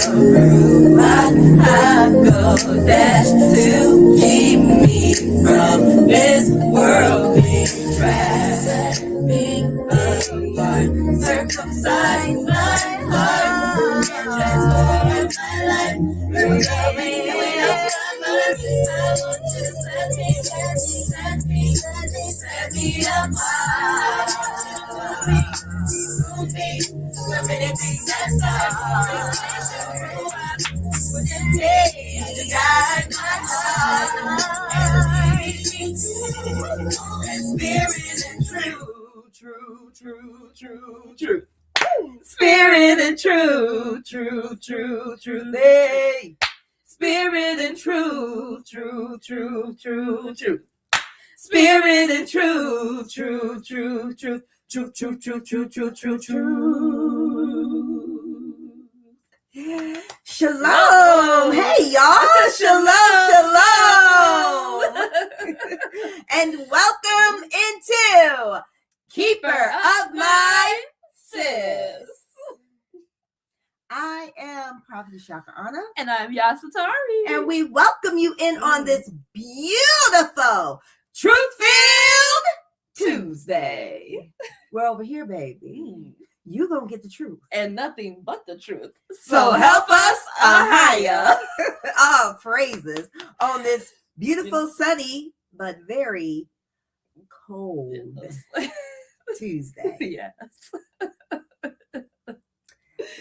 through HaKodesh to keep me from this worldly trash. Set me apart, circumcise my heart, transform my life. Through the way of God, I want to set me apart. The many things that start within me, to guide my heart and spirit and truth. Spirit and truth. Hey. Spirit and truth. Spirit and truth. Shalom. Hey, y'all. Shalom. And welcome into Keeper of My Sis. I am Prophetess Yahca'Anna. And I'm Yasatari. And we welcome you in on this beautiful, truth-filled Tuesday. We're over here, baby. You gonna get the truth. And nothing but the truth. So help us, YAHUAH. Oh, praises on this beautiful, sunny, but very cold Tuesday. Yes.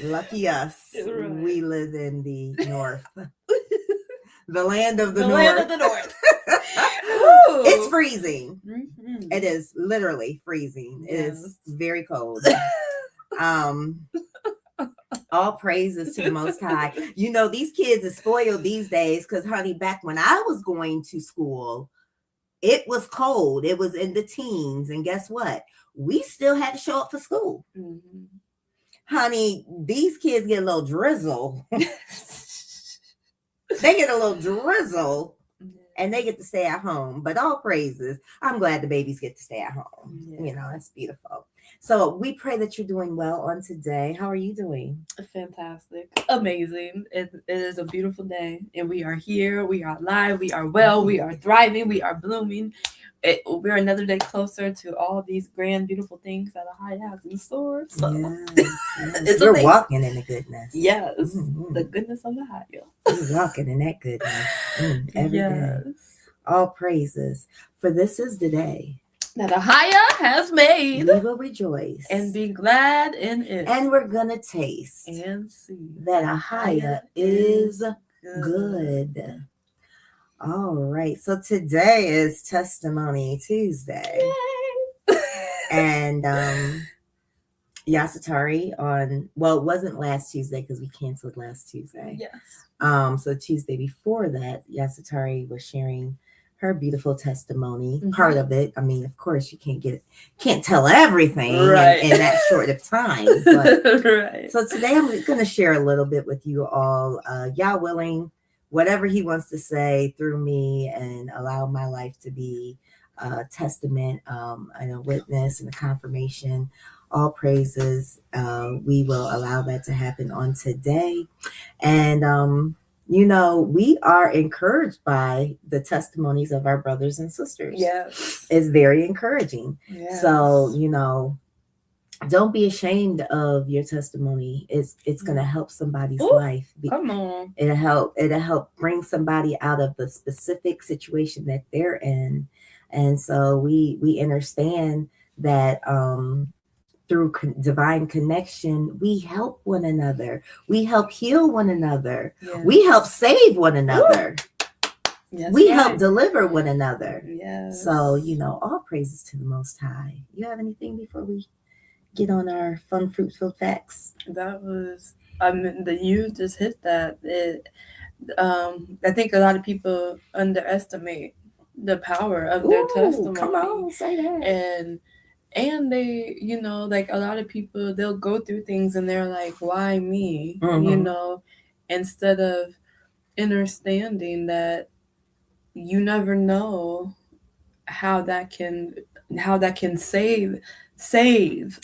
Lucky us. Right. We live in the north. The land of the north. Land of the north. It's freezing. Mm-hmm. It is literally freezing. It is very cold. All praises to the Most High. You know, these kids are spoiled these days because, honey, back when I was going to school, it was cold. It was in the teens. And guess what? We still had to show up for school. Mm-hmm. Honey, these kids get a little drizzle. They get a little drizzle and they get to stay at home. But all praises. I'm glad the babies get to stay at home. Yeah. You know, that's beautiful. So we pray that you're doing well on today. How are you doing? Fantastic. Amazing. It is a beautiful day. And we are here. We are alive. We are well. We are thriving. We are blooming. We're another day closer to all these grand, beautiful things that YAHUAH has in store. So yes. We're walking in the goodness. Yes. Mm-hmm. The goodness of YAHUAH. We're walking in that goodness every day. All praises. For this is the day that YAHUAH has made. We will rejoice and be glad in it. And we're going to taste and see that YAHUAH is good. All right. So today is Testimony Tuesday. Yay. And Yasatari it wasn't last Tuesday because we canceled last Tuesday. Yes. So Tuesday before that, Yasatari was sharing her beautiful testimony. Mm-hmm. Part of it. I mean, of course, you can't tell everything in that short of time. But right. So today I'm going to share a little bit with you all. Yah willing, whatever he wants to say through me, and allow my life to be a testament and a witness and a confirmation. All praises. We will allow that to happen on today. And you know, we are encouraged by the testimonies of our brothers and sisters. Yes. It's very encouraging. Yes. So, you know, don't be ashamed of your testimony. It's going to help somebody's life. Come on. It'll help bring somebody out of the specific situation that they're in. And so we understand that through divine connection, we help one another. We help heal one another. Yes. We help save one another. Yes, we help deliver one another. Yes. So, you know, all praises to the Most High. You have anything before we get on our fun, fruitful facts? That was, you just hit that. I think a lot of people underestimate the power of their testimony. Come on, say that. And they, you know, like a lot of people, they'll go through things and they're like, why me? Mm-hmm. You know, instead of understanding that you never know how that can save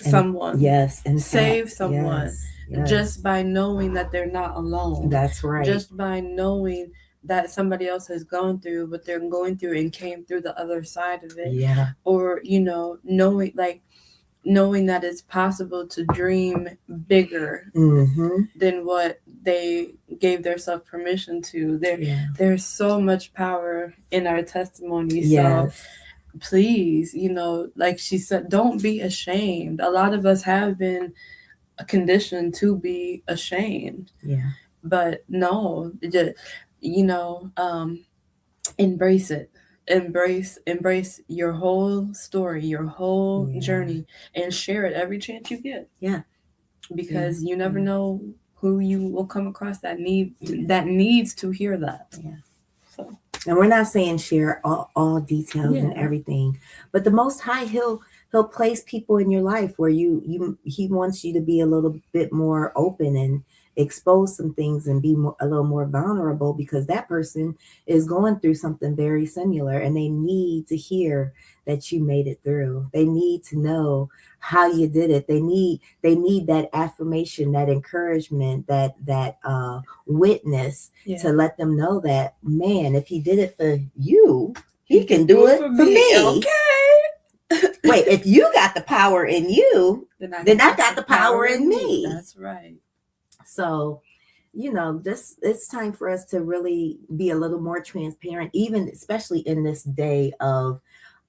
someone. Yes. Save someone. Yes. Yes. Just by knowing that they're not alone. That's right. Just by knowing that somebody else has gone through what they're going through and came through the other side of it. Yeah. Or, knowing that it's possible to dream bigger than what they gave themselves permission to. There's so much power in our testimony. Yes. So please, like she said, don't be ashamed. A lot of us have been conditioned to be ashamed. Yeah. But no, embrace it. Embrace your whole story, your whole journey, and share it every chance you get. Yeah. Because you never know who you will come across that needs to hear that. Yeah. So, and we're not saying share all details and everything, but the Most High, he'll place people in your life where he wants you to be a little bit more open and expose some things and be a little more vulnerable, because that person is going through something very similar and they need to hear that you made it through. They need to know how you did it. They need that affirmation, that encouragement, that witness to let them know that, man, if he did it for you, he can do it for me. Okay. Wait, if you got the power in you, then I got the power in me. That's right. So, it's time for us to really be a little more transparent, even especially in this day of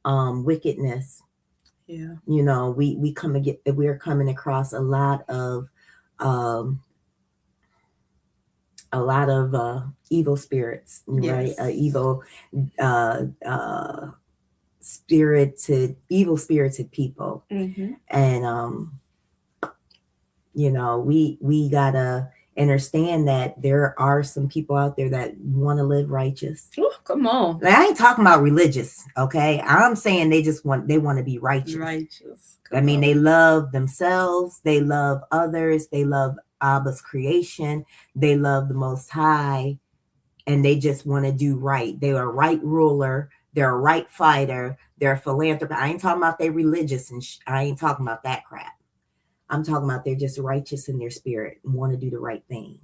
wickedness. Yeah. We're coming across a lot of evil spirits, right? Evil spirited people. And we gotta understand that there are some people out there that want to live righteous. Ooh, come on. Like, I ain't talking about religious, okay? I'm saying they want to be righteous. They love themselves, they love others, they love Abba's creation, they love the Most High, and they just want to do right. They're a right ruler, they're a right fighter, they're a philanthropist. I ain't talking about they religious, and I ain't talking about that crap. I'm talking about they're just righteous in their spirit and want to do the right thing.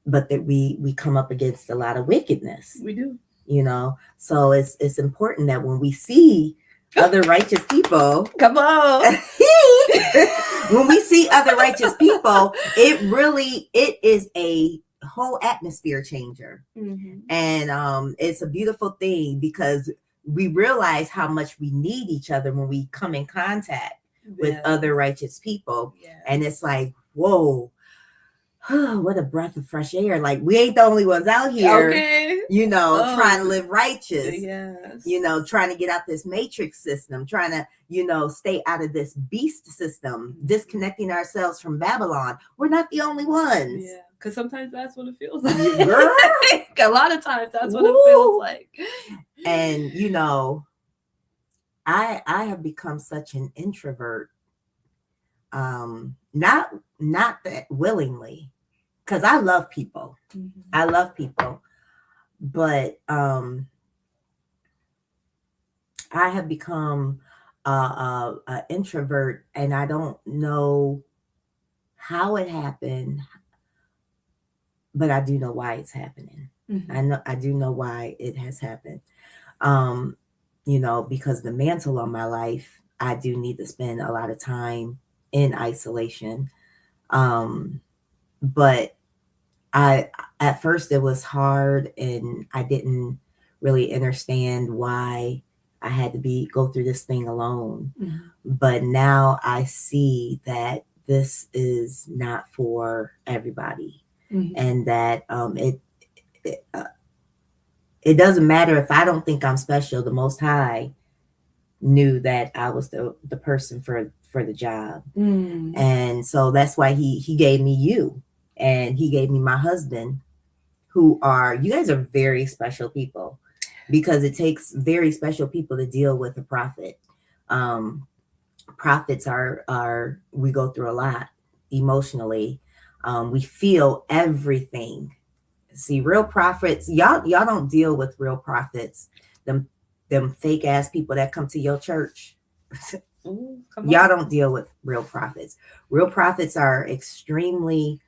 But that we come up against a lot of wickedness. We do. So it's important that when we see other righteous people, come on. When we see other righteous people, it is a whole atmosphere changer. And it's a beautiful thing, because we realize how much we need each other when we come in contact with other righteous people. And it's like, whoa, what a breath of fresh air. Like, we ain't the only ones out here, trying to live righteous, trying to get out this matrix system, trying to, stay out of this beast system, disconnecting ourselves from Babylon. We're not the only ones. Yeah, because sometimes that's what it feels like. A lot of times that's what it feels like. And, I have become such an introvert, not that willingly, because I love people. I love people, but I have become an introvert, and I don't know how it happened, but I do know why it's happening. I do know why it has happened. Because the mantle on my life, I do need to spend a lot of time in isolation. But at first it was hard, and I didn't really understand why I had to go through this thing alone. But now I see that this is not for everybody, and that it doesn't matter if I don't think I'm special. The Most High knew that I was the person for the job. And so that's why he gave me you, and he gave me my husband, you guys are very special people, because it takes very special people to deal with a prophet. Prophets we go through a lot emotionally. We feel everything. See, real prophets, y'all don't deal with real prophets, them fake ass people that come to your church. Ooh, Y'all don't deal with real prophets. Real prophets are extremely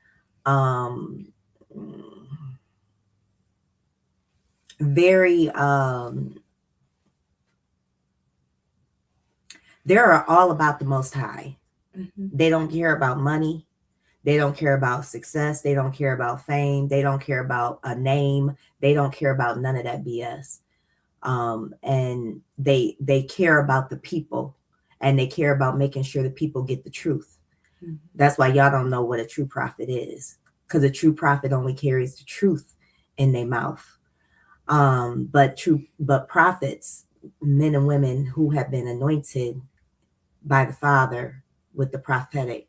very they're all about the Most High. They don't care about money. They don't care about success. They don't care about fame. They don't care about a name. They don't care about none of that BS. And they care about the people, and they care about making sure the people get the truth. That's why y'all don't know what a true prophet is, because a true prophet only carries the truth in their mouth. But prophets, men and women who have been anointed by the Father with the prophetic,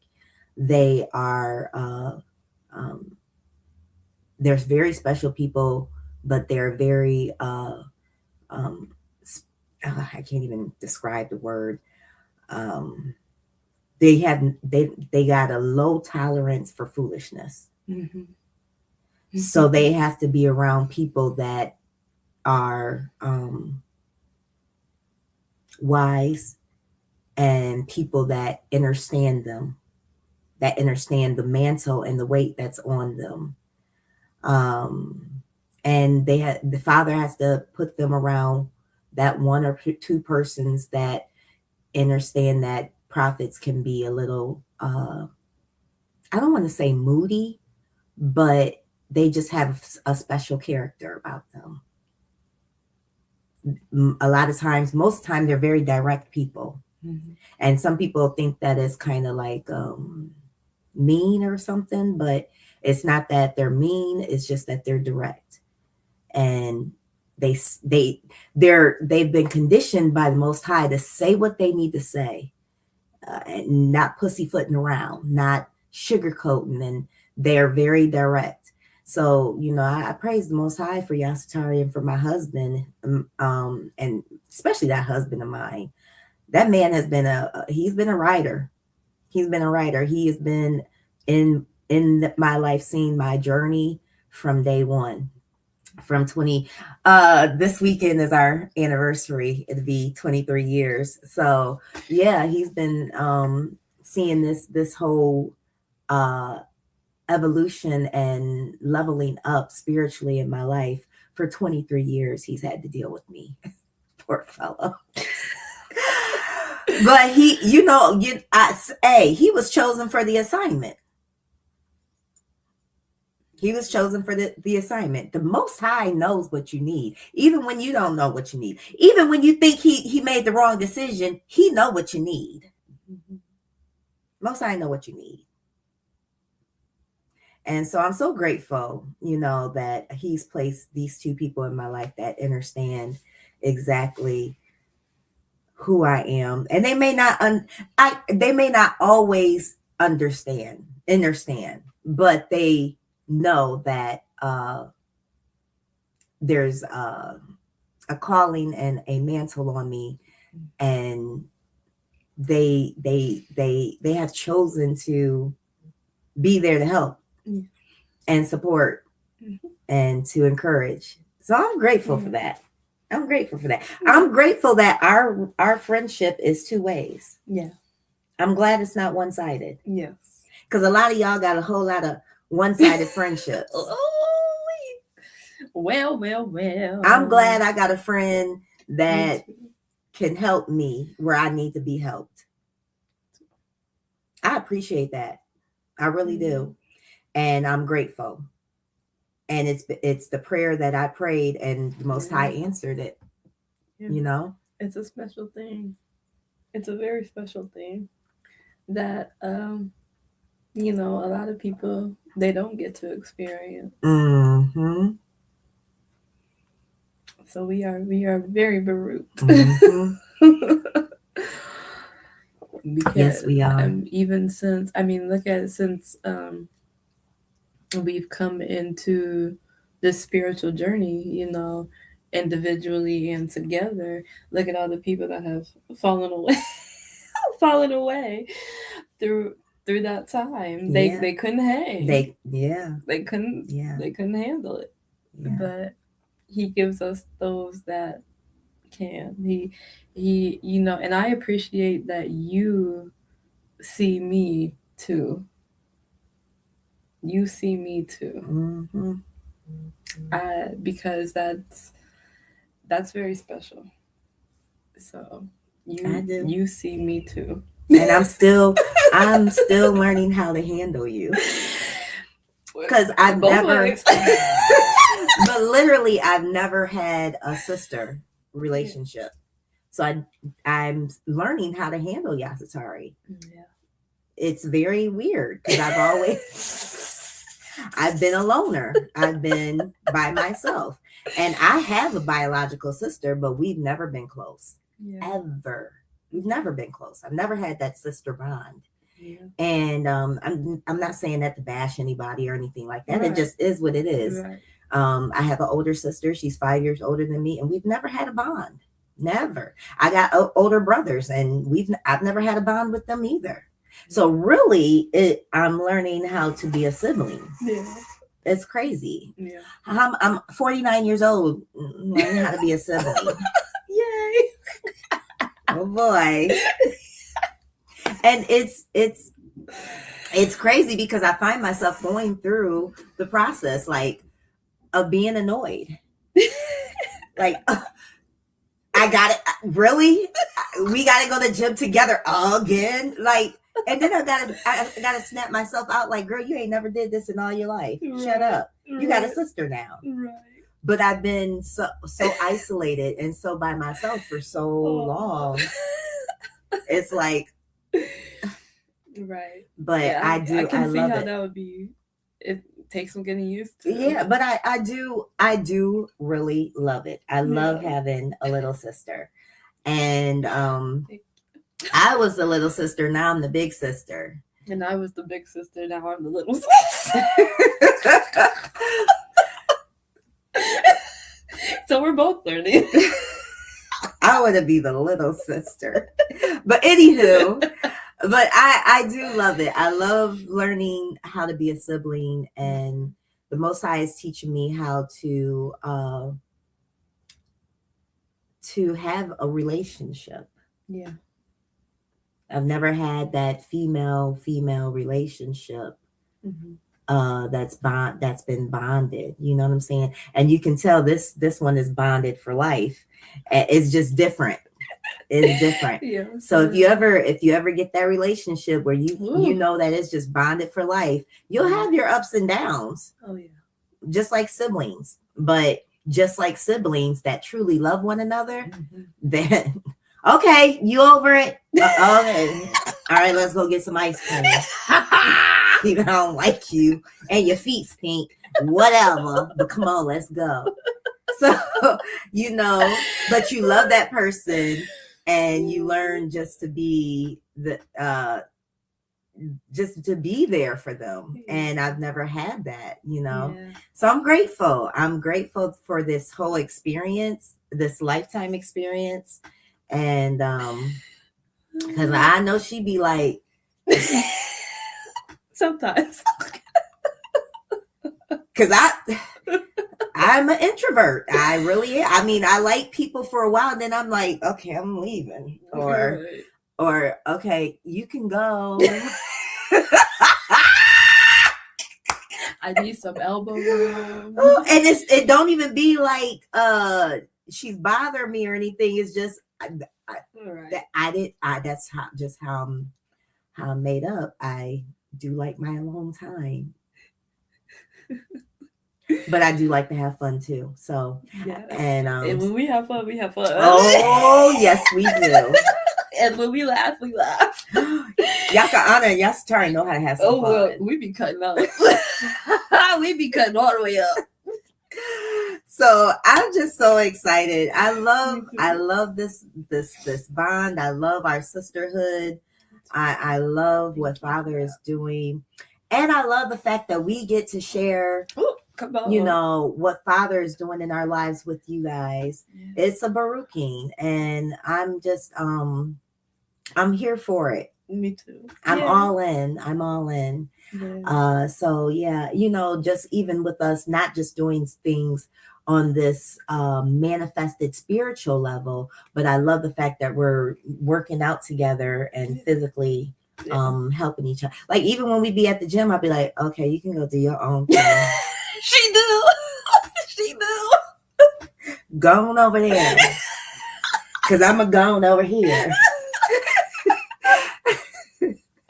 they are there's very special people, but they're very I can't even describe the word. They got a low tolerance for foolishness. So they have to be around people that are wise, and people that understand them, that understand the mantle and the weight that's on them. And the Father has to put them around that one or two persons that understand that prophets can be a little, I don't want to say moody, but they just have a special character about them. A lot of times, most of the time, they're very direct people. And some people think that is kind of like mean or something, but it's not that they're mean. It's just that they're direct, and they've been conditioned by the Most High to say what they need to say, and not pussyfooting around, not sugarcoating, and they're very direct. So, I praise the Most High for Yasatari and for my husband, and especially that husband of mine. That man has been he's been a writer. He's been a writer. He has been in my life, seeing my journey from day one. From 20, this weekend is our anniversary. It'll be 23 years. So yeah, he's been seeing this whole evolution and leveling up spiritually in my life. For 23 years, he's had to deal with me. Poor fellow. But he, he was chosen for the assignment. He was chosen for the assignment. The Most High knows what you need, even when you don't know what you need. Even when you think he made the wrong decision, he know what you need. Most High know what you need. And so I'm so grateful, that he's placed these two people in my life that understand exactly who I am. And they may not always understand, but they know that there's a calling and a mantle on me, and they have chosen to be there to help and support and to encourage. So I'm grateful for that. I'm grateful for that. I'm grateful that our friendship is two ways. Yeah. I'm glad it's not one-sided. Yes. Because a lot of y'all got a whole lot of one-sided friendships. Well. I'm glad I got a friend that can help me where I need to be helped. I appreciate that. I really do. And I'm grateful. And it's the prayer that I prayed, and the Most High answered it. It's a special thing. It's a very special thing that a lot of people, they don't get to experience. So we are very Baruch. Because, yes, we are. Even since, look at it, since we've come into this spiritual journey, individually and together. Look at all the people that have fallen away through that time. They couldn't hang. They couldn't handle it. Yeah. But he gives us those that can. He, and I appreciate that you see me too. You see me too. Mm-hmm. Because that's very special. So I do. you see me too. And I'm still learning how to handle you. Because I've never, but literally, I've never had a sister relationship. So I'm learning how to handle Yasatari. Yeah. It's very weird because I've been a loner. I've been by myself. And I have a biological sister, but we've never been close. Yeah. Ever. We've never been close. I've never had that sister bond. Yeah. And I'm not saying that to bash anybody or anything like that. Right. It just is what it is. Right. I have an older sister. She's 5 years older than me, and we've never had a bond. Never. I got older brothers, and I've never had a bond with them either. So really, I'm learning how to be a sibling. Yeah. It's crazy. Yeah. I'm 49 years old, learning how to be a sibling. Yay. Oh boy. And it's crazy because I find myself going through the process like of being annoyed. Like, I got it. Really? We got to go to the gym together again? Like, and then I gotta snap myself out like, girl, you ain't never did this in all your life. Right. Shut up. Right. You got a sister now. Right. But I've been so isolated and so by myself for so long. It's like, right. But yeah, I can see how it. That would be. It takes some getting used to. Yeah, but I do really love it. I love having a little sister. And I was the little sister, now I'm the big sister. And I was the big sister, now I'm the little sister. So we're both learning. I want to be the little sister. But anywho, but I do love it. I love learning how to be a sibling, and the Most High is teaching me how to have a relationship. Yeah. I've never had that female relationship. Mm-hmm. That's been bonded. You know what I'm saying? And you can tell this one is bonded for life. It's just different. It's different. Yeah, so if you ever get that relationship where you know that it's just bonded for life, you'll have your ups and downs. Oh yeah. Just like siblings. But just like siblings that truly love one another, mm-hmm. Then okay, you over it? Okay. All right, let's go get some ice cream. Even I don't like you and your feet stink, whatever. But come on, let's go. So, but you love that person and you learn just to be just to be there for them. And I've never had that, Yeah. So I'm grateful. I'm grateful for this whole experience, this lifetime experience. And because I know she'd be like sometimes. Because I'm an introvert. I really am. I mean, I like people for a while, and then I'm like, okay, I'm leaving. Or okay, you can go. I need some elbow room. And it don't even be like she's bothering me or anything. It's just that's how I'm made up. I do like my alone time. But I do like to have fun too. So yes. And when we have fun, we have fun. Oh yes, we do. And when we laugh, we laugh. Yahca'Anna Yahudah know how to have some fun. Well, we be cutting up. We be cutting all the way up. So I'm just so excited. I love this bond. I love our sisterhood. I love what Father is doing. And I love the fact that we get to share, what Father is doing in our lives with you guys. Yeah. It's a Baruching, and I'm just, I'm here for it. Me too. I'm all in. Yeah. So yeah, just even with us not just doing things on this manifested spiritual level, but I love the fact that we're working out together and physically helping each other. Like even when we be at the gym, I'll be like, okay, you can go do your own thing. She do. She do. Go on over there. Cause I'm a gone over here.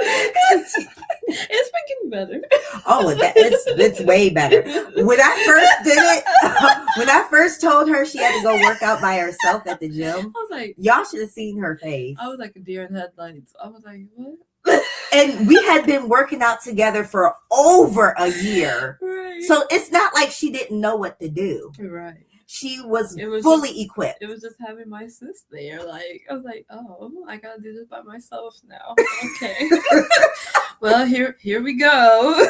It's freaking better. Oh, it's way better. When I first did it, when I first told her she had to go work out by herself at the gym, I was like, y'all should have seen her face. I was like a deer in headlights. I was like, what? And we had been working out together for over a year. Right. So it's not like she didn't know what to do. Right. She was fully equipped. It was just having my sis there. Like, I was like, oh, I gotta do this by myself now. Okay. Well, here we go.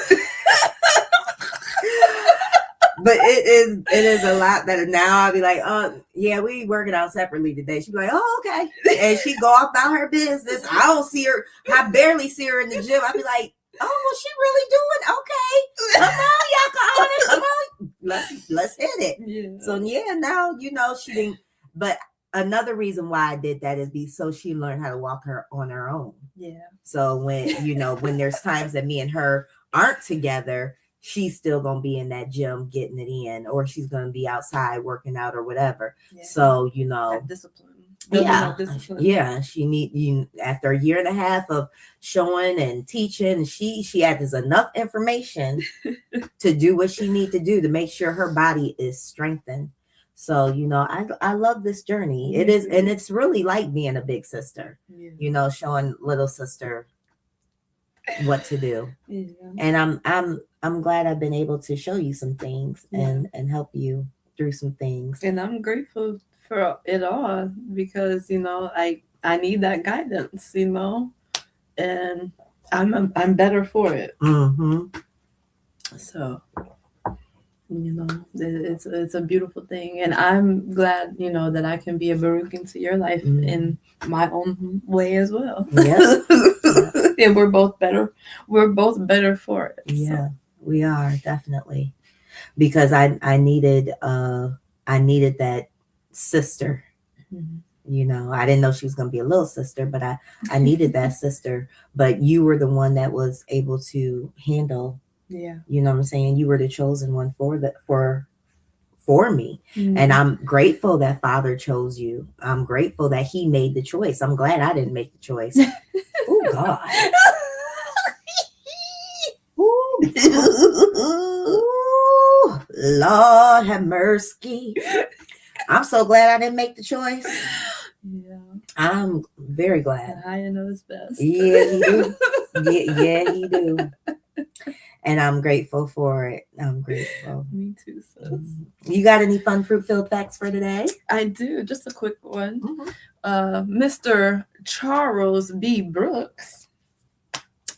But it is a lot better now. I'll be like, oh yeah, we working out separately today. She'd be like, oh okay, and she go about her business. I don't see her. I barely see her in the gym. I'd be like, oh, well, she really doing okay. Come on, Yahca'Anna, come on, let's hit it. Yeah. So yeah, now she didn't. But another reason why I did that is so she learned how to walk on her own. Yeah. So when when there's times that me and her aren't together, she's still gonna be in that gym getting it in, or she's gonna be outside working out or whatever. Yeah. So that discipline. Yeah. She need after a year and a half of showing and teaching, she has enough information to do what she need to do to make sure her body is strengthened. So I love this journey. It is, and it's really like being a big sister. Yeah. Showing little sister what to do. Yeah. And I'm glad I've been able to show you some things and help you through some things. And I'm grateful for it all because I need that guidance, and I'm better for it. Mm-hmm. So it's a beautiful thing, and I'm glad that I can be a Baruch into your life in my own way as well. Yes. And we're both better for it. Yeah, so. We are definitely, because I needed that sister. Mm-hmm. I didn't know she was going to be a little sister, but I needed that sister. But you were the one that was able to handle. Yeah. You know what I'm saying? You were the chosen one for me. Mm-hmm. And I'm grateful that Father chose you. I'm grateful that he made the choice. I'm glad I didn't make the choice. Oh God. Ooh, Lord have mercy. I'm so glad I didn't make the choice. Yeah. I'm very glad. Higher knows best. Yeah, he do. Yeah, he do. And I'm grateful for it. I'm grateful. Me too, sis. You got any fun fruit-filled facts for today? I do. Just a quick one. Mm-hmm. Mr. Charles B. Brooks.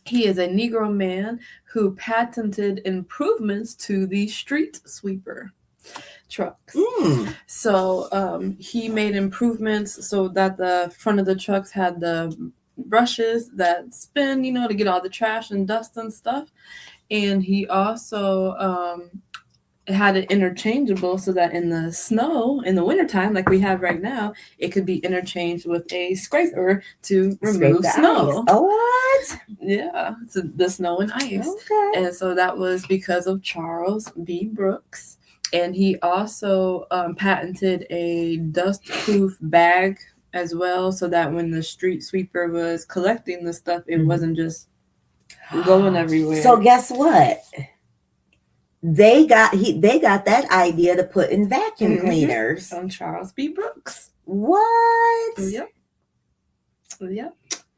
He is a Negro man who patented improvements to the street sweeper trucks. So he made improvements so that the front of the trucks had the brushes that spin, to get all the trash and dust and stuff. And he also had it interchangeable so that in the snow, in the wintertime, like we have right now, it could be interchanged with a scraper to remove snow. Ice. Oh, what? Yeah, so the snow and ice. Okay. And so that was because of Charles B. Brooks. And he also patented a dust-proof bag as well, so that when the street sweeper was collecting the stuff, it wasn't just going everywhere. So guess what? They got that idea to put in vacuum cleaners. From Charles B. Brooks. What? Yep.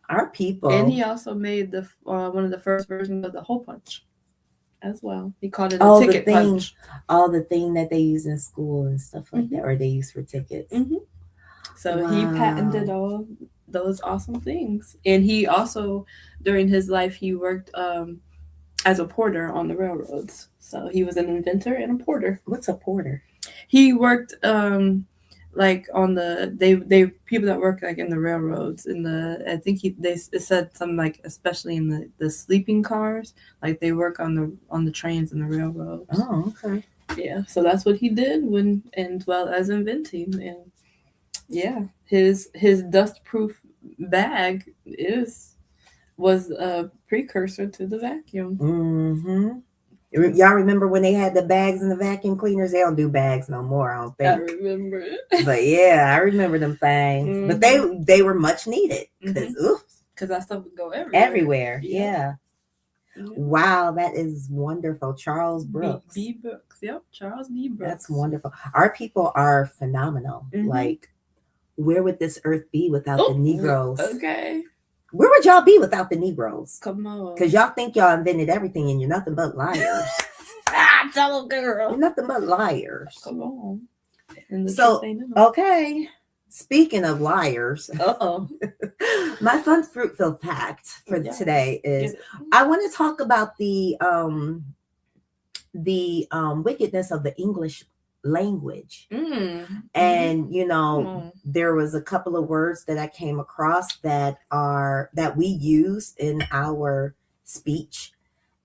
Our people. And he also made the one of the first versions of the hole punch as well. He called it a ticket punch. All the thing that they use in school and stuff like that, or they use for tickets. Mm-hmm. So he patented all those awesome things. And he also, during his life, he worked as a porter on the railroads. So he was an inventor and a porter. What's a porter? He worked like on they people that work like in the railroads I think it said something like especially in the sleeping cars, like they work on the trains and the railroads. Oh, okay. Yeah, so that's what he did when, and well as inventing, and yeah, his dust-proof bag was a precursor to the vacuum. Mm-hmm. Y'all remember when they had the bags and the vacuum cleaners? They don't do bags no more, I don't think. I remember it. But yeah, I remember them things. Mm-hmm. But they were much needed because that stuff would go everywhere. Everywhere, yeah. Wow, that is wonderful. Charles Brooks. B. Brooks. Yep, Charles B. Brooks. That's wonderful. Our people are phenomenal. Mm-hmm. Like, where would this earth be without the Negroes? Okay. Where would y'all be without the Negroes? Come on. Because y'all think y'all invented everything and you're nothing but liars. Tell them, girl. You're nothing but liars. Come on. And So, okay. Speaking of liars, my fun fruit-filled fact for today is I want to talk about the wickedness of the English language. And there was a couple of words that I came across that we use in our speech,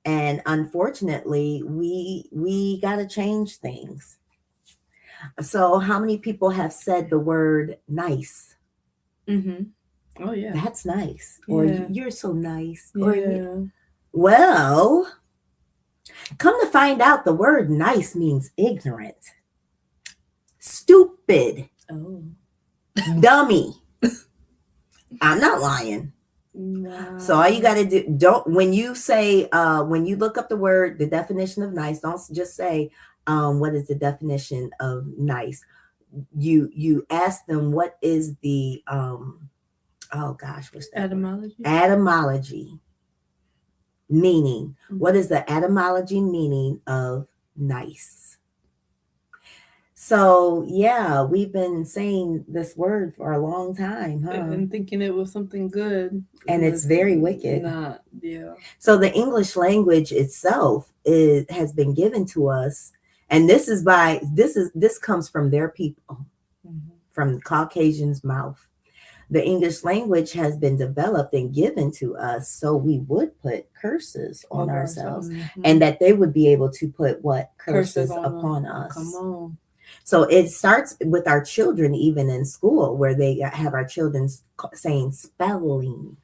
and unfortunately we got to change things. So how many people have said the word nice? Oh yeah, that's nice. Or you're so nice. Yeah. Well, come to find out, the word nice means ignorant, stupid, dummy. I'm not lying. Wow. So all you got to do, when you look up the definition of nice, don't just say, what is the definition of nice? You ask them, what is the, what's that? Etymology? Etymology. Meaning. What is the etymology meaning of nice? So, yeah, we've been saying this word for a long time, huh? And thinking it was something good. And it's very wicked. Not, yeah. So the English language itself has been given to us. And this comes from their people, from the Caucasian's mouth. The English language has been developed and given to us so we would put curses on ourselves, and that they would be able to put what? Curses upon us. Come on. So it starts with our children, even in school, where they have our children saying spelling.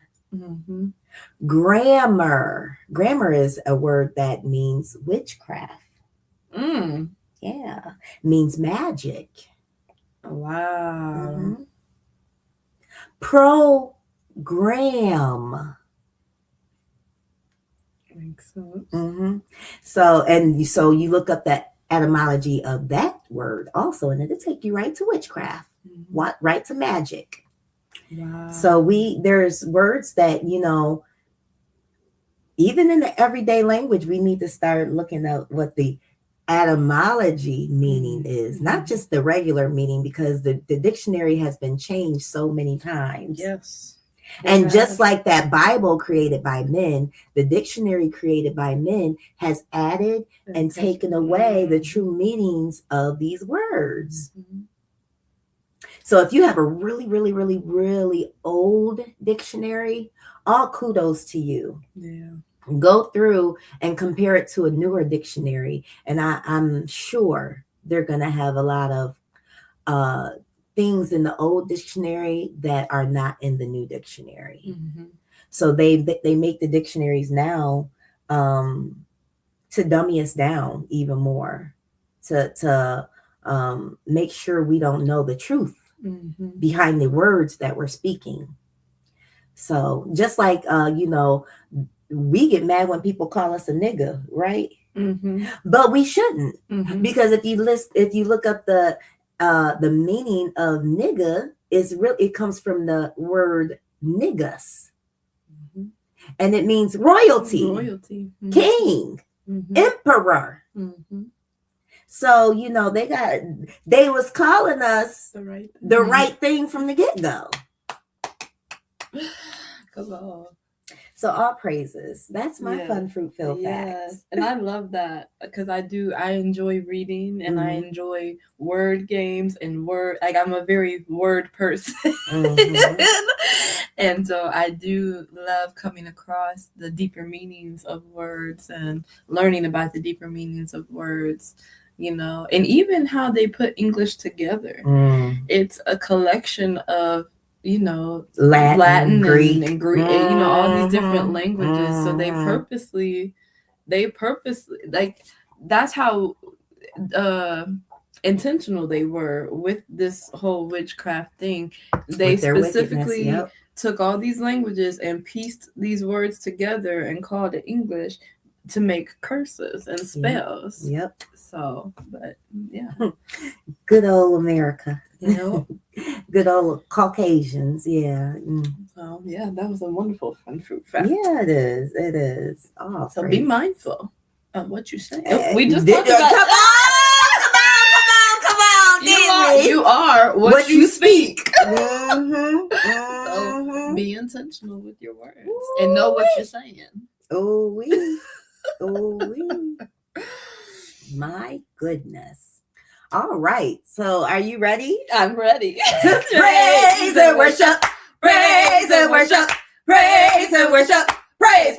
Grammar. Grammar is a word that means witchcraft. Yeah. Means magic. Wow. Program. Makes sense. So you look up that etymology of that word also, and it'll take you right to witchcraft. Right to magic. Wow. So there's words that, even in the everyday language, we need to start looking at what the etymology meaning is, not just the regular meaning, because the dictionary has been changed so many times. Yes. And just like that Bible created by men, the dictionary created by men has added and taken away the true meanings of these words. So if you have a really, really, really, really old dictionary, all kudos to you. Yeah. Go through and compare it to a newer dictionary, and I'm sure they're going to have a lot of things in the old dictionary that are not in the new dictionary. So they make the dictionaries now to dummy us down even more, to make sure we don't know the truth behind the words that we're speaking. So just like we get mad when people call us a nigga, right? But we shouldn't, because if you look up the meaning of nigga, it comes from the word niggas, and it means royalty, king, emperor. So they was calling us the right thing from the get-go. Come on. So all praises. That's my fun fruit-filled fact. And I love that, because I enjoy reading, and I enjoy word games and I'm a very word person. And so I do love coming across the deeper meanings of words and learning about the deeper meanings of words. and even how they put English together. It's a collection of, Latin Greek, and Greek, and, all these different languages. So they purposely, like, that's how intentional they were with this whole witchcraft thing. They specifically took all these languages and pieced these words together and called it English to make curses and spells. Yep. So, but yeah. Good old America. Good old Caucasians. Yeah. So yeah, that was a wonderful fun fruit fact. Yeah, it is. It is. Oh, so be mindful of what you say. We just talked about. Come on. You are what you speak. So be intentional with your words and know what you're saying. Oh, my goodness. All right. So are you ready? I'm ready. To praise and worship. Praise and worship. Praise and worship. Praise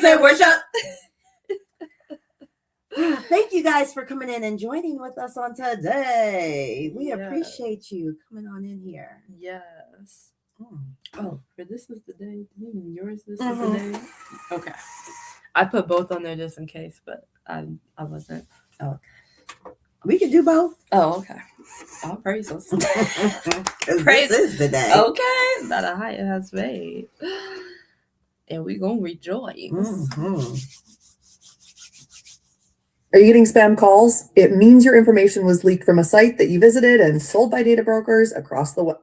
and worship. Thank you guys for coming in and joining with us on today. We appreciate you coming on in here. Yes. Oh, for this is the day. Yours, this is the day. Okay. I put both on there just in case, but I wasn't. Okay. We could do both. Oh, okay. All praises. Praise this is the day. Okay. That YAHUAH has made. And we're going to rejoice. Are you getting spam calls? It means your information was leaked from a site that you visited and sold by data brokers across the web.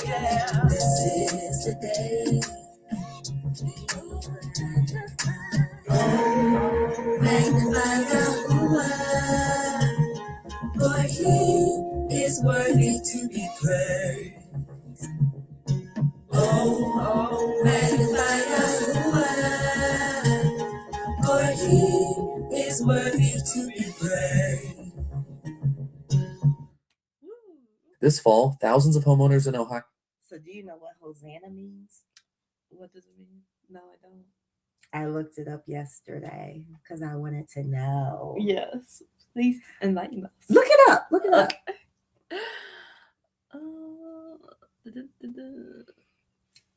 yeah. This is the day. Oh, magnify Yahuwah, for he is worthy to be praised. Oh, magnify Yahuwah, for he is worthy to be praised. This fall, thousands of homeowners in Ohio. So do you know what Hosanna means? What does it mean? No, I don't. I looked it up yesterday because I wanted to know. Yes. Please enlighten us. Look it up. Look it up.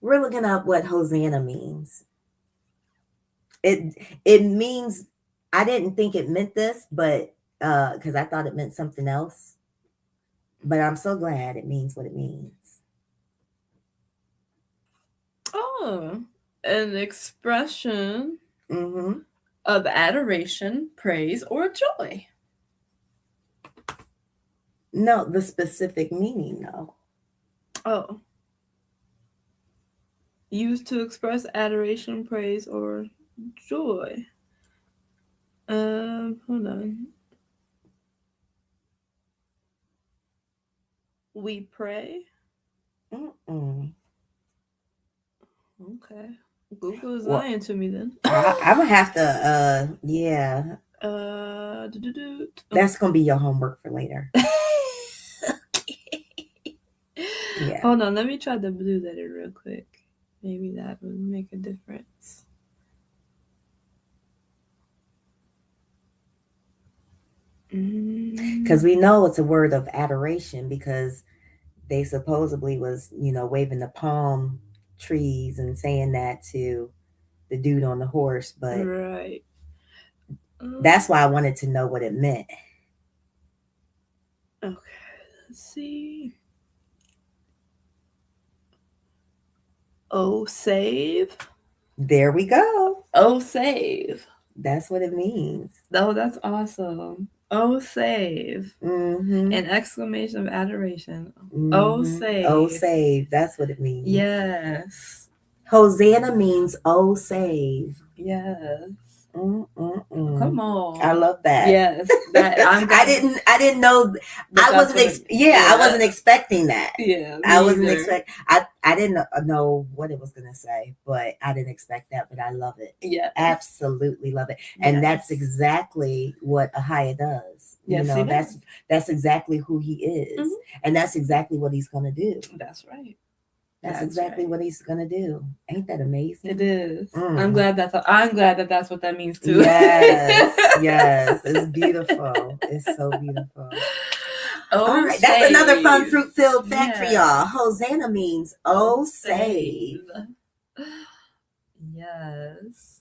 We're looking up what Hosanna means. It means, I didn't think it meant this, but because I thought it meant something else. But I'm so glad it means what it means. Oh, an expression Mm-hmm. of adoration, praise, or joy. No, the specific meaning, though. Oh. Used to express adoration, praise, or joy. Hold on. We pray. Mm-mm. Okay. Google is Well, lying to me then. I'm gonna have to, yeah. That's gonna be your homework for later. Yeah. Hold on, let me try the blue letter real quick. Maybe that would make a difference. Because we know it's a word of adoration because they supposedly was, waving the palm trees and saying that to the dude on the horse, but Right. that's why I wanted to know what it meant. Okay, let's see. Oh, save. There we go. Oh, save. That's what it means. Oh, that's awesome. Oh, save. Mm-hmm. An exclamation of adoration. Mm-hmm. Oh, save. Oh, save. That's what it means. Yes. Hosanna means oh, save. Yes. Mm-mm-mm. Come on. I love that. Yes. That, I didn't know. I wasn't expecting that. Yeah. I wasn't expecting. I didn't know what it was gonna say, but I didn't expect that. But I love it. Yeah. Absolutely love it. And that's exactly what YAHUAH does. Yes, that's exactly who he is. Mm-hmm. And that's exactly what he's gonna do. That's right. That's exactly what he's gonna do. Ain't that amazing? It is. I'm glad that's what that means too. Yes, yes. It's beautiful. It's so beautiful. Oh, all right, that's another fun fruit-filled fact for y'all. Hosanna means oh, save. Yes.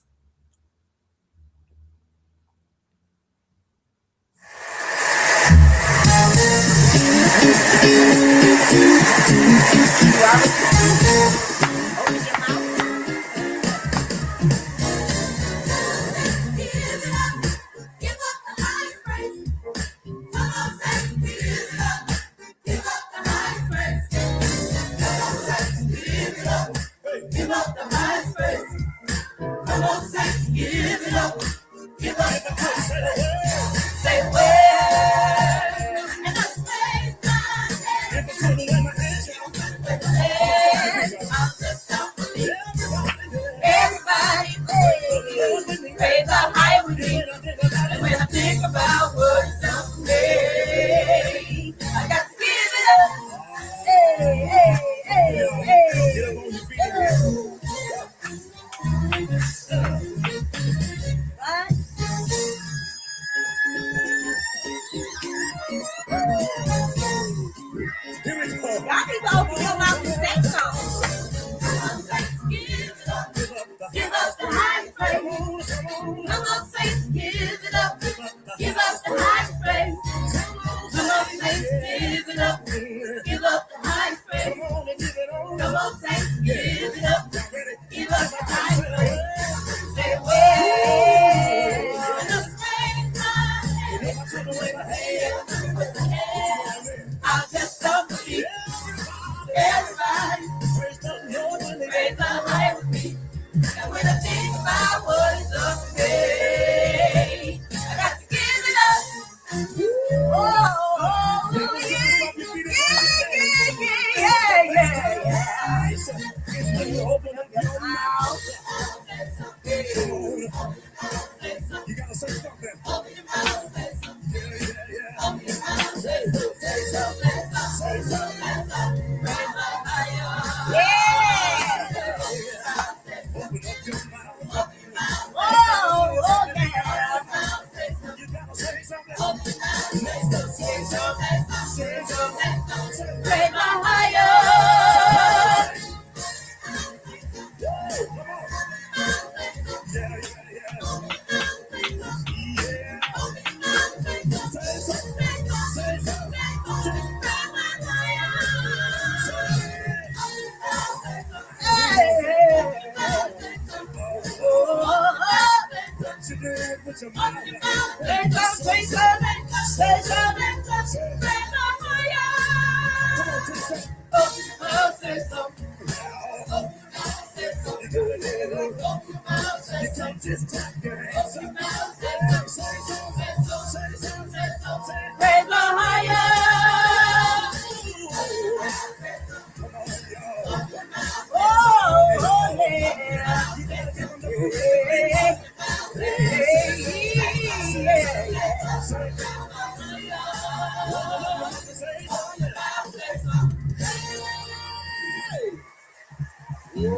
This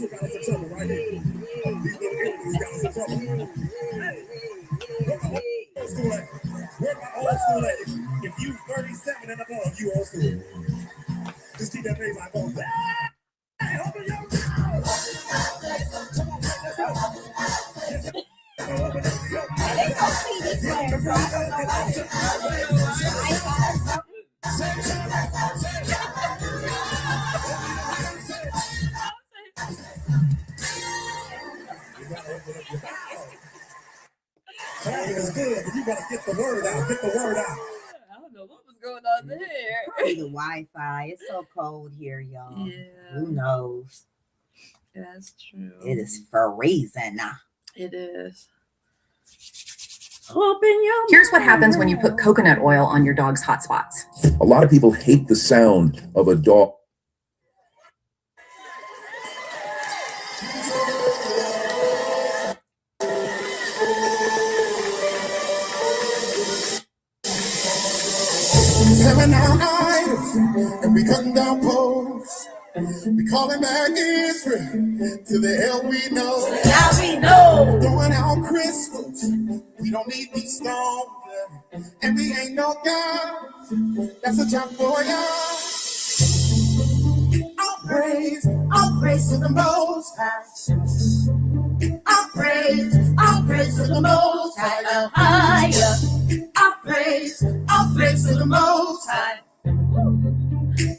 one got us in trouble right here. These little enemies got us in trouble. Where my old school at? If you 37 and above, you old school. Just keep that baseline going. Hey, open your mouth. Come on, let's go. Open up your is good, but you gotta get the word out. Get the word out. I don't know what was going on there. Probably the Wi-Fi. It's so cold here, y'all. Yeah, Who knows? that's true. It is freezing. It is. Open your Here's what happens when you put coconut oil on your dog's hot spots. A lot of people hate the sound of a dog. Selling our idols, and we cutting down poles. We calling back Israel to the hell we know. Now we know. Throwing out crystals, we don't need these stones. And we ain't no God, that's a job for y'all. All praise to the Most High. All praise to the Most High. All praise to the Most High.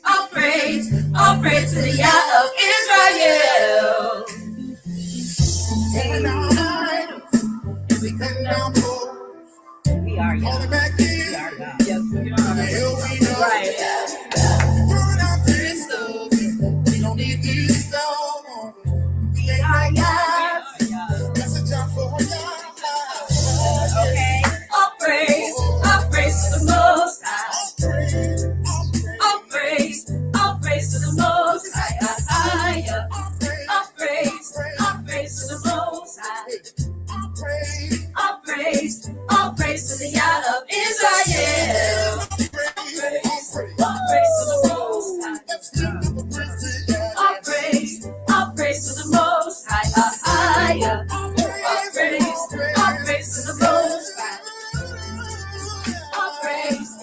All praise to the Yah of Israel. Taking down idols, and we cutting down poles. We are y'all. Calling back We in, are God. Yes, we the are. hell we know. Right. Throwing out crystals, we don't need these stones. We ain't like God, that's a job for y'all. Okay. All praise to the Most High. All praise to the Most High. All praise to the Most High. All praise to the Yah of Israel. All praise to the Most High. All praise to the Most High. All praise to the Most High. All praise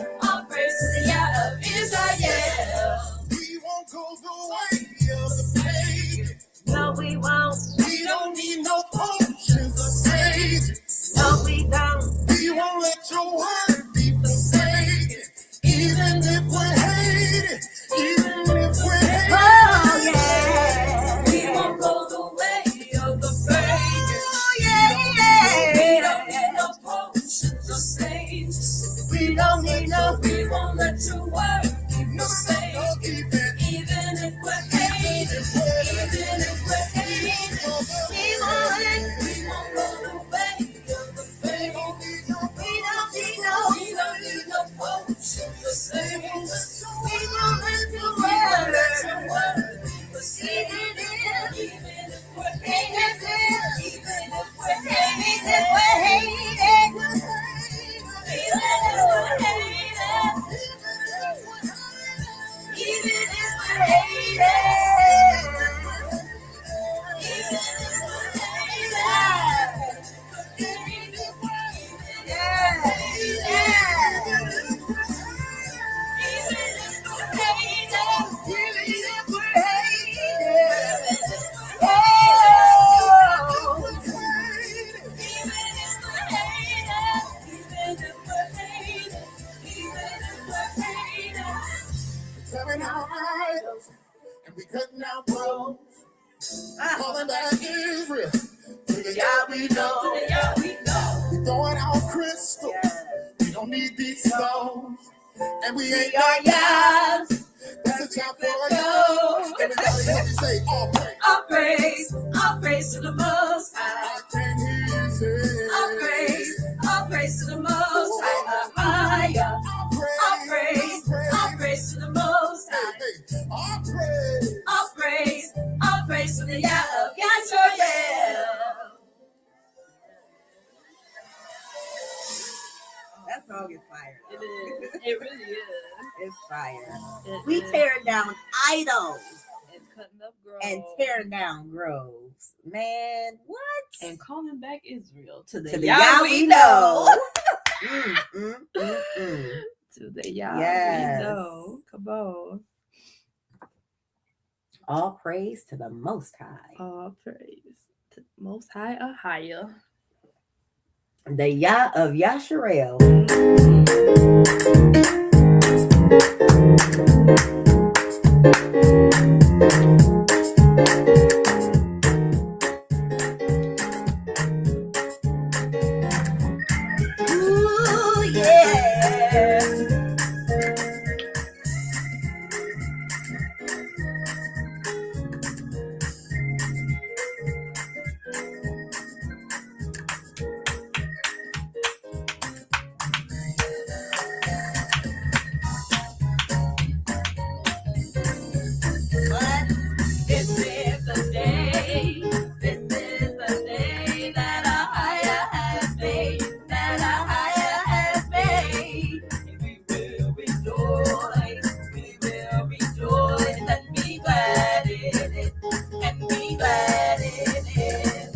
to the Yah of Israel. We won't go the way of the pagan. No, we won't. We don't need no potions of Satan. No, we don't. We won't let your word be forsaken. Even if we're hated. Oh, yeah. We won't go the way of the pagan. Oh, yeah. We don't need no potions or saints. We don't need no. We won't let your word be forsaken. Even if we're hated. Even if we're hated. We won't go the way of the pagan. We don't need no potions or saints. We won't let your word be forsaken. Even if we're hated. Even if we're hated. Tearing out idols, and we cutting out poles. Calling back Israel to the Yah we know. We throwing out crystals, we don't need these stones. And we ain't got Yahs, that's a job for y'all. Everybody help me say all praise. All praise to the Most High. I can hear you say All praise to the Most High. All praise to the Most High. all praise To the Yah of Yahweh. That song is fire. It is. It really is. It is fire. It We is. tearing down idols And cutting up groves. and tearing down groves. Man, what? And calling back Israel to the, To the Yah Yah we we know. know. To the Yah Yes. we know. Come on. All praise to the Most High. All praise to Most High, a higher. The Yah of Yasharel. Ooh, yeah. But this is the day. This is the day that YAHUAH has made. That YAHUAH has made. We will rejoice. We will rejoice and be glad in it. And be glad in it.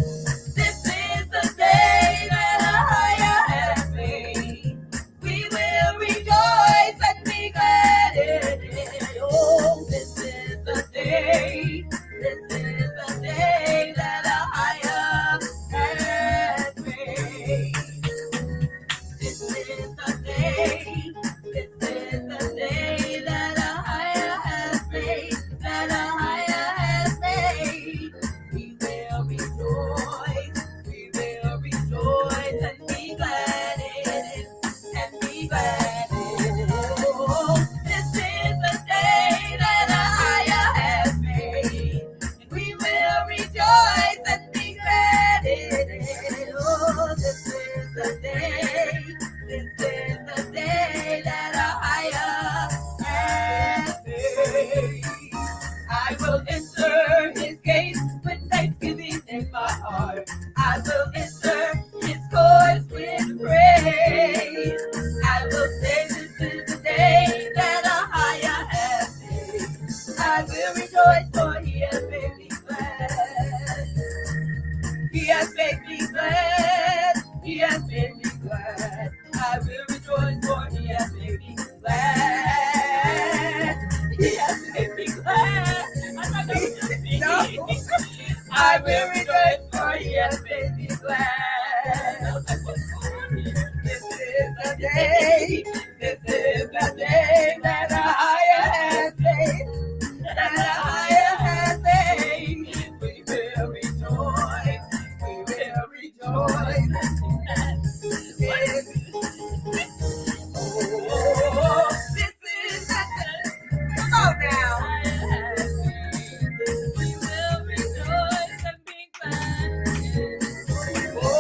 This is the day that YAHUAH has made. We will rejoice and be glad in it. Oh, this is the day. This is the day that YAHUAH has made. This is the day. This is the day that YAHUAH has made. That YAHUAH has made. We will rejoice. We will rejoice and be glad in it. And be glad in it. Oh, this is the day that YAHUAH has made. And we will rejoice and be glad in it. Oh, this is the day. This is the day that YAHUAH has made. I will enter his gates with thanksgiving in my heart. I will enter his courts with praise. I will say this is the day that YAHUAH has made. I will rejoice, for he has made me glad. He has made me glad. He has made me glad. I will rejoice, for he has made me glad. He has made me glad. I'm not going to sing. No. I will rejoice, for he has made me glad. This is the day. This is the day that YAHUAH has made. That YAHUAH has made. We will rejoice. We will rejoice. Oh, this is the day. Come on now. We will rejoice and be glad. Oh,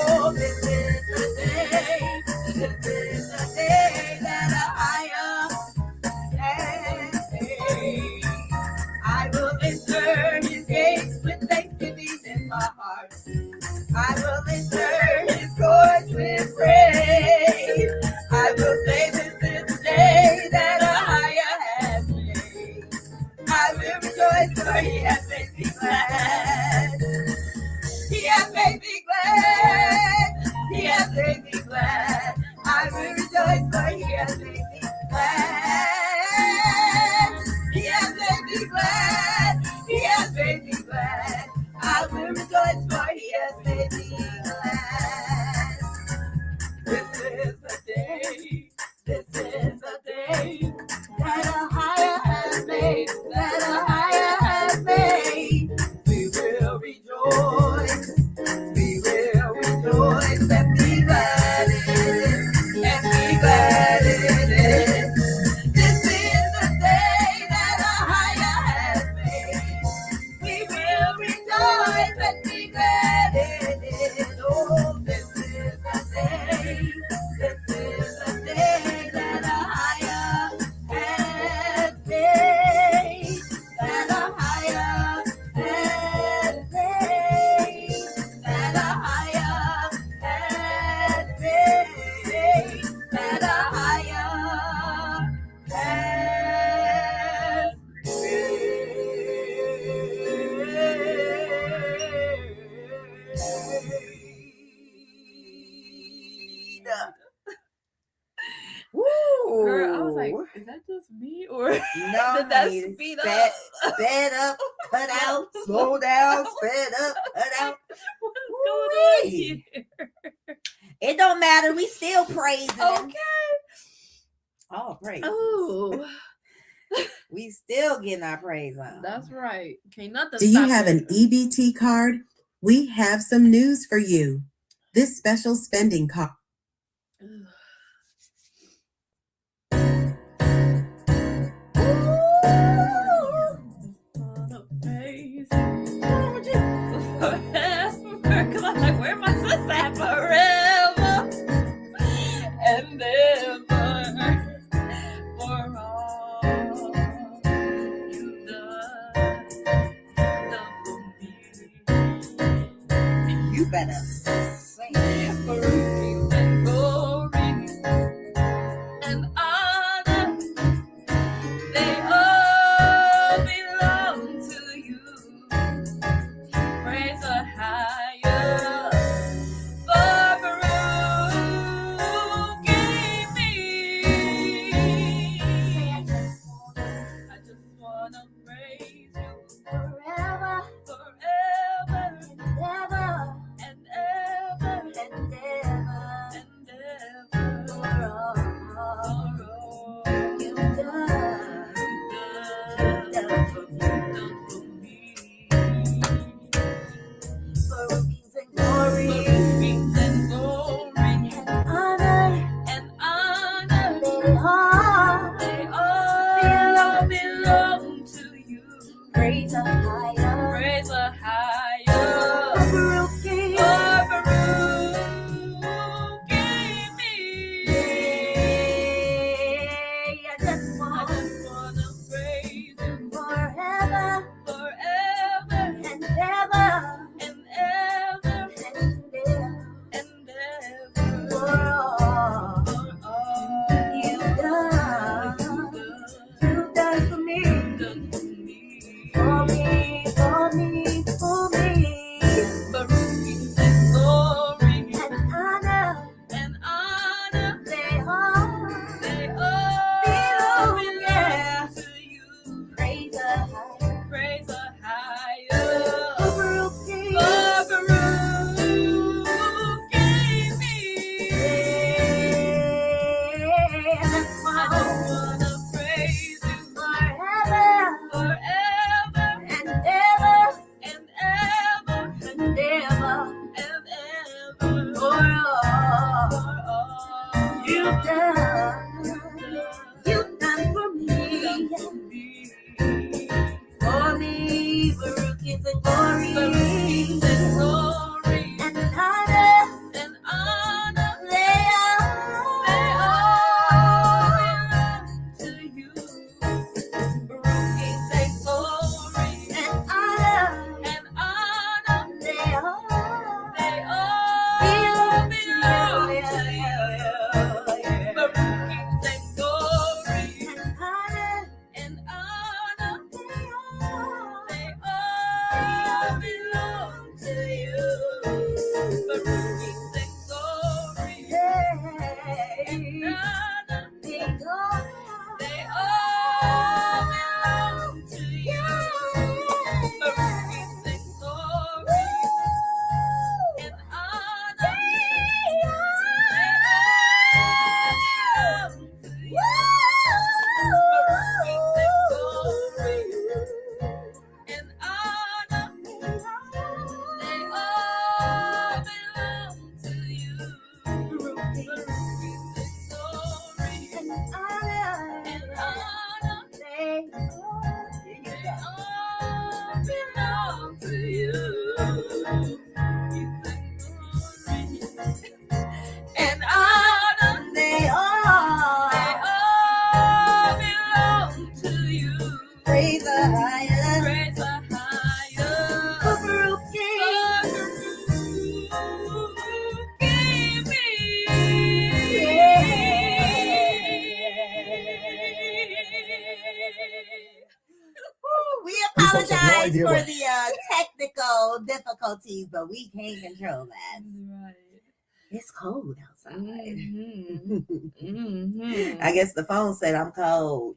No, Did that honey, speed sped up, cut out, slow down, sped up, cut out. What is going on Woo-wee. here? It don't matter. We still praising him. Okay. All praise. Oh, We still getting our praise on. that's right. Can't nothing. Do you stop have an it. EBT card? We have some news for you. This special spending card. Because I'm like, where my sis at forever and ever for all you've done for me. You better sing. For praise and glory and honor, they all belong to you. Praise the higher Baruch gave me. I just wanna praise you Forever forever and ever and ever and ever and ever for all you've done. Done for me. For kings and glory and honor, they all belong to you. Praise the higher, Praise the higher Baruch King. Baruch gave me. I just I want just wanna praise you forever forever and ever and ever and ever and ever for all for all you've done. You've done for me, done for me. for me, for me, for me. Baruch and glory And honor, and honor, they all they all belong, yeah. belong to you. Praise the higher, Praise the higher Baruch King. Baruch gave me. I just I just want wanna praise you forever forever and ever and ever and ever and ever for all for all you've done. You've done for done me, for me. for me, Baruch is and glory Baruch and glory and honor. and honor, They they all belong to you. Baruch and glory and honor. and honor, They all they all belong to you. Baruch and glory and honor. and honor, They all they all belong to you. Baruch and glory and honor, They all they all belong to you. Baruch and glory and honor, they all belong to you. Baruch and glory and honor, they all belong to you. Baruch and glory and honor. and honor, They they all belong to you. And honor, They they all all belong to you. praise the highest. Praise the higher Baruch King. Baruch give me. We These folks have no apologize idea for what- the technical difficulties, but we can't control that. Right. It's cold outside. Mm-hmm. I guess the phone said I'm cold.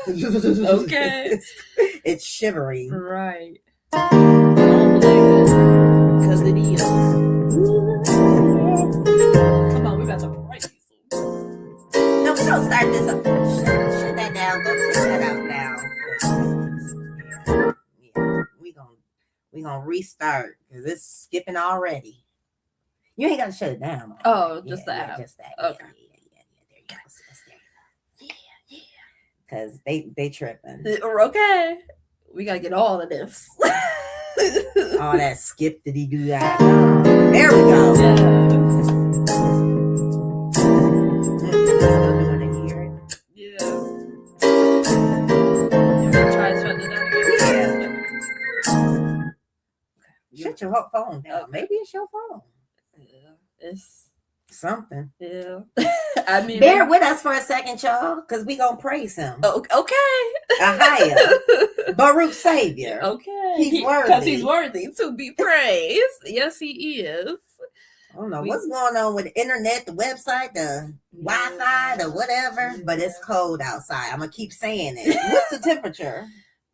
Okay. It's shivering. Right. Because it is. Come on, we got to praise. No, we don't start this up. Shut that down. Go take that out now. Yeah, we gonna restart because it's skipping already. You ain't gotta shut it down. Oh, just the app. Just that. Okay. Yeah. There you go. Sis. There you go. Yeah. Because they tripping. Okay. We gotta get all of this. All that skip did he do that? There we go. Yes. Still doing it here. Yeah. You wanna try shutting it down again? Yeah. Shut your phone down. Okay. Maybe it's your phone. Yeah. It's Something. yeah. I mean, Bear with us for a second, y'all, because we gonna praise him. Okay. Ahaya. Baruch Savior. Okay. He's worthy. Because he's worthy to be praised. Yes, he is. I don't know what's going on with the internet, the website, the Wi-Fi, the whatever, but it's cold outside. I'm gonna keep saying it. What's the temperature?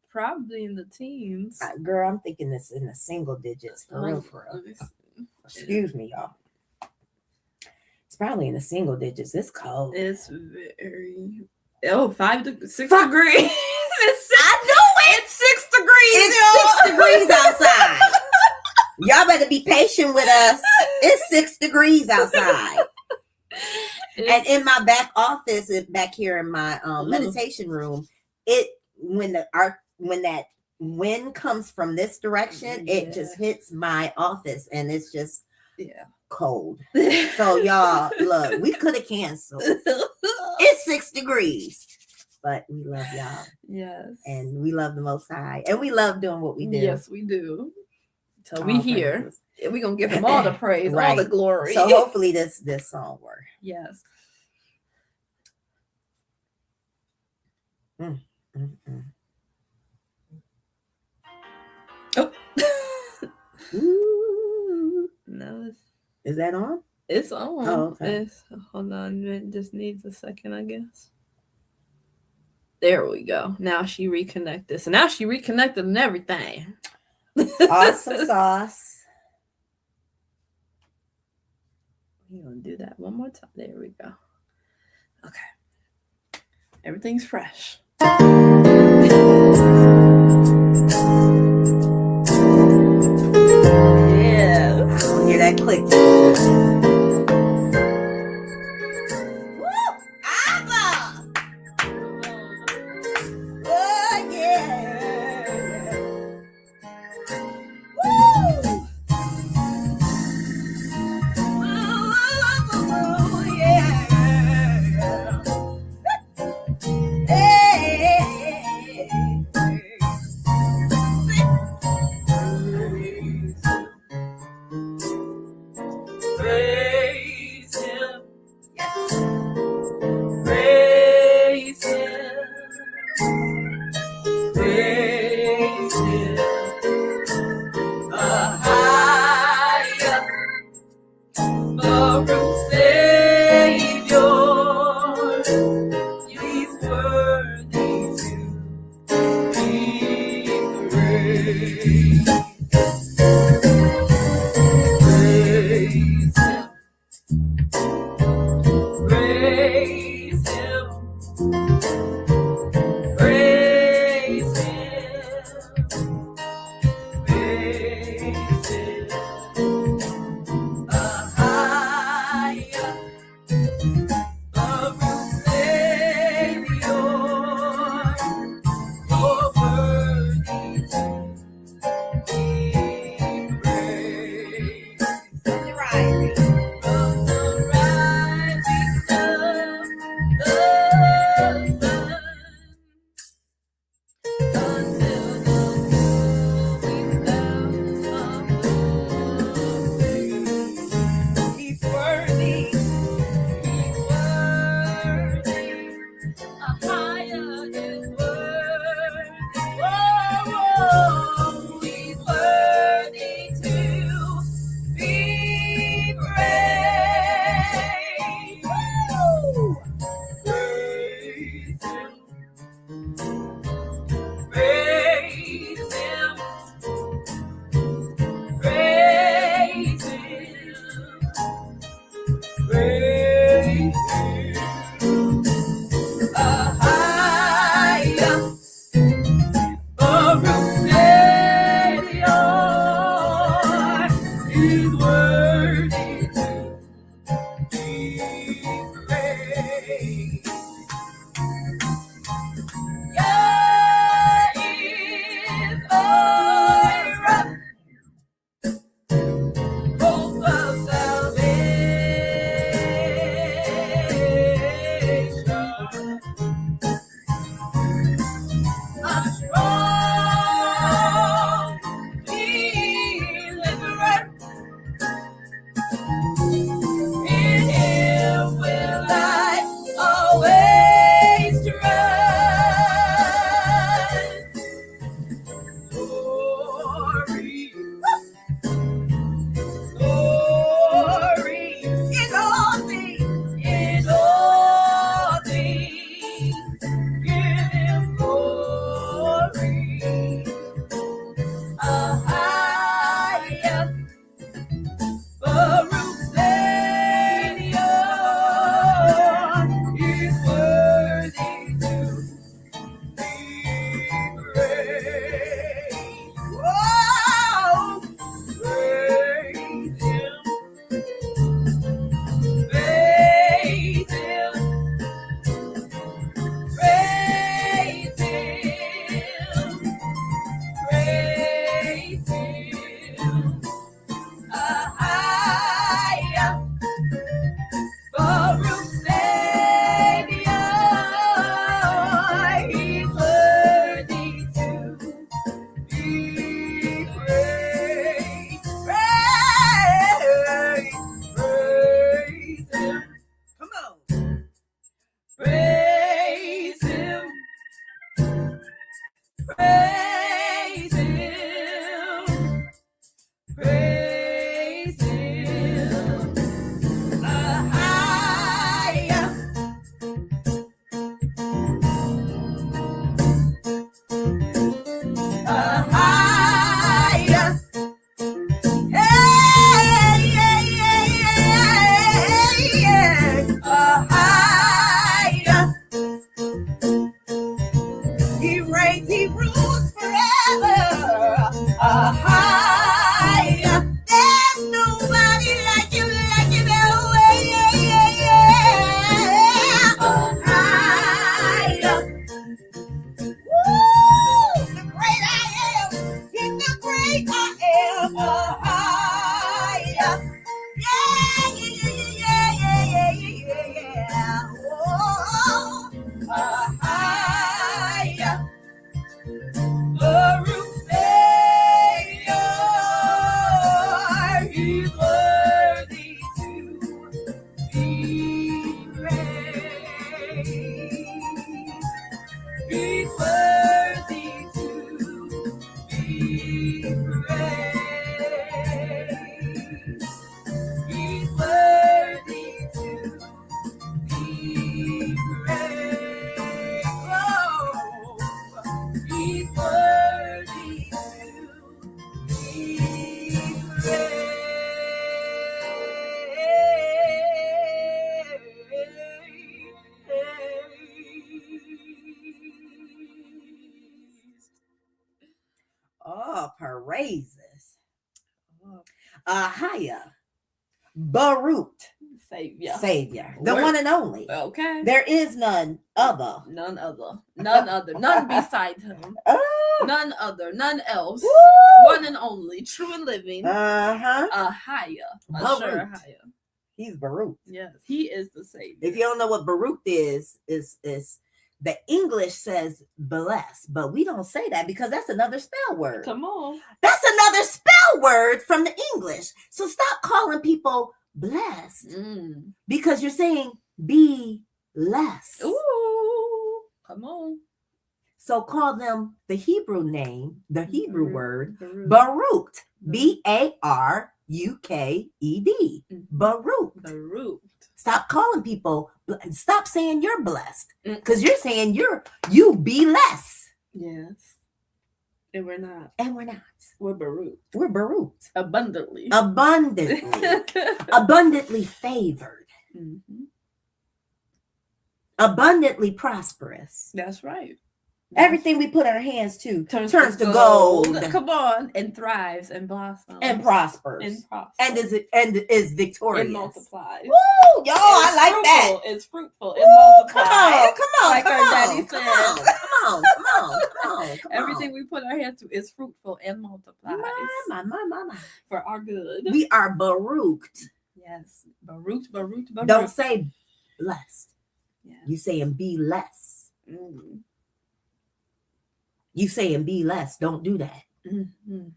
Probably in the teens. Girl, I'm thinking this in the single digits for real. Let me see. Excuse me, y'all. It's probably in the single digits. It's cold. It's very 5 to 6 Fuck. degrees. I knew it. It's 6 degrees. It's y'all. 6 degrees outside. Y'all better be patient with us. It's 6 degrees outside. And in my back office, back here in my meditation room, when that wind comes from this direction, it just hits my office, and it's just cold. So y'all, look, we could have canceled. It's 6 degrees, but we love y'all. Yes. And we love the Most High, and we love doing what we do. Yes, we do. So All we here. praises. We're gonna give him all the praise, all the Right. glory. So hopefully this song works. Yes. Oh. Ooh. No, Is that on? it's on. Oh, okay. Hold on, it just needs a second, I guess. There we go. Now she reconnected. So now she reconnected and everything. Awesome sauce. We're gonna do that one more time. There we go. Okay. Everything's fresh. Yes. Hear that click. Woo! Abba! Oh, yeah. Woo! Oh, yeah. Hey. Praise him. Praise him. Praise him. Ahaya. Baruch Savior. He's worthy to be praised. Praise him. Praise him. Praise him. Praise him. Ahaya. Baruch Savior. You're worthy to be He reigns, he rules forever. Higher. There's nobody like you, Yahweh. Higher. Woo! The great I am. He's the great I am. Higher. Yeah. Oh, higher. Baruch Savior, he's worthy to be praised. He's worthy to be praised. He's worthy to be praised. Oh, he's worthy to be praised. Oh, praises. Ahaya. Baruch. Savior. The one and only. Okay. There is none other. None other. None other. None beside him. Oh. None other. None else. Woo. One and only. True and living. Ahaya. Baruch. Ahaya. He's Baruch. Yes. He is the Savior. If you don't know what Baruch is the English says bless, but we don't say that because that's another spell word. Come on. That's another spell word from the English. So stop calling people blessed because you're saying be less. Ooh. Come on. So call them the Hebrew name, the Hebrew word, Baruch. Baruch. Baruched. Baruch. Baruch. Stop calling people. Stop saying you're blessed because you're saying you be less. Yes. And we're not. And we're not. We're Baruch. We're Baruch. Abundantly. Abundantly favored. Mm-hmm. Abundantly prosperous. That's right. Everything we put our hands to turns to gold. Come on, and thrives and blossoms and prospers and is victorious and multiplies. Woo, y'all! I like that. It's fruitful and multiplies. Come on, like our daddy said. Come on. Everything we put our hands to is fruitful and multiplies. My. For our good. We are Baruched. Yes, Baruch. Don't say blessed. Yeah. You saying be less. Mm. You saying be less. Don't do that. Mm-hmm.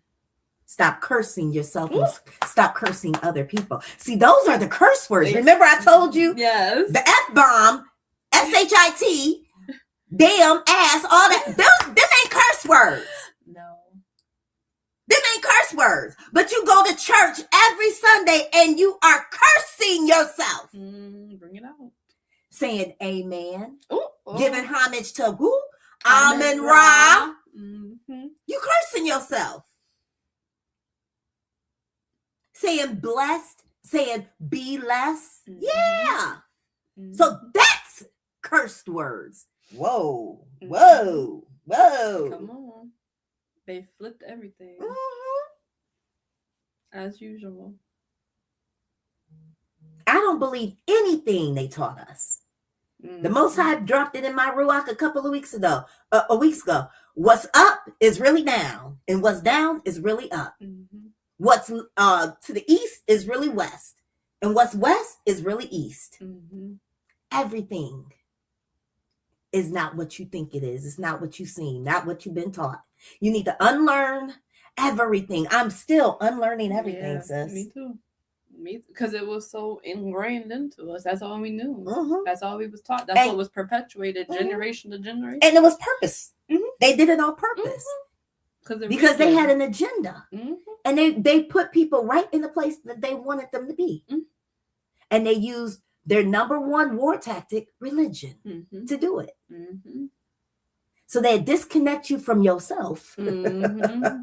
Stop cursing yourself and stop cursing other people. See, those are the curse words. Remember I told you? Yes. The F-bomb, S-H-I-T, damn, ass, all that. Them ain't curse words. No. Them ain't curse words. But you go to church every Sunday and you are cursing yourself. Bring it out. Saying amen. Ooh. Giving homage to who? Amen Ra. Mm-hmm. You cursing yourself. Saying blessed, saying be less. Mm-hmm. Yeah. Mm-hmm. So that's cursed words. Whoa. Mm-hmm. Whoa. Come on. They flipped everything. Mm-hmm. As usual. I don't believe anything they taught us. Mm-hmm. The Most High dropped it in my ruach a couple of weeks ago. What's up is really down, and what's down is really up. Mm-hmm. What's to the east is really west, and what's west is really east. Mm-hmm. Everything is not what you think it is. It's not what you've seen, not what you've been taught. You need to unlearn everything. I'm still unlearning everything, sis. Me too. Because it was so ingrained into us. That's all we knew. Mm-hmm. That's all we was taught. That's what was perpetuated generation to generation. And it was purpose. Mm-hmm. They did it on purpose. Mm-hmm. Because they had an agenda. Mm-hmm. And they put people right in the place that they wanted them to be. Mm-hmm. And they used their number one war tactic, religion, mm-hmm. to do it. Mm-hmm. So they disconnect you from yourself. Mhm.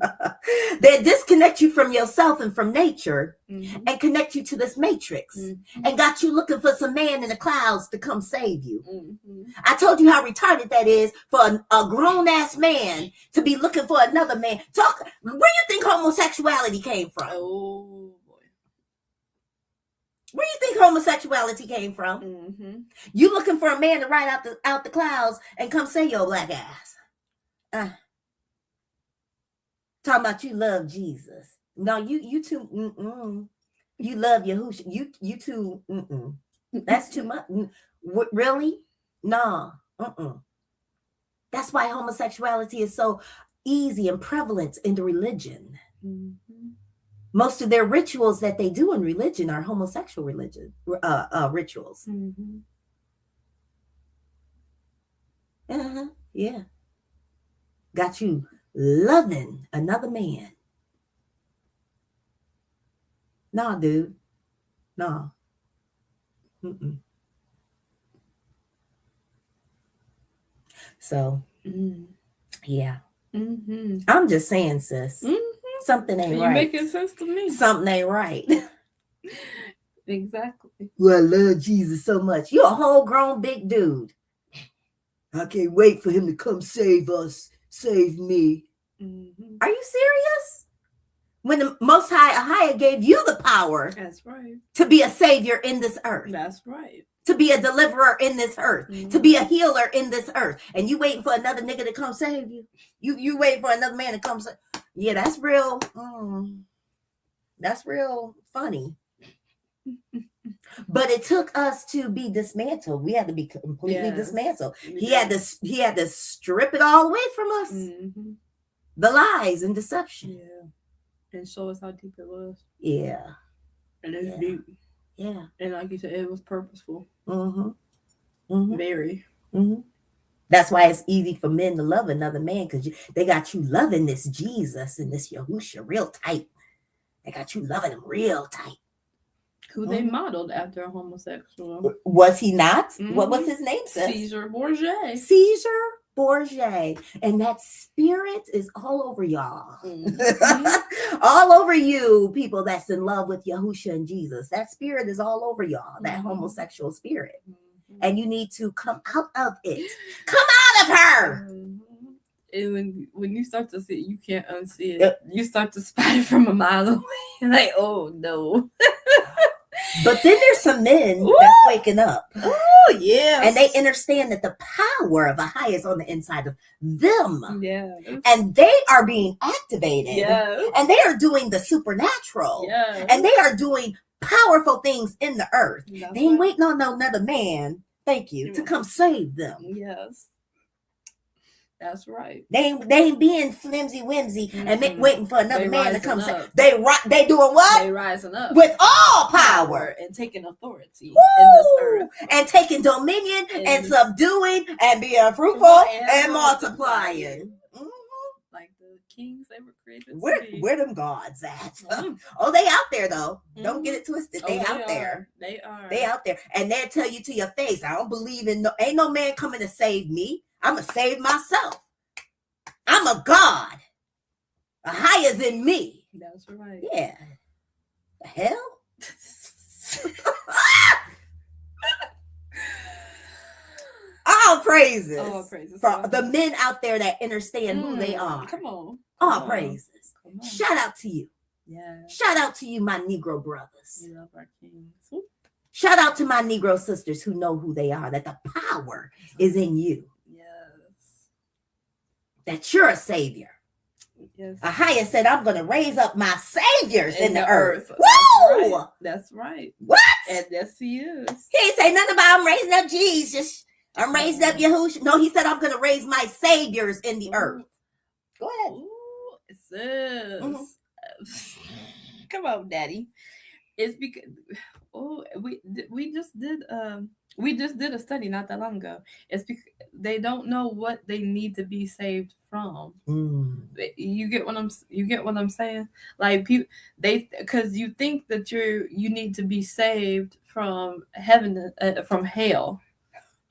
They disconnect you from yourself and from nature Mhm. and connect you to this matrix Mhm. and got you looking for some man in the clouds to come save you. Mhm. I told you how retarded that is for a grown-ass man to be looking for another man. Where you think homosexuality came from? Oh boy. Where you think homosexuality came from? Mhm. You looking for a man to ride out the clouds and come save your black ass. Talking about you love Jesus. No, you too. You love Yahushua. You too. That's too much. Really? No. That's why homosexuality is so easy and prevalent in the religion. Mhm. Most of their rituals that they do in religion are homosexual rituals. Mhm. Yeah. Got you loving another man. Nah, dude. Nah. So, yeah. Mhm. I'm just saying, sis. Something ain't You right. making sense to me. Something ain't right. Exactly. Well, I love Jesus so much. You're a whole grown big dude. I can't wait for him to come save us. Save me. Mhm. Are you serious? When the Most High Yahuwah gave you the power That's right. to be a savior in this earth, That's right. to be a deliverer in this earth, to be a healer in this earth, and you waiting for another nigga to come save you. You waiting for another man to come save. Yeah, that's real. That's real funny. But it took us to be dismantled. We had to be completely dismantled. He had to strip it all away from us. The lies and deception. Yeah. And show us how deep it was. Yeah. And it's deep. Yeah. And like you said, it was purposeful. Mm-hmm. Very. Mm-hmm. That's why it's easy for men to love another man, because they got you loving this Jesus and this Yahushua real tight. They got you loving him real tight. Who they modeled after a homosexual. Was he not? What was his name? Caesar Borgia. Caesar Borgia. And that spirit is all over y'all. All over you people that's in love with Yahushua and Jesus. That spirit is all over y'all. That homosexual spirit. And you need to come out of it. Come out of her. And when you start to see it, you can't unsee it. You start to spot it from a mile away. Like, oh no. But then there's some men that's waking up. Oh, yeah. And they understand that the power of Ahai is on the inside of them. Yeah. And they are being activated. Yeah. And they are doing the supernatural. Yeah. And they are doing powerful things in the earth. That's they ain't waiting on another man, thank you, to come save them. Yes. That's right. They ain't being flimsy whimsy and waiting for another man to come save. They doing what? They rising up with all power and taking authority in this earth and taking dominion and subduing and being fruitful and multiplying. Like the kings they were created. Where them gods at? Oh, they out there though. Don't get it twisted. They out there. They are. They out there, and they'll tell you to your face, I don't believe in ain't no man coming to save me. I'm going to save myself. I'm a God. A higher's in me. That's right. Yeah. The hell? All praises. All praises. For the men out there that understand who they are. Come on. All praises. Shout out to you. Yeah. Shout out to you, my Negro brothers. We love our kings. Shout out to my Negro sisters who know who they are, that the power is in you. That you're a savior. Yes. Ahia said, I'm going to raise up my saviors in the earth. Woo! That's right. What? And yes, he is. He ain't say nothing about I'm raising up Jesus. I'm raising up Yahushua. No, he said, I'm going to raise my saviors in the earth. Go ahead. Ooh, it says. Come on, Daddy. It's because we just did a study not that long ago. It's because they don't know what they need to be saved from. You get what I'm saying? Like people, because you think that you need to be saved from heaven, from hell.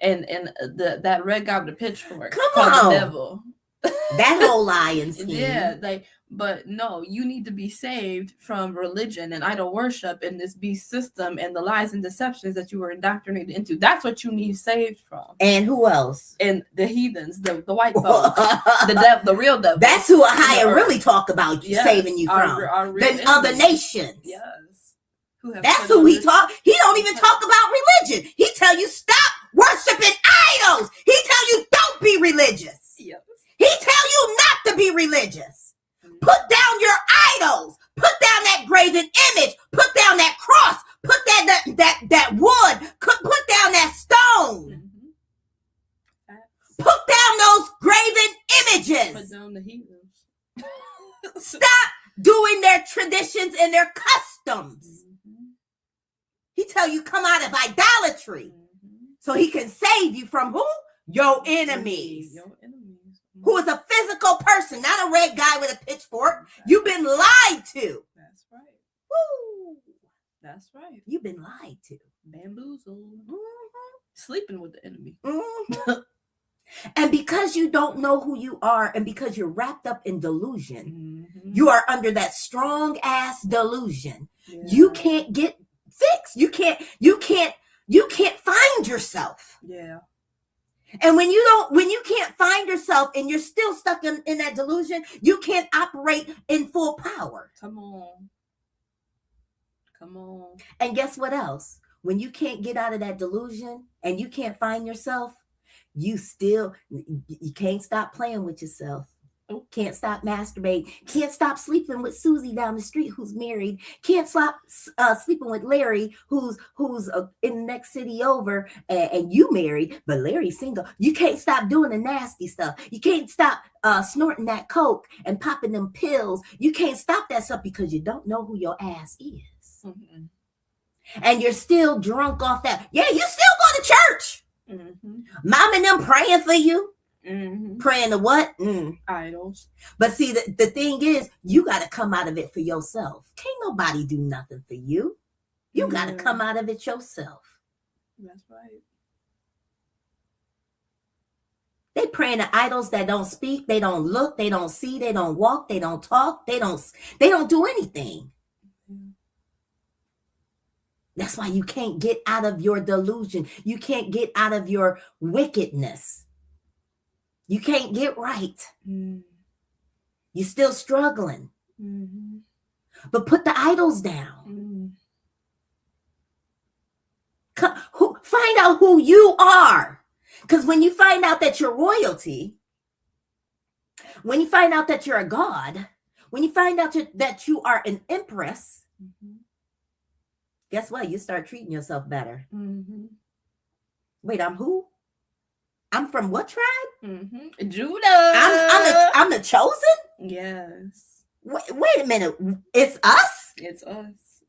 and that red guy with the pitchfork Come called on. the devil. That whole lying scheme. Yeah, but no, you need to be saved from religion and idol worship and this beast system and the lies and deceptions that you were indoctrinated into. That's what you need saved from. And who else? And the heathens, the white folks, the real devil. That's who I really talk about saving you from. Our The other nations. Yes. That's who he talk. He don't even talk about religion. He tell you stop worshiping idols. He tell you don't be religious. Yes. He tell you not to be religious. Put down your idols. Put down that graven image. Put down that cross. Put that wood. Put down that stone. Put down those graven images. Put down the heathens. Stop doing their traditions and their customs. He tell you come out of idolatry so he can save you from who? Your enemies. Who is a physical person, not a red guy with a pitchfork. You've been lied to. That's right. Woo. That's right. You've been lied to. Bamboozled. Sleeping with the enemy. And because you don't know who you are and because you're wrapped up in delusion, you are under that strong ass delusion. Yeah. You can't get fixed. You can't find yourself. Yeah. And when you can't find yourself and you're still stuck in that delusion, you can't operate in full power. Come on. And guess what else? When you can't get out of that delusion and you can't find yourself, you can't stop playing with yourself. Can't stop masturbating. Can't stop sleeping with Susie down the street who's married. Can't stop sleeping with Larry who's in the next city over and you married, but Larry's single. You can't stop doing the nasty stuff. You can't stop snorting that coke and popping them pills. You can't stop that stuff because you don't know who your ass is. And you're still drunk off that. Yeah, you still go to church. Mom and them praying for you. Praying to what? Idols. But see, the thing is, you got to come out of it for yourself. Can't nobody do nothing for you. You got to come out of it yourself. That's right. They praying to idols that don't speak, they don't look, they don't see, they don't walk, they don't talk, they don't do anything. That's why you can't get out of your delusion. You can't get out of your wickedness. You can't get right. You're still struggling. But put the idols down. Find out who you are. Because when you find out that you're royalty, when you find out that you're a god, when you find out that you are an empress, guess what? You start treating yourself better. Wait, I'm who? I'm from what tribe? Judah. I'm the chosen? Yes. Wait a minute. It's us? It's us.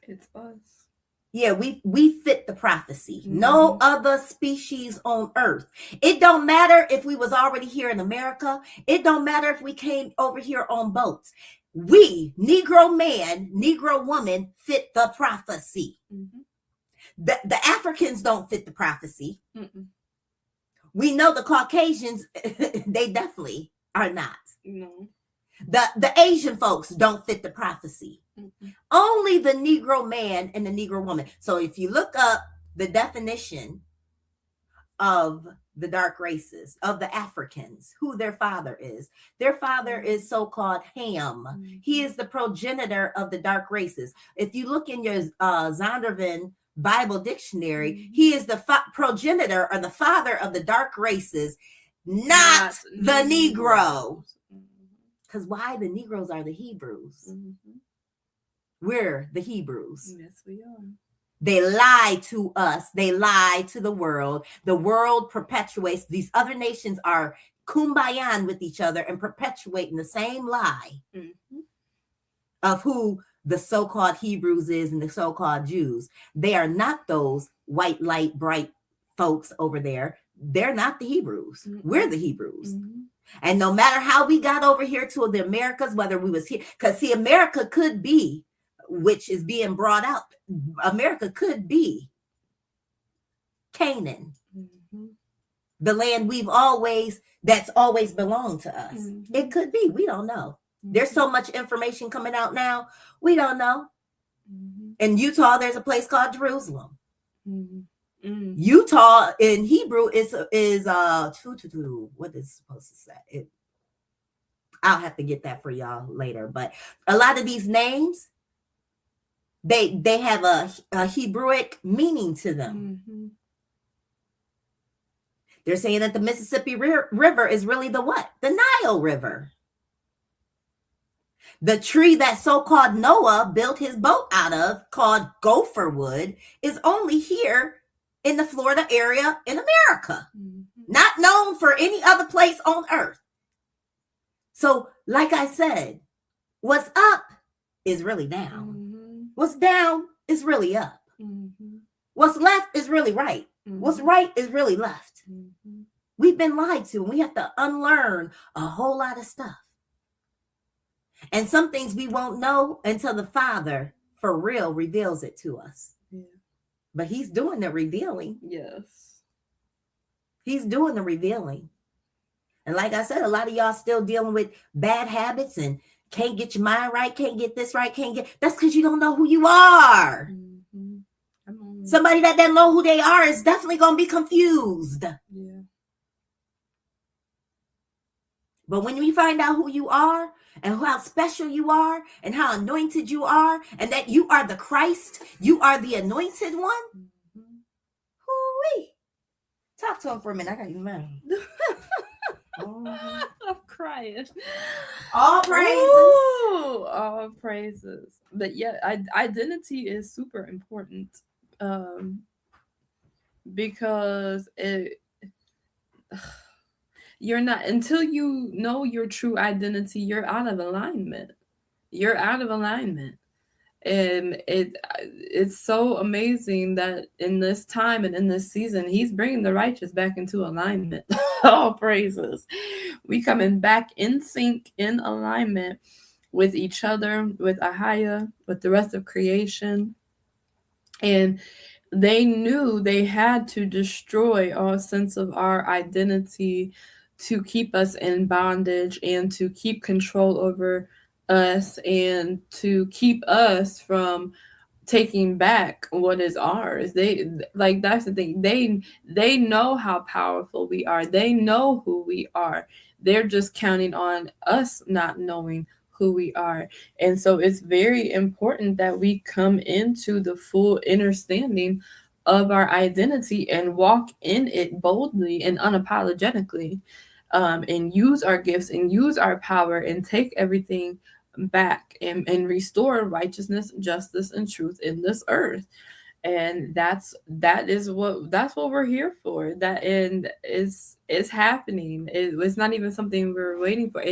It's us. Yeah, we fit the prophecy. No other species on earth. It don't matter if we was already here in America. It don't matter if we came over here on boats. We, Negro man, Negro woman, fit the prophecy. The Africans don't fit the prophecy. We know the Caucasians, they definitely are not. No. The Asian folks don't fit the prophecy. Only the Negro man and the Negro woman. So if you look up the definition of the dark races, of the Africans, who their father is so-called Ham. He is the progenitor of the dark races. If you look in your Zondervan Bible dictionary, he is the progenitor or the father of the dark races, not the Negro. Because why? The Negroes are the Hebrews. We're the Hebrews. Yes, we are. They lie to us. They lie to the world. The world perpetuates. These other nations are kumbayan with each other and perpetuating the same lie of who the so-called Hebrews is and the so-called Jews. They are not those white, light, bright folks over there. They're not the Hebrews. We're the Hebrews. And no matter how we got over here to the Americas, whether we was here, because see, America could be, which is being brought out, America could be Canaan, Mm-hmm. the land that's always belonged to us. Mm-hmm. It could be. We don't know. There's so much information coming out now. We don't know. Mm-hmm. In Utah, there's a place called Jerusalem. Mm-hmm. Mm-hmm. Utah in Hebrew is what is it supposed to say? I'll have to get that for y'all later. But a lot of these names, they have a Hebrewic meaning to them. Mm-hmm. They're saying that the Mississippi River is really the what? The Nile River. The tree that so-called Noah built his boat out of, called gopher wood, is only here in the Florida area in America. Mm-hmm. Not known for any other place on earth. So, like I said, what's up is really down. Mm-hmm. What's down is really up. Mm-hmm. What's left is really right. Mm-hmm. What's right is really left. Mm-hmm. We've been lied to, and we have to unlearn a whole lot of stuff. And some things we won't know until the Father, for real, reveals it to us. Yeah. But he's doing the revealing. Yes. He's doing the revealing. And like I said, a lot of y'all still dealing with bad habits and can't get your mind right, can't get this right, that's because you don't know who you are. Mm-hmm. Somebody that doesn't know who they are is definitely going to be confused. Yeah. But when you find out who you are and how special you are and how anointed you are and that you are the Christ, you are the anointed one. Mm-hmm. Hoo-wee. Talk to him for a minute. I got you mad. I'm crying. All praises. Ooh, all praises. But yeah, identity is super important, because you're not, until you know your true identity, you're out of alignment. You're out of alignment. And it's so amazing that in this time and in this season, he's bringing the righteous back into alignment. All praises. We coming back in sync, in alignment with each other, with YAHUAH, with the rest of creation. And they knew they had to destroy all sense of our identity to keep us in bondage and to keep control over us and to keep us from taking back what is ours. That's the thing. They know how powerful we are. They know who we are. They're just counting on us not knowing who we are. And so it's very important that we come into the full understanding of our identity and walk in it boldly and unapologetically, and use our gifts and use our power and take everything back and restore righteousness, justice, and truth in this earth. And that's what we're here for. That and it's happening. It's not even something we're waiting for.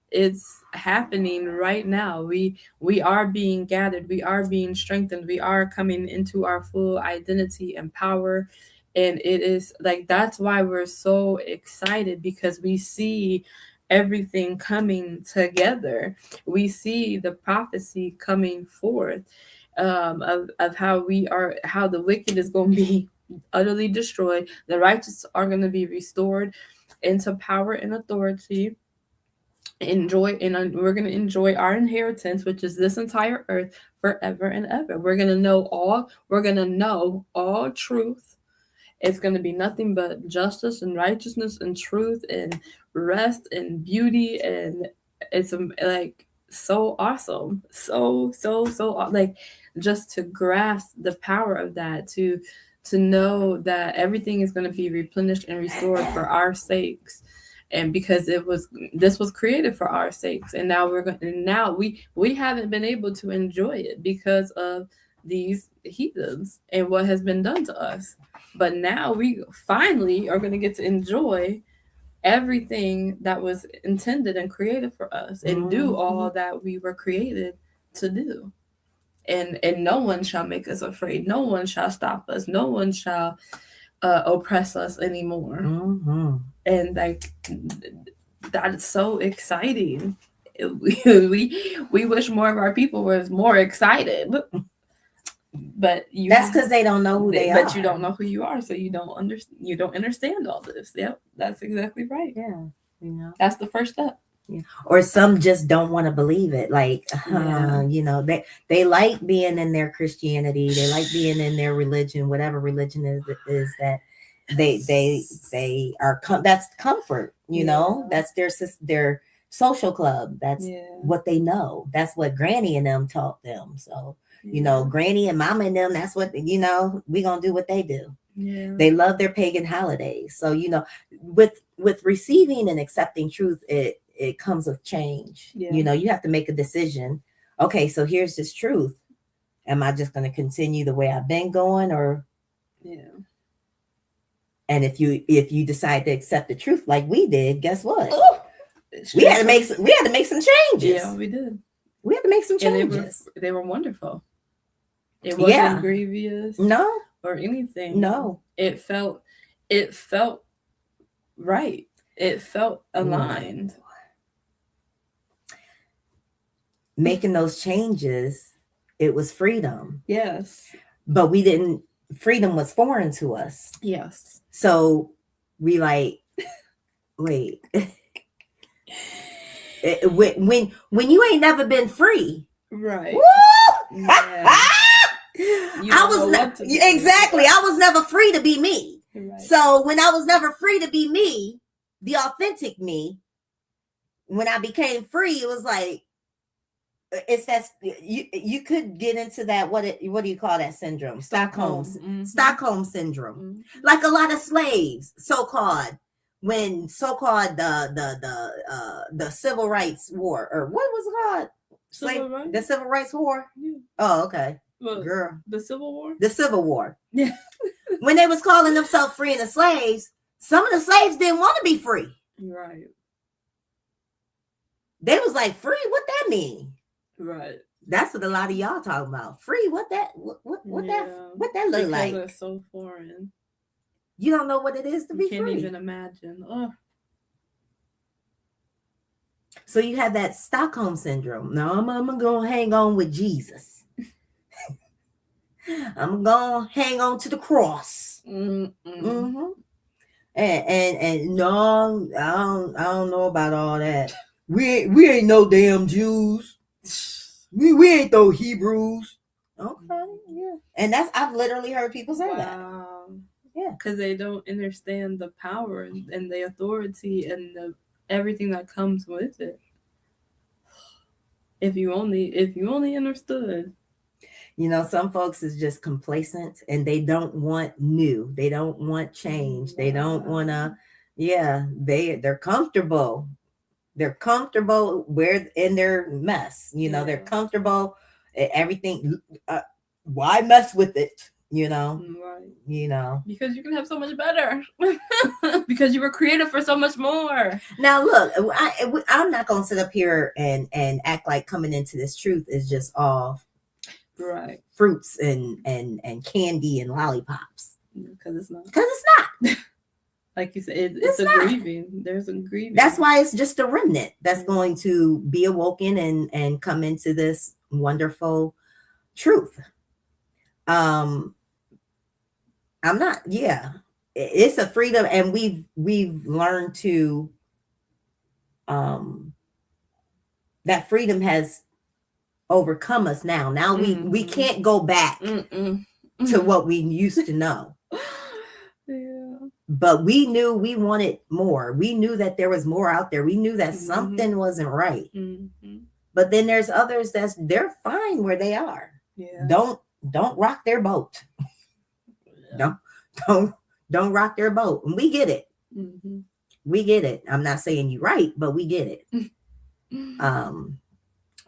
It's happening right now. We are being gathered. We are being strengthened. We are coming into our full identity and power. And it is like, that's why we're so excited, because we see everything coming together. We see the prophecy coming forth, of how the wicked is going to be utterly destroyed. The righteous are going to be restored into power and authority. We're going to enjoy our inheritance, which is this entire earth, forever and ever. We're going to know all truth. It's going to be nothing but justice and righteousness and truth and rest and beauty. And it's like so awesome. So like, just to grasp the power of that, to know that everything is going to be replenished and restored for our sakes. And because this was created for our sakes. And now we haven't been able to enjoy it because of these heathens and what has been done to us. But now we finally are going to get to enjoy everything that was intended and created for us, and do all that we were created to do. And no one shall make us afraid. No one shall stop us. No one shall oppress us anymore. And like, that is so exciting. We wish more of our people was more excited. But That's because they don't know who they are. But you don't know who you are, so you don't understand all this. Yep, that's exactly right. Yeah, you know, that's the first step. Yeah. Or some just don't want to believe it. Like, you know, they like being in their Christianity. They like being in their religion, whatever religion is that they are. That's comfort. You know, that's their social club. That's what they know. That's what Granny and them taught them. So, you know, Granny and Mama and them, that's what, you know, we gonna do what they do. Yeah. They love their pagan holidays. So, you know, with receiving and accepting truth, it comes with change. Yeah. You know, you have to make a decision. Okay, so here's this truth. Am I just going to continue the way I've been going, or? Yeah. And if you decide to accept the truth like we did, guess what? Ooh, we had to make some changes. Yeah, we did. We had to make some changes. And they were wonderful. It wasn't grievous. No. Or anything. No. It felt right. It felt aligned. Making those changes, it was freedom. Yes. But freedom was foreign to us. Yes. So we like, wait. when you ain't never been free. Right. Woo! Yeah. I was never free to be me. Right. So when I was never free to be me, the authentic me, when I became free, it was like, it's that you could get into that, what do you call that syndrome? Stockholm syndrome. Mm-hmm. Like a lot of slaves, so-called the civil rights war, or what was it called? The civil rights war. Yeah. Oh, okay. Well, girl, the Civil War. Yeah. When they was calling themselves freeing the slaves, some of the slaves didn't want to be free. Right. They was like, free? What that mean? Right. That's what a lot of y'all talking about. Free? What that look because like? It's so foreign. You don't know what it is to be free. Can't even imagine. Oh. So you have that Stockholm syndrome. No, I'm gonna hang on with Jesus. I'm gonna hang on to the cross. Mm-hmm. And no, I don't know about all that. We ain't no damn Jews. We ain't no Hebrews. Okay, yeah. And I've literally heard people say that. Yeah, because they don't understand the power and the authority and everything that comes with it. If you only understood. You know, some folks is just complacent and they don't want new. They don't want change. They don't want to, they're comfortable. They're comfortable where in their mess. You know, they're comfortable. Everything. Why mess with it? You know, right. You know, because you can have so much better. Because you were created for so much more. Now, look, I'm not going to sit up here and act like coming into this truth is just all right fruits and candy and lollipops. Because it's not. Like you said, it's a grieving. There's a grieving. That's why it's just a remnant that's going to be awoken and come into this wonderful truth. I'm not. Yeah, it's a freedom, and we've learned to. That freedom has overcome us now. Now we can't go back to what we used to know. Yeah. But we knew we wanted more. We knew that there was more out there. We knew that something wasn't right. Mm-hmm. But then there's others they're fine where they are. Yeah. Don't rock their boat. Yeah. Don't rock their boat. And we get it. Mm-hmm. We get it. I'm not saying you're right, but we get it.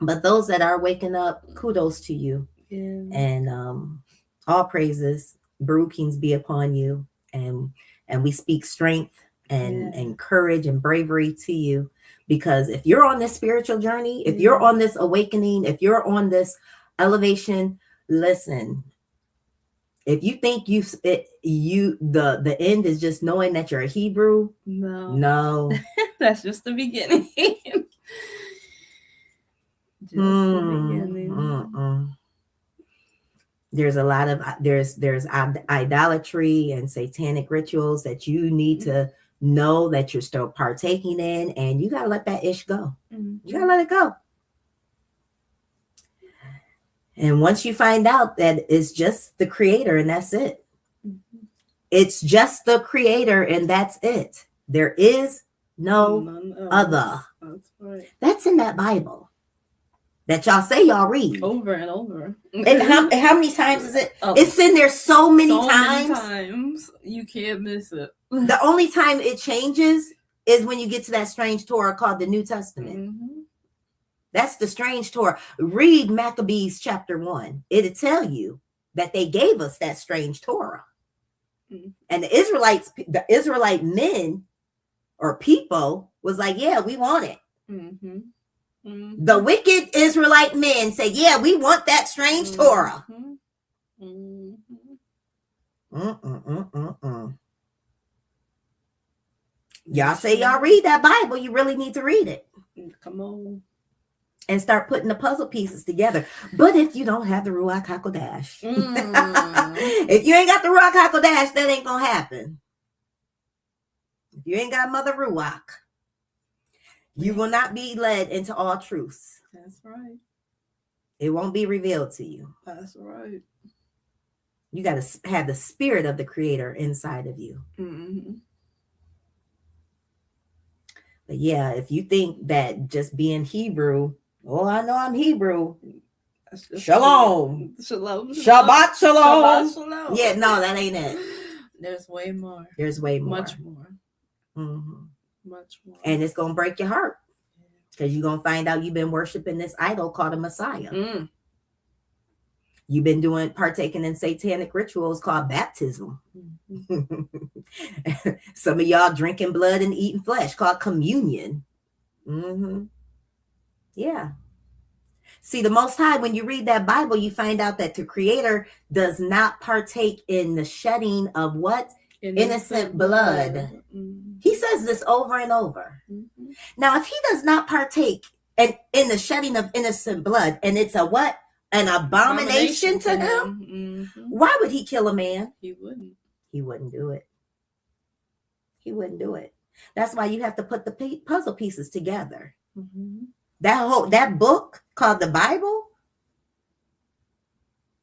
But those that are waking up, kudos to you. Yeah. And all praises, Barukins be upon you. And we speak strength and courage and bravery to you. Because if you're on this spiritual journey, if you're on this awakening, if you're on this elevation, listen. If you think the end is just knowing that you're a Hebrew, no. That's just the beginning. The beginning. There's a lot of there's idolatry and satanic rituals that you need to know that you're still partaking in, and you got to let that ish go. You got to let it go. And once you find out that it's just the creator and that's it, it's just the creator and that's it. There is no other. That's right. That's in that Bible that y'all say y'all read Over and over. And how many times is it? Oh, It's in there so many so times. many times. You can't miss it. The only time it changes is when you get to that strange Torah called the New Testament. That's the strange Torah. Read Maccabees chapter 1. It'll tell you that they gave us that strange Torah. And the Israelite men or people was like, yeah, we want it. The wicked Israelite men say, yeah, we want that strange Torah. Y'all say y'all read that Bible. You really need to read it. Come on. And start putting the puzzle pieces together. But if you don't have the Ruach HaKodesh, if you ain't got the Ruach HaKodesh, that ain't going to happen. If you ain't got Mother Ruach, you will not be led into all truths. That's right. It won't be revealed to you. That's right. You got to have the spirit of the creator inside of you. But yeah, if you think that just being Hebrew, oh, I know I'm Hebrew. Shalom. Shalom. Shabbat shalom. Shabbat shalom. Yeah, no, that ain't it. There's way more. There's way more. Much more. Much more. And it's going to break your heart because you're going to find out you've been worshiping this idol called a Messiah. You've been partaking in satanic rituals called baptism. Some of y'all drinking blood and eating flesh called communion. Yeah. See, the Most High, when you read that Bible, you find out that the Creator does not partake in the shedding of what? Innocent blood. He says this over and over. Now, if he does not partake in the shedding of innocent blood, and it's a what? An abomination to him? Why would he kill a man? He wouldn't. He wouldn't do it. He wouldn't do it. That's why you have to put the puzzle pieces together. That book called the Bible,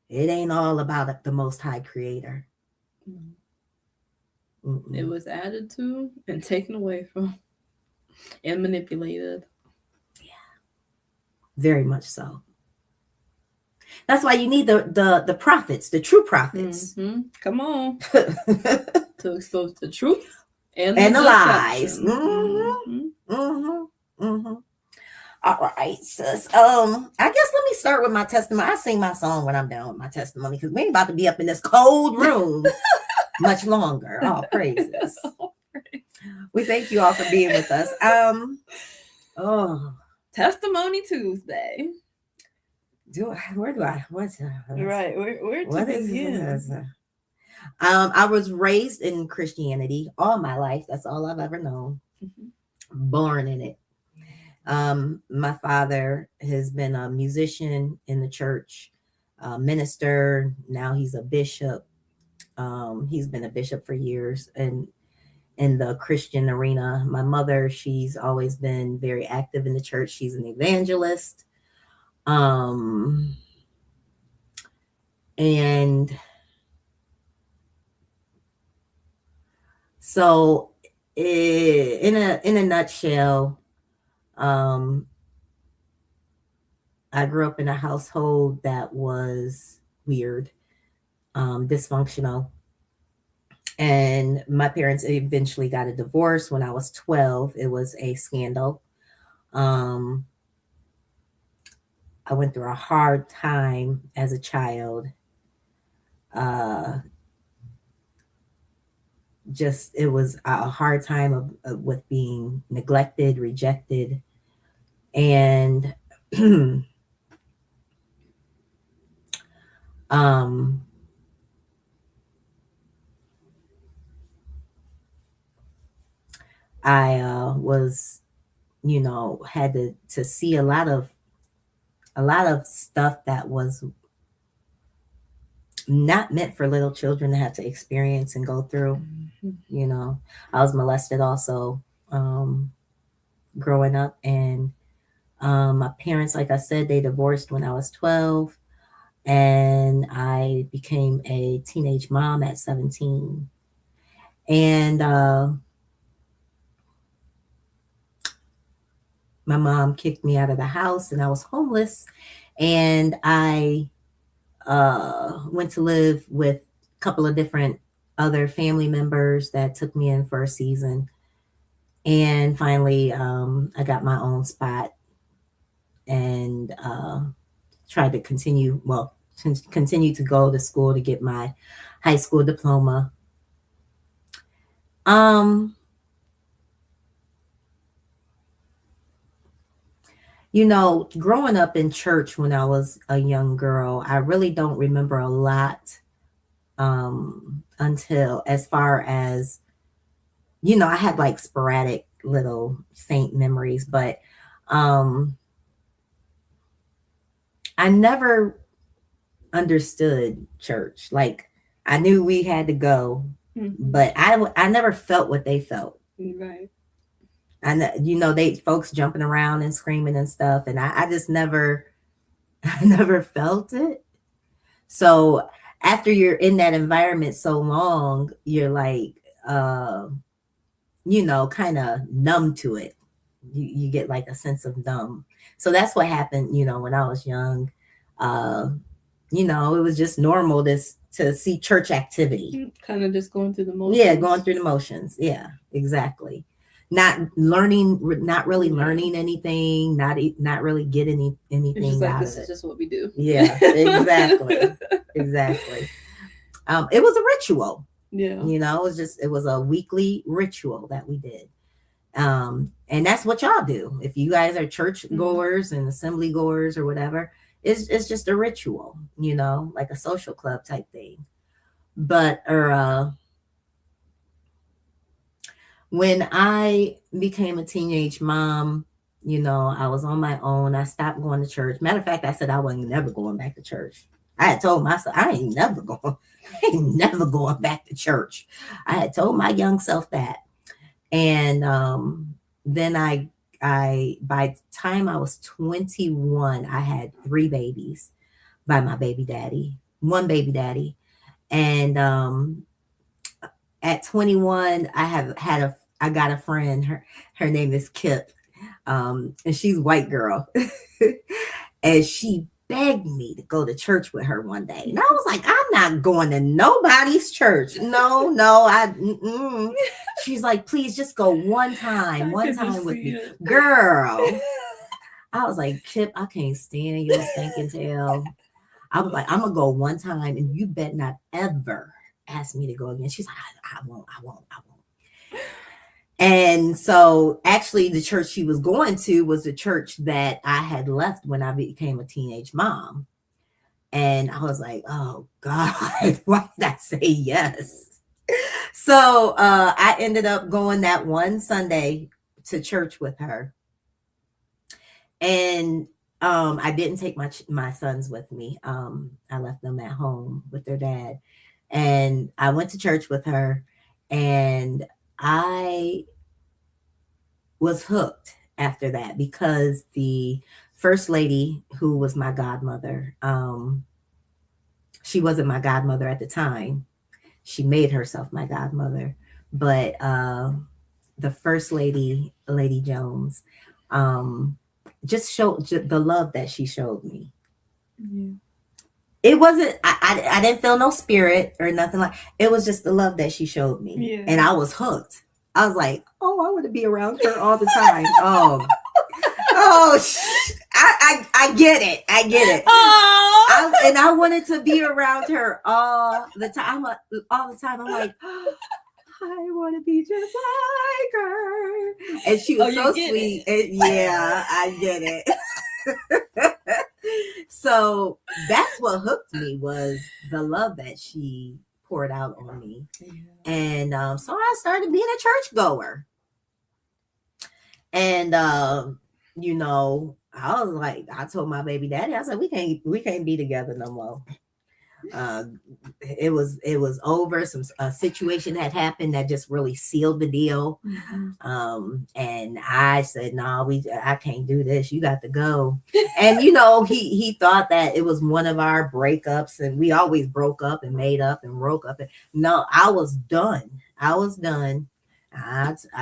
it ain't all about the Most High Creator. It was added to and taken away from and manipulated. Yeah, very much so. That's why you need the prophets, the true prophets. Come on. To expose the truth and the lies. All right, sis. I guess let me start with my testimony. I sing my song when I'm done with my testimony because we ain't about to be up in this cold room much longer. Oh, praises. We thank you all for being with us. Testimony Tuesday. Where do I? What's right? Where to begin? I was raised in Christianity all my life. That's all I've ever known. Born in it. My father has been a musician in the church, minister. Now he's a bishop. He's been a bishop for years and in the Christian arena. My mother, she's always been very active in the church. She's an evangelist. And so in a nutshell, I grew up in a household that was weird, dysfunctional. And my parents eventually got a divorce when I was 12. It was a scandal. I went through a hard time as a child. It was a hard time with being neglected, rejected. And I was, had to see a lot of stuff that was not meant for little children to have to experience and go through. You know, I was molested also growing up, and my parents, like I said, they divorced when I was 12, and I became a teenage mom at 17. And my mom kicked me out of the house, and I was homeless, and I went to live with a couple of different other family members that took me in for a season. And finally, I got my own spot and tried to continue to go to school to get my high school diploma. You know, growing up in church when I was a young girl, I really don't remember a lot until, as far as, you know, I had like sporadic little faint memories, but I never understood church. Like, I knew we had to go, but I never felt what they felt. Right. And you know, folks jumping around and screaming and stuff, and I just never felt it. So after you're in that environment so long, you're like, you know, kind of numb to it. You get like a sense of numb. So that's what happened, you know, when I was young. You know, it was just normal to see church activity. Kind of just going through the motions. Yeah, going through the motions. Yeah, exactly. Not really learning anything, not really getting anything It's just like, out this of is it. just what we do. Yeah, exactly. Exactly. It was a ritual. Yeah. You know, it was a weekly ritual that we did. And that's what y'all do. If you guys are church goers and assembly goers or whatever, it's just a ritual, you know, like a social club type thing. But when I became a teenage mom, you know, I was on my own. I stopped going to church. Matter of fact, I said I wasn't never going back to church. I had told myself I ain't never going back to church. I had told my young self that. And then I by the time I was 21, I had 3 babies by my one baby daddy. And at 21, I got a friend. Her name is Kip. And she's a white girl. And she begged me to go to church with her one day. And I was like, I'm not going to nobody's church. No, She's like, please just go one time with me. Girl. I was like, Kip, I can't stand your stinking tail. I'm like, I'm going to go one time, and you bet not ever ask me to go again. She's like, I won't. And so actually the church she was going to was the church that I had left when I became a teenage mom. And I was like, oh God, why did I say yes? So I ended up going that one Sunday to church with her. And I didn't take my sons with me. I left them at home with their dad. And I went to church with her, and I was hooked after that, because the first lady, who was my godmother, she wasn't my godmother at the time. She made herself my godmother. But the first lady, Lady Jones, just showed the love that she showed me. Yeah. It wasn't, I didn't feel no spirit or nothing like, it was just the love that she showed me. Yeah. And I was hooked. I was like, oh, I want to be around her all the time. I get it. And I wanted to be around her all the time. I'm like, I want to be just like her. And she was so sweet. Yeah, I get it. So that's what hooked me, was the love that she poured out on me. Yeah. And so I started being a churchgoer. And you know, I was like, I told my baby daddy, I said, we can't be together no more. it was over. Some situation had happened that just really sealed the deal. And I said, no, I can't do this. You got to go. And he thought that it was one of our breakups, and we always broke up and made up and broke up. No, I was done. I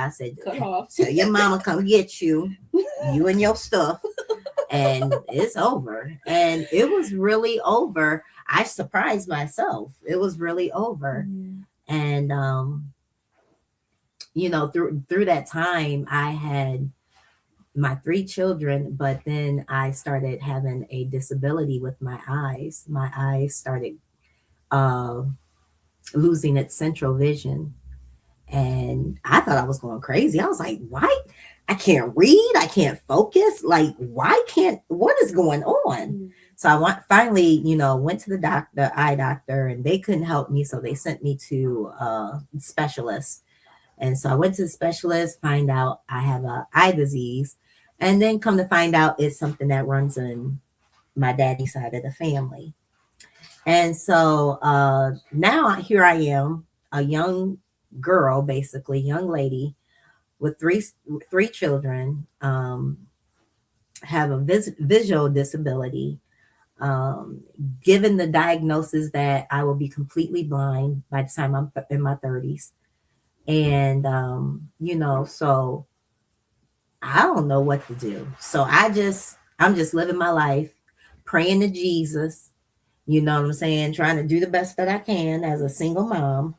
said, Cut off. tell your mama come get you and your stuff, and it's over. And it was really over. I surprised myself. It was really over. And through that time, I had my 3 children, but then I started having a disability with my eyes. My eyes started losing its central vision. And I thought I was going crazy. I was like, why? I can't read. I can't focus. Like, what is going on? So I finally, went to the eye doctor, and they couldn't help me. So they sent me to a specialist. And so I went to the specialist, find out I have an eye disease, and then come to find out it's something that runs in my daddy's side of the family. And so now here I am, a young girl, basically young lady with three children, have a visual disability, given the diagnosis that I will be completely blind by the time I'm in my 30s. And so I don't know what to do. So I'm just living my life, praying to Jesus, you know what I'm saying, trying to do the best that I can as a single mom.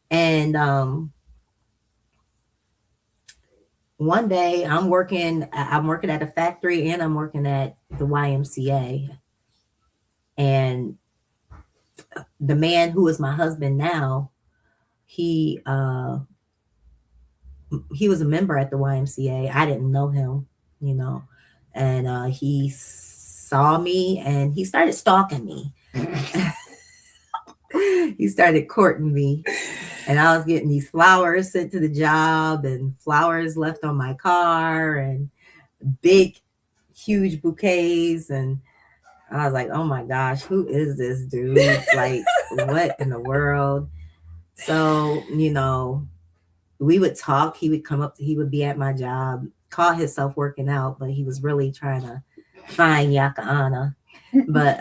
And one day I'm working at a factory, and I'm working at the YMCA. And the man who is my husband now, he was a member at the YMCA. I didn't know him, and he saw me and he started stalking me. He started courting me. And I was getting these flowers sent to the job, and flowers left on my car, and big, huge bouquets. And I was like, oh my gosh, who is this dude? Like, what in the world? So, we would talk. He would come up, he would be at my job, call himself working out, but he was really trying to find Yahca'Anna. But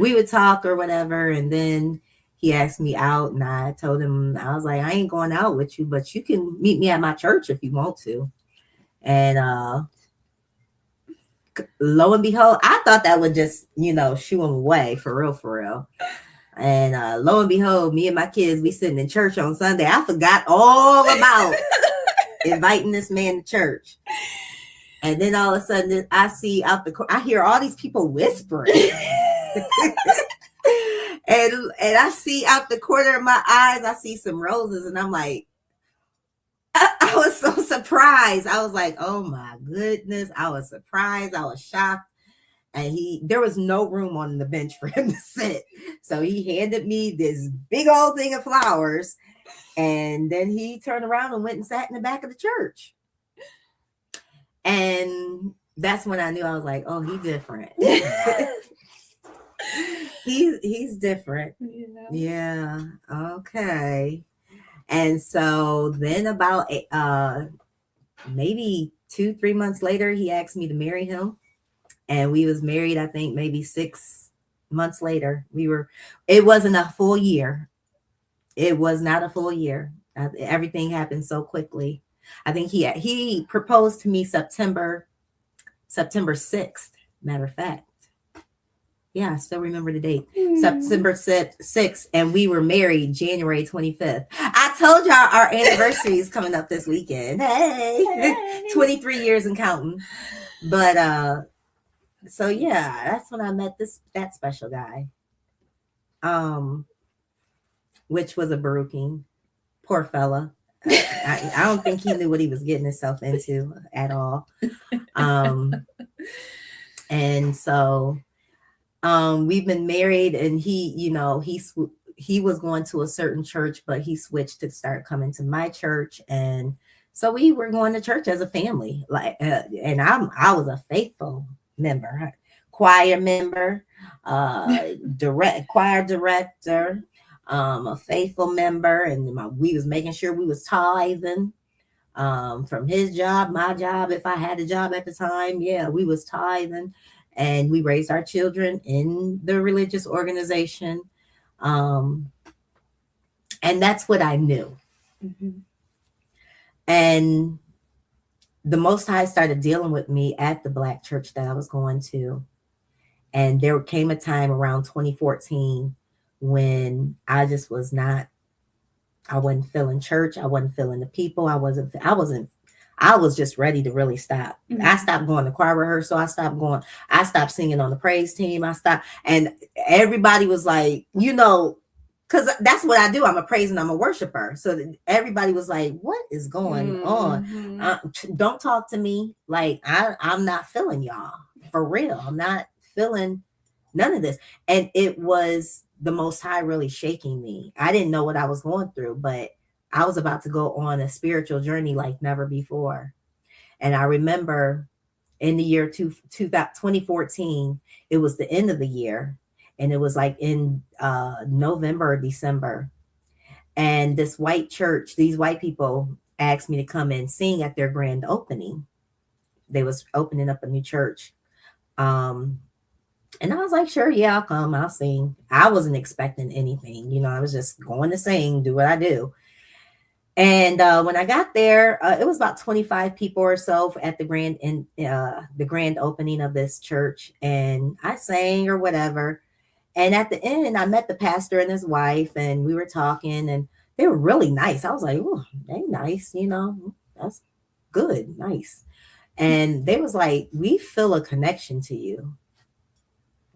we would talk or whatever. And then he asked me out, and I told him, I was like, I ain't going out with you, but you can meet me at my church if you want to. And lo and behold, I thought that would just, shoo him away for real. And lo and behold, me and my kids, we sitting in church on Sunday. I forgot all about inviting this man to church. And then all of a sudden, I hear all these people whispering. And I see out the corner of my eyes, I see some roses, and I'm like, I was so surprised. I was like, oh my goodness. I was surprised. I was shocked. And there was no room on the bench for him to sit. So he handed me this big old thing of flowers. And then he turned around and went and sat in the back of the church. And that's when I knew. I was like, oh, he's different. He's different. Yeah. Okay. And so then about maybe 2-3 months later, he asked me to marry him. And we was married, I think maybe 6 months later. It wasn't a full year. It was not a full year. Everything happened so quickly. I think he proposed to me September 6th, matter of fact. Yeah, I still remember the date. September 6th, and we were married January 25th. I told y'all our anniversary is coming up this weekend. Hey. 23 years and counting. But so yeah, that's when I met that special guy. Which was a Baruching. Poor fella. I don't think he knew what he was getting himself into at all. And so we've been married, and he was going to a certain church, but he switched to start coming to my church. And so we were going to church as a family, and I was a faithful member, choir member, choir director, a faithful member, and we was making sure we was tithing. From his job, my job, if I had a job at the time, yeah, we was tithing, and we raised our children in the religious organization. And that's what I knew. Mm-hmm. And the Most High started dealing with me at the Black church that I was going to. And there came a time around 2014 when I just was not, I wasn't feeling church. I wasn't feeling the people. I was just ready to really stop. Mm-hmm. I stopped going to choir rehearsal. I stopped singing on the praise team. And everybody was like, because that's what I do. I'm a praise and I'm a worshiper. So everybody was like, what is going on? Don't talk to me. Like, I'm not feeling y'all for real. I'm not feeling none of this. And it was the Most High really shaking me. I didn't know what I was going through, but I was about to go on a spiritual journey like never before. And I remember in the year 2014, it was the end of the year. And it was like in November or December. And this white church, these white people asked me to come and sing at their grand opening. They was opening up a new church. And I was like, sure, yeah, I'll come, I'll sing. I wasn't expecting anything. I was just going to sing, do what I do. And when I got there, it was about 25 people or so at the grand opening of this church. And I sang or whatever. And at the end, I met the pastor and his wife, and we were talking, and they were really nice. I was like, oh, they nice, that's good, nice. And they was like, we feel a connection to you.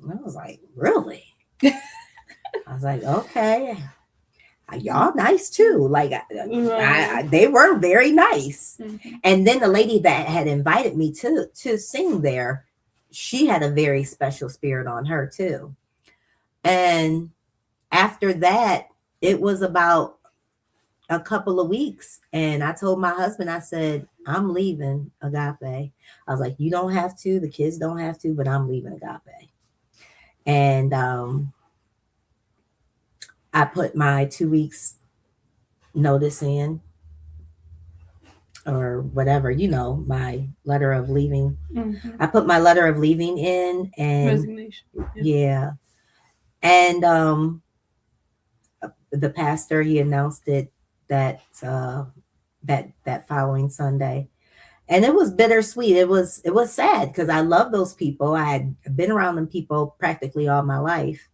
And I was like, really? I was like, okay. Y'all nice too. Like, they were very nice. Mm-hmm. And then the lady that had invited me to sing there, she had a very special spirit on her too. And after that, it was about a couple of weeks. And I told my husband, I said, I'm leaving Agape. I was like, you don't have to, the kids don't have to, but I'm leaving Agape. And I put my 2 weeks notice in, or whatever, my letter of leaving. Mm-hmm. I put my letter of leaving in, and resignation. Yeah. And the pastor, he announced it that following Sunday. And it was bittersweet. It was sad because I love those people. I had been around them people practically all my life.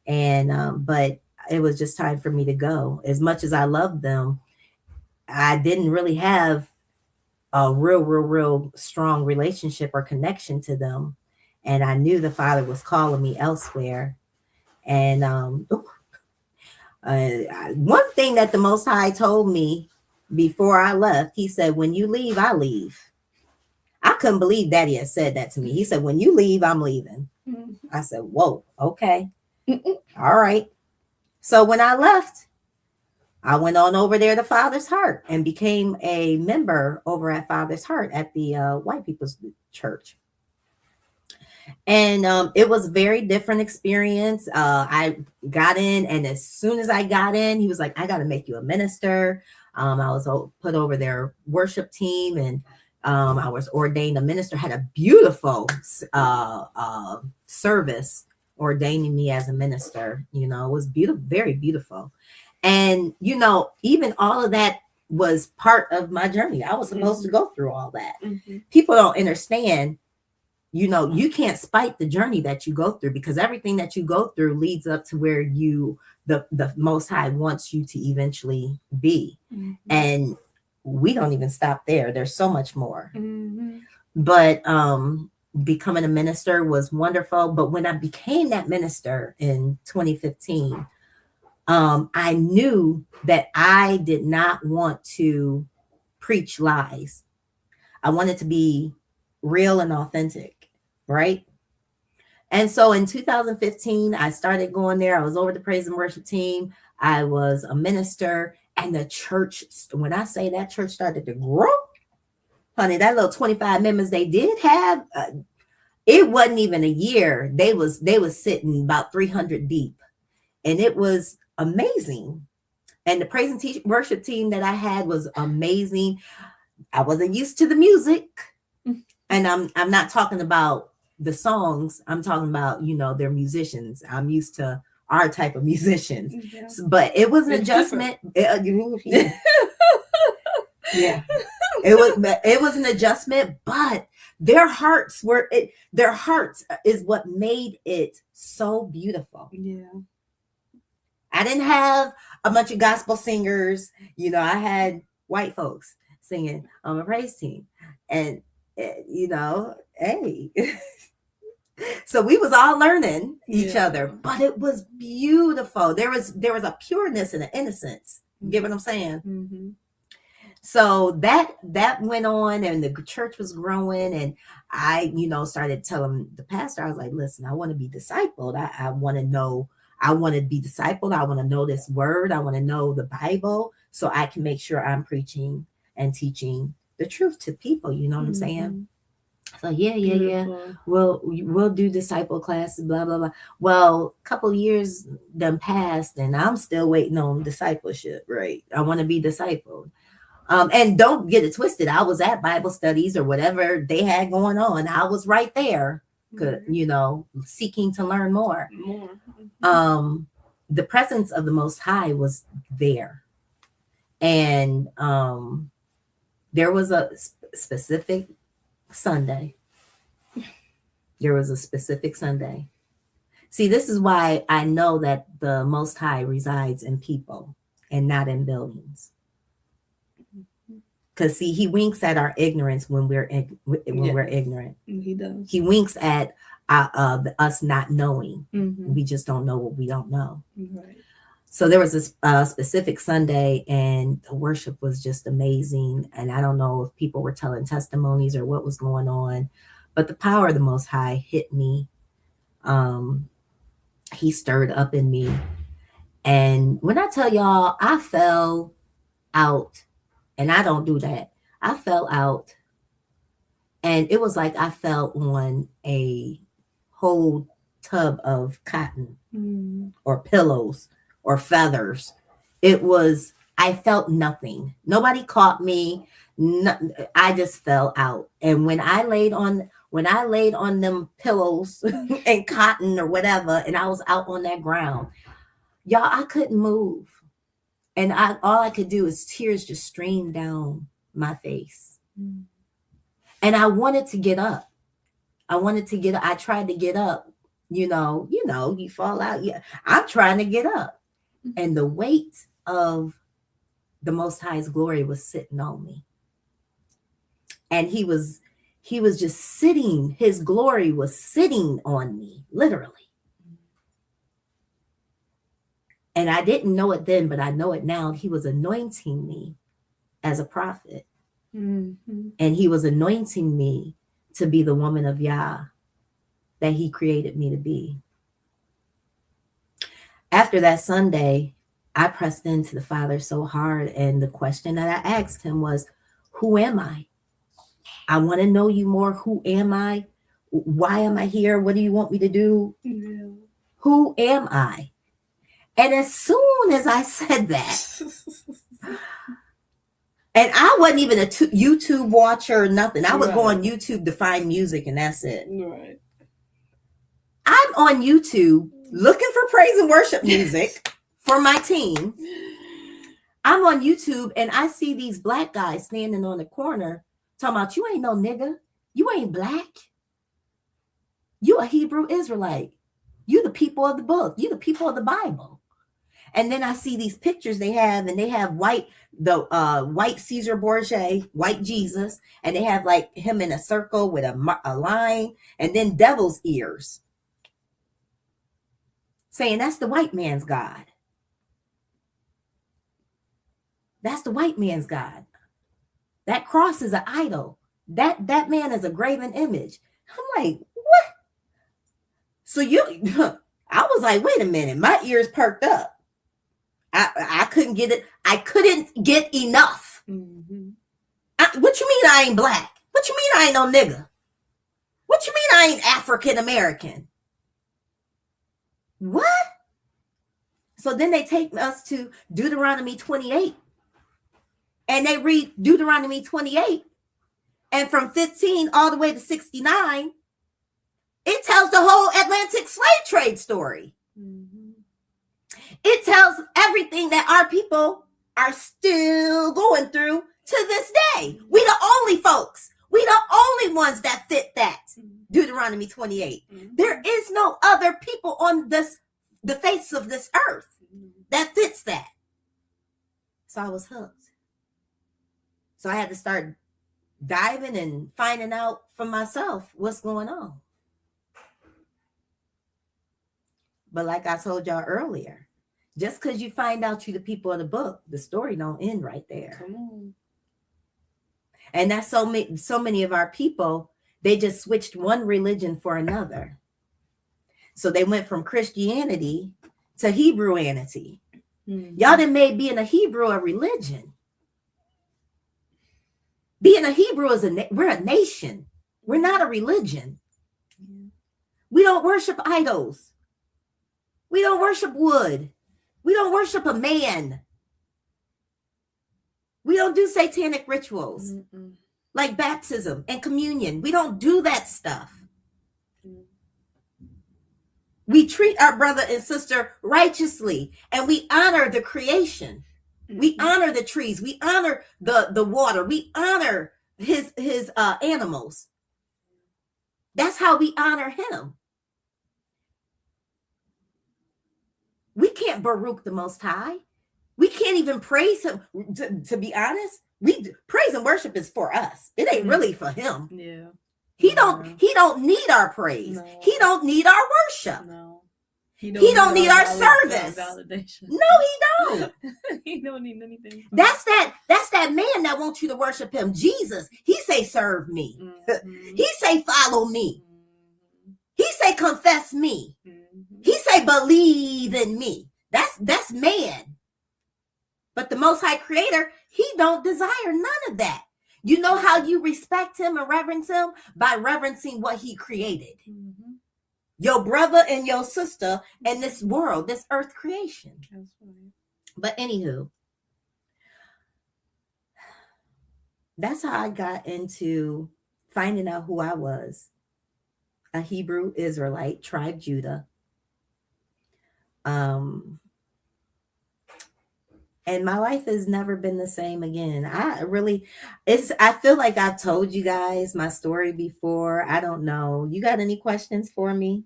And but it was just time for me to go. As much as I loved them, I didn't really have a real strong relationship or connection to them. And I knew the Father was calling me elsewhere. And one thing that the Most High told me before I left, he said, when you leave, I leave. I couldn't believe Daddy had said that to me. He said, when you leave, I'm leaving. Mm-hmm. I said, whoa, okay. All right. So when I left, I went on over there to Father's Heart and became a member over at Father's Heart at the white people's church. And it was a very different experience. I got in, and as soon as I got in, he was like, I got to make you a minister. I was put over their worship team, and I was ordained a minister, had a beautiful service ordaining me as a minister. It was beautiful, very beautiful. And, even all of that was part of my journey. I was supposed to go through all that. Mm-hmm. People don't understand. You can't spite the journey that you go through, because everything that you go through leads up to where the Most High wants you to eventually be. Mm-hmm. And we don't even stop there. There's so much more. Mm-hmm. But becoming a minister was wonderful. But when I became that minister in 2015, I knew that I did not want to preach lies. I wanted to be real and authentic. Right. And so in 2015, I started going there. I was over the praise and worship team. I was a minister, and the church, when I say that church started to grow, honey, that little 25 members they did have, it wasn't even a year. They was sitting about 300 deep, and it was amazing. And the praise and worship team that I had was amazing. I wasn't used to the music, and I'm not talking about the songs. I'm talking about, you know, they're musicians. I'm used to our type of musicians, but it was an adjustment. Yeah, it was an adjustment, but their hearts is what made it so beautiful. Yeah. I didn't have a bunch of gospel singers. You know, I had white folks singing on the praise team, and you know, hey. So we was all learning each other, but it was beautiful. There was a pureness and an innocence. You get what I'm saying? Mm-hmm. So that went on, and the church was growing, and I, you know, started telling the pastor, I was like, listen, I want to be discipled. I want to know, I want to be discipled. I want to know this word. I want to know the Bible so I can make sure I'm preaching and teaching the truth to people. You know what I'm saying? So yeah. We'll do disciple classes, blah, blah, blah. Well, a couple years done passed, and I'm still waiting on discipleship, right? I want to be discipled. And don't get it twisted. I was at Bible studies or whatever they had going on. I was right there, you know, seeking to learn more. The presence of the Most High was there. And there was a specific Sunday. There was a specific Sunday. See, this is why I know that the Most High resides in people and not in buildings. Because see, he winks at our ignorance when we're ignorant. He does. He winks at us not knowing. Mm-hmm. We just don't know what we don't know. Right. So there was this specific Sunday, and the worship was just amazing. And I don't know if people were telling testimonies or what was going on, but the power of the Most High hit me. He stirred up in me. And when I tell y'all, I fell out. And I don't do that. I fell out, and it was like I fell on a whole tub of cotton or pillows or feathers. I felt nothing. Nobody caught me. I just fell out. And when I laid on them pillows and cotton or whatever, and I was out on that ground, y'all, I couldn't move. And all I could do is tears just streamed down my face. And I wanted to get up. I tried to get up. You know, you fall out. Yeah, I'm trying to get up. And the weight of the Most High's glory was sitting on me. And he was just sitting. His glory was sitting on me, literally. And I didn't know it then, but I know it now. He was anointing me as a prophet. Mm-hmm. And he was anointing me to be the woman of Yah that he created me to be. After that Sunday, I pressed into the Father so hard. And the question that I asked him was, who am I? I want to know you more. Who am I? Why am I here? What do you want me to do? Yeah. Who am I? And as soon as I said that, and I wasn't even a YouTube watcher or nothing. I would go on YouTube to find music, and that's it. Right. I'm on YouTube looking for praise and worship music for my team. I'm on YouTube, and I see these black guys standing on the corner talking about, you ain't no nigga. You ain't black. You a Hebrew Israelite. You the people of the book. You the people of the Bible. And then I see these pictures they have, and they have white Caesar Borgia, white Jesus, and they have like him in a circle with a line, and then devil's ears, saying that's the white man's God. That's the white man's God. That cross is an idol. That man is a graven image. I'm like, what? So I was like, wait a minute, my ears perked up. I couldn't get it. I couldn't get enough. Mm-hmm. What you mean I ain't black? What you mean I ain't no nigga? What you mean I ain't African American? What? So then they take us to Deuteronomy 28. And they read Deuteronomy 28. And from 15 all the way to 69, it tells the whole Atlantic slave trade story. Mm-hmm. It tells everything that our people are still going through to this day. We the only folks. We the only ones that fit that. Deuteronomy 28. Mm-hmm. There is no other people on the face of this earth that fits that. So I was hooked. So I had to start diving and finding out for myself what's going on. But like I told y'all earlier, just because you find out you the people of the book, the story don't end right there. Come on. And that's so many of our people, they just switched one religion for another. So they went from Christianity to Hebrewanity. Mm-hmm. Y'all done made being a Hebrew a religion. Being a Hebrew is we're a nation. We're not a religion. Yeah. We don't worship idols. We don't worship wood. We don't worship a man. We don't do satanic rituals like baptism and communion. We don't do that stuff. We treat our brother and sister righteously, and we honor the creation. We honor the trees. We honor the water. We honor his animals. That's how we honor him. We can't Baruch the Most High. We can't even praise him. To be honest, praise and worship is for us. It ain't really for him. Yeah. He don't need our praise. No. He don't need our worship. No. He don't need our service. Validation. No, he don't. He don't need anything. That's that man that wants you to worship him. Jesus. He say, serve me. Mm-hmm. He say, follow me. He say, confess me. Mm-hmm. He say, believe in me. That's man. But the Most High Creator, he don't desire none of that. You know how you respect him and reverence him? By reverencing what he created. Mm-hmm. Your brother and your sister and this world, this earth creation. That's right. But anywho, that's how I got into finding out who I was. A Hebrew Israelite, tribe Judah. And my life has never been the same again. I feel like I've told you guys my story before. I don't know. You got any questions for me?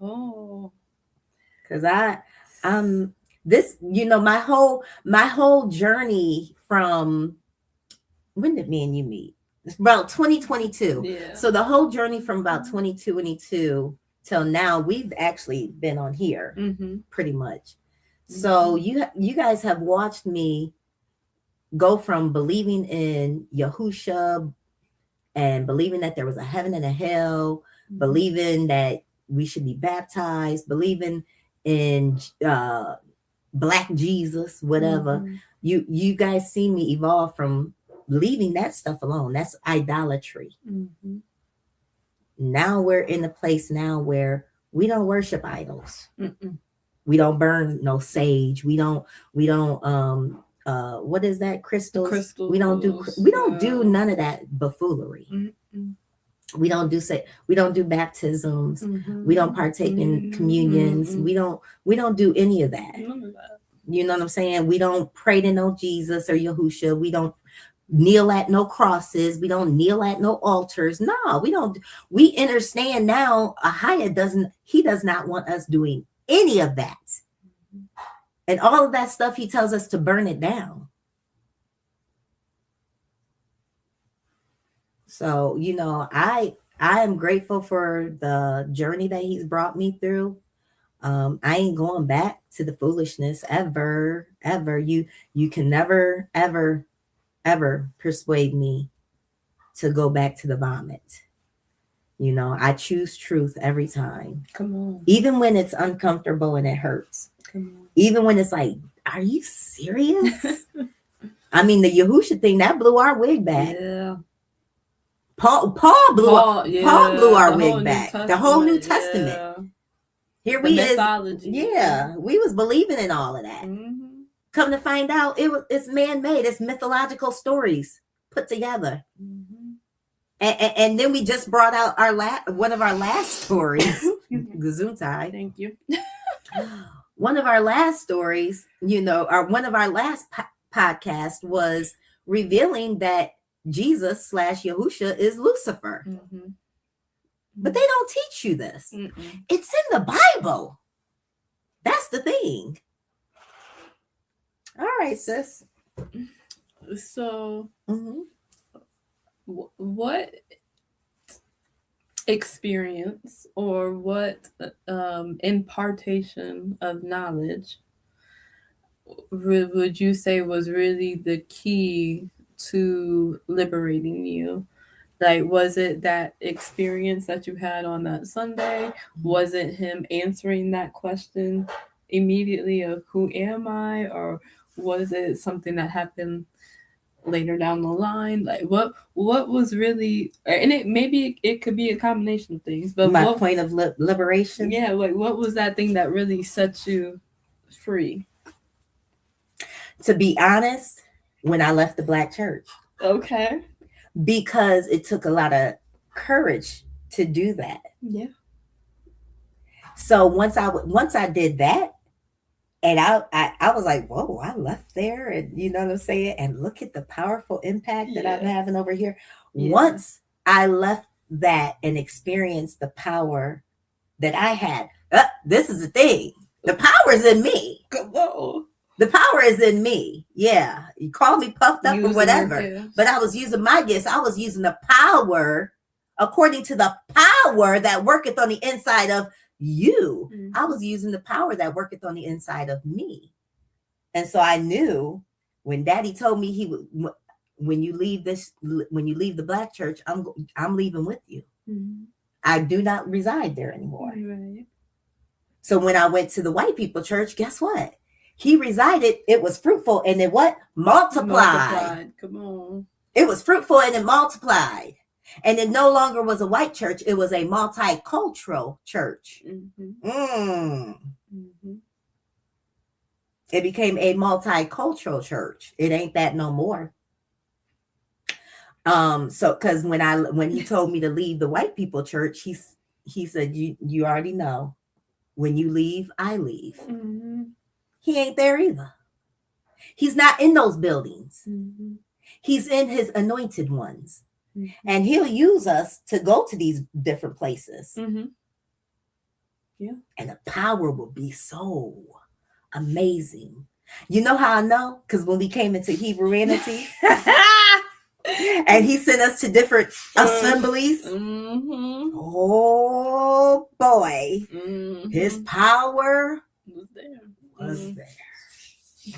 Oh. Because my whole journey from, when did me and you meet? It's about 2022. Yeah. So the whole journey from about 2022 till now, we've actually been on here pretty much. So you guys have watched me go from believing in Yahushua and believing that there was a heaven and a hell, believing that we should be baptized, believing in Black Jesus, whatever. You guys see me evolve from leaving that stuff alone. That's idolatry. Now we're in a place now where we don't worship idols. We don't burn no sage. We don't what is that? Crystals. We don't do none of that buffoonery. We don't do baptisms. We don't partake in communions. We don't do any of that. You know what I'm saying? We don't pray to no Jesus or Yahushua. We don't kneel at no crosses. We don't kneel at no altars. No, we don't. We understand now YAHUAH does not want us doing any of that. And all of that stuff, he tells us to burn it down. So, I am grateful for the journey that he's brought me through. I ain't going back to the foolishness ever. You can never, ever, ever persuade me to go back to the vomit. I choose truth every time. Come on. Even when it's uncomfortable and it hurts. Come on. Even when it's like, are you serious? I mean, the Yahushua thing, that blew our wig back. Yeah. Paul blew our wig back. The whole New Testament. Yeah. Here The we mythology. is. Yeah, we was believing in all of that. Mm-hmm. Come to find out, it's man-made. It's mythological stories put together. Mm-hmm. And then we just brought out one of our last stories. Gesundheit. Thank you. One of our last stories, one of our last podcast was revealing that Jesus / Yahusha is Lucifer. Mm-hmm. But they don't teach you this. Mm-mm. It's in the Bible. That's the thing. All right, sis. So, Mm-hmm. what experience or what impartation of knowledge would you say was really the key to liberating you? Like, was it that experience that you had on that Sunday? Was it him answering that question immediately of who am I? Or was it something that happened later down the line? Like, what was really, and it could be a combination of things, but My point of liberation? Yeah, like what was that thing that really set you free? To be honest, when I left the Black church. Okay. Because it took a lot of courage to do that. Yeah. So once I did that, and I was like, whoa, I left there, and you know what I'm saying? And look at the powerful impact that I'm having over here. Yeah. Once I left that and experienced the power that I had, this is the thing. The power is in me. Whoa. The power is in me. Yeah. You call me puffed up or whatever. But I was using my gifts. I was using the power according to the power that worketh on the inside of you. Mm-hmm. I was using the power that worketh on the inside of me. And so I knew when Daddy told me when you leave the Black church, I'm leaving with you. Mm-hmm. I do not reside there anymore. Right. So when I went to the white people church, guess what? He resided, it was fruitful, and it what? Multiplied. Come on. It was fruitful and it multiplied. And it no longer was a white church, it was a multicultural church. Mm-hmm. Mm-hmm. It became a multicultural church. It ain't that no more. So because when he told me to leave the white people church, he said, you already know. When you leave, I leave. Mm-hmm. He ain't there either. He's not in those buildings. Mm-hmm. He's in his anointed ones. Mm-hmm. And he'll use us to go to these different places. Mm-hmm. Yeah. And the power will be so amazing. You know how I know? Because when we came into Hebrewanity, and he sent us to different assemblies. Mm-hmm. Oh boy. Mm-hmm. His power was there.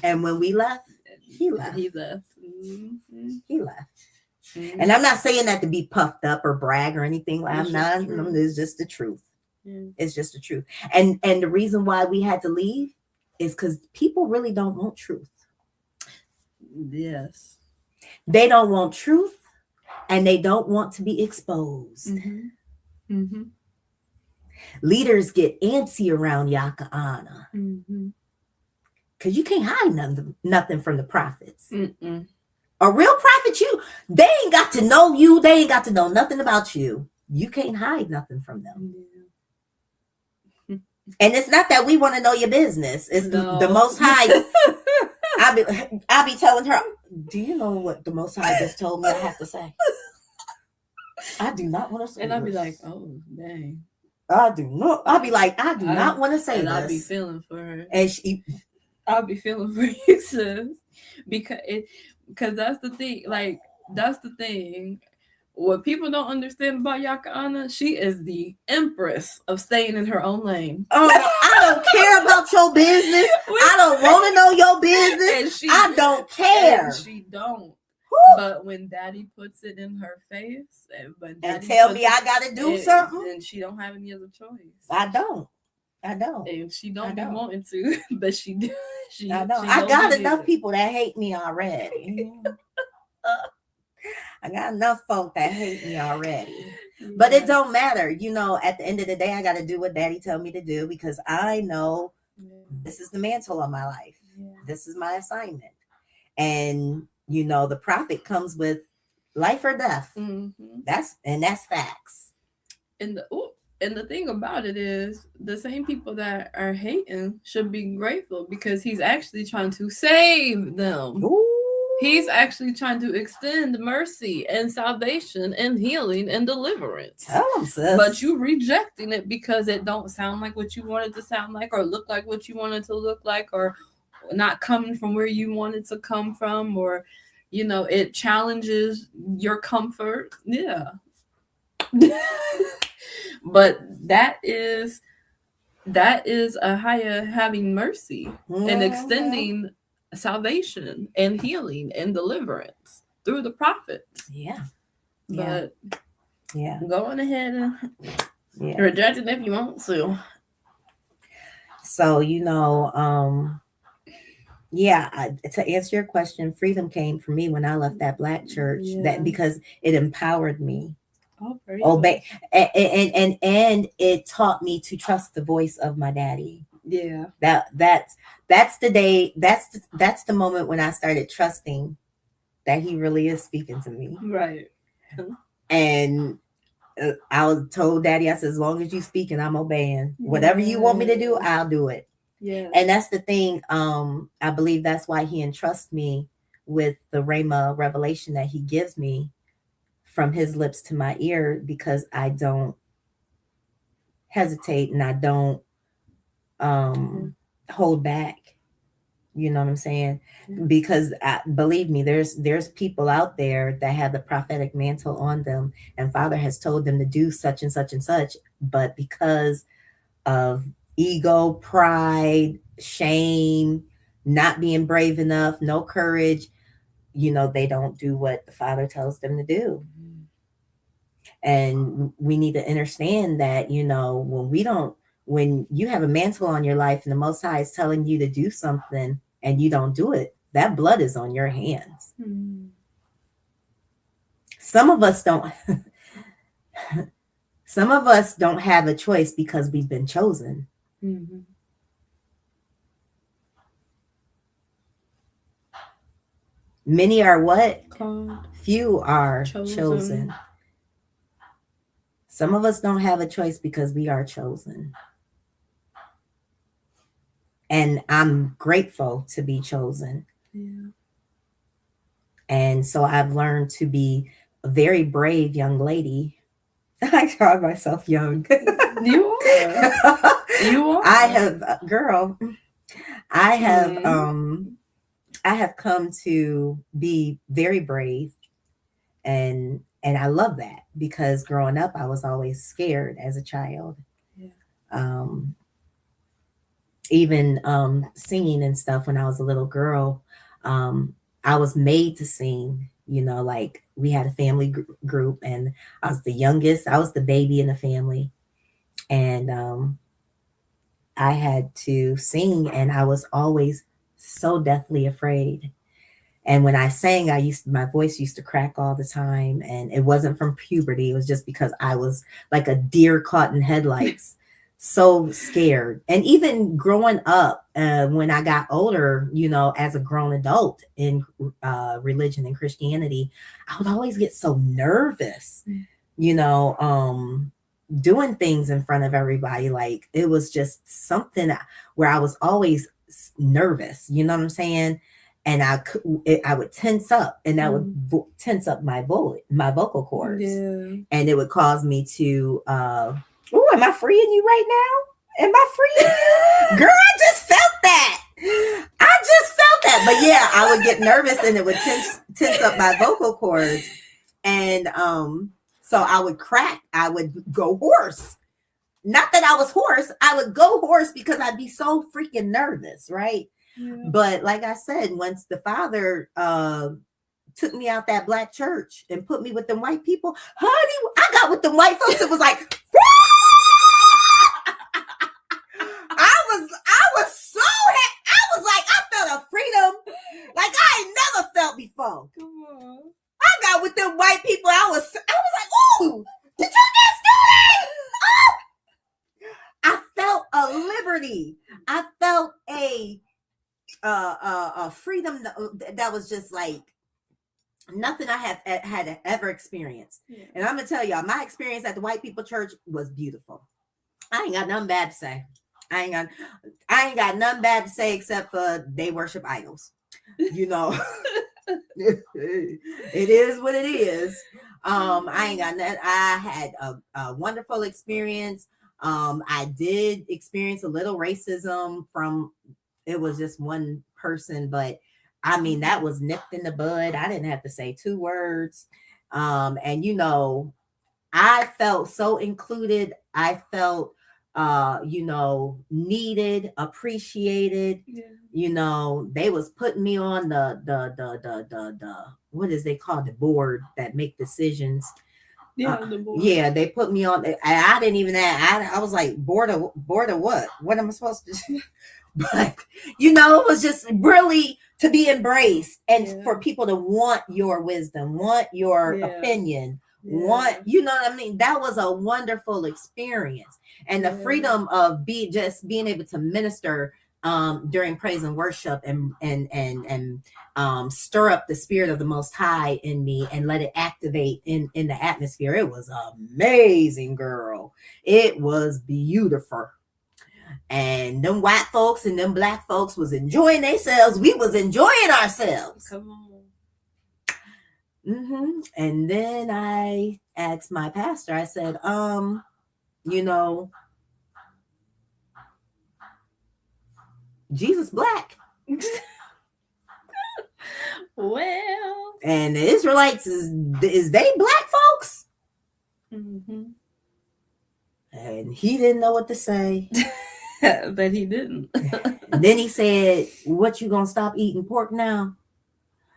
And when we left, he left. Mm-hmm. He left. Mm-hmm. And I'm not saying that to be puffed up or brag or anything. I'm not. It's just the truth. Mm. It's just the truth. And the reason why we had to leave is because people really don't want truth. Yes. They don't want truth, and they don't want to be exposed. Mm-hmm. Mm-hmm. Leaders get antsy around Yahca'Anna. Mm-hmm. Because you can't hide nothing from the prophets. Mm-mm. A real prophet, they ain't got to know you. They ain't got to know nothing about you. You can't hide nothing from them. Yeah. And it's not that we want to know your business. It's the Most High. I be telling her, do you know what the Most High just told me I have to say? I do not want to say. And I'd be like, oh, dang. I'll be like, I do not want to say and this. I'll be feeling for her. And I'll be feeling for you, sis. Because that's the thing. Like, that's the thing. What people don't understand about Yahca'Anna, she is the empress of staying in her own lane. Oh, I don't care about your business. I don't want to know your business. I don't care. And she don't. Woo. But when Daddy puts it in her face, and tell me I got to do something, and she don't have any other choice. I don't. And she don't be wanting to, but she do. I know. I got enough people that hate me already. I got enough folk that hate me already. But it don't matter. You know, at the end of the day, I got to do what daddy tell me to do because I know this is the mantle on my life. This is my assignment. And, you know, the prophet comes with life or death. That's facts. And the thing about it is the same people that are hating should be grateful because he's actually trying to save them. Ooh. He's actually trying to extend mercy and salvation and healing and deliverance. Tell him, sis. But you rejecting it because it don't sound like what you want it to sound like or look like what you want it to look like or not coming from where you want it to come from or, you know, it challenges your comfort. Yeah. But that is a higher having mercy and extending salvation and healing and deliverance through the prophets. Yeah. But yeah, go on ahead and reject it if you want to. So, you know, to answer your question, freedom came for me when I left that black church. That because it empowered me. Obey and it taught me to trust the voice of my daddy. Yeah. That's the day, that's the moment when I started trusting that he really is speaking to me. Right. And I was told daddy, I said, as long as you speak and I'm obeying, whatever you want me to do, I'll do it. Yeah. And that's the thing. I believe that's why he entrusts me with the Rhema revelation that he gives me from his lips to my ear, because I don't hesitate and I don't hold back. You know what I'm saying? Because believe me, there's people out there that have the prophetic mantle on them, and Father has told them to do such and such and such, but because of ego, pride, shame, not being brave enough, no courage, you know, they don't do what the Father tells them to do. And we need to understand that, you know, when you have a mantle on your life and the Most High is telling you to do something and you don't do it, that blood is on your hands. Some of us don't have a choice because we've been chosen. Many are what? Called. Few are chosen. Some of us don't have a choice because we are chosen. And I'm grateful to be chosen. Yeah. And so I've learned to be a very brave young lady. I call myself young. You are. You are. I have come to be very brave, and I love that, because growing up I was always scared as a child. Yeah. Even singing and stuff when I was a little girl, I was made to sing. You know, like we had a family group, and I was the youngest. I was the baby in the family, and I had to sing, and I was always so deathly afraid. And when I sang, my voice used to crack all the time, and it wasn't from puberty. It was just because I was like a deer caught in headlights, so scared. And even growing up, when I got older, you know, as a grown adult in religion and Christianity, I would always get so nervous, you know, doing things in front of everybody. Like it was just something where I was always nervous, you know what I'm saying? And I would tense up, and that would tense up my vocal cords. Yeah. And it would cause me to, am I freeing you right now? Am I freeing you? Girl, I just felt that. But yeah, I would get nervous, and it would tense up my vocal cords. And so I would crack. I would go hoarse. Not that I was hoarse. I would go hoarse because I'd be so freaking nervous, right? Yeah. But like I said, once the Father took me out that black church and put me with them white people, honey, I got with them white folks. It was like, I was like, I felt a freedom like I ain't never felt before. Come on. I got with them white liberty. I felt a freedom that was just like nothing I had ever experienced. Yeah. And I'm gonna tell y'all, my experience at the white people church was beautiful. I ain't got nothing bad to say. I ain't got nothing bad to say except for they worship idols. You know, it is what it is. I ain't got nothing. I had a wonderful experience. I did experience a little racism from, it was just one person, but I mean, that was nipped in the bud. I didn't have to say 2 words. And you know, I felt so included. I felt needed, appreciated. Yeah. You know, they was putting me on the what is they called, the board that make decisions. Yeah, the board. Yeah, they put me on. I didn't even I was like, board of what? What am I supposed to do? But you know, it was just really to be embraced and for people to want your wisdom, want your opinion. Want, you know what I mean? That was a wonderful experience. And the freedom of being able to minister during praise and worship and stir up the spirit of the Most High in me and let it activate in the atmosphere. It was amazing, girl. It was beautiful. And them white folks and them black folks was enjoying themselves. We was enjoying ourselves. Come on. And then I asked my pastor, I said, Jesus black. Well. And the Israelites, is they black folks? Mm-hmm. And he didn't know what to say. But he didn't. And then he said, what, you gonna stop eating pork now?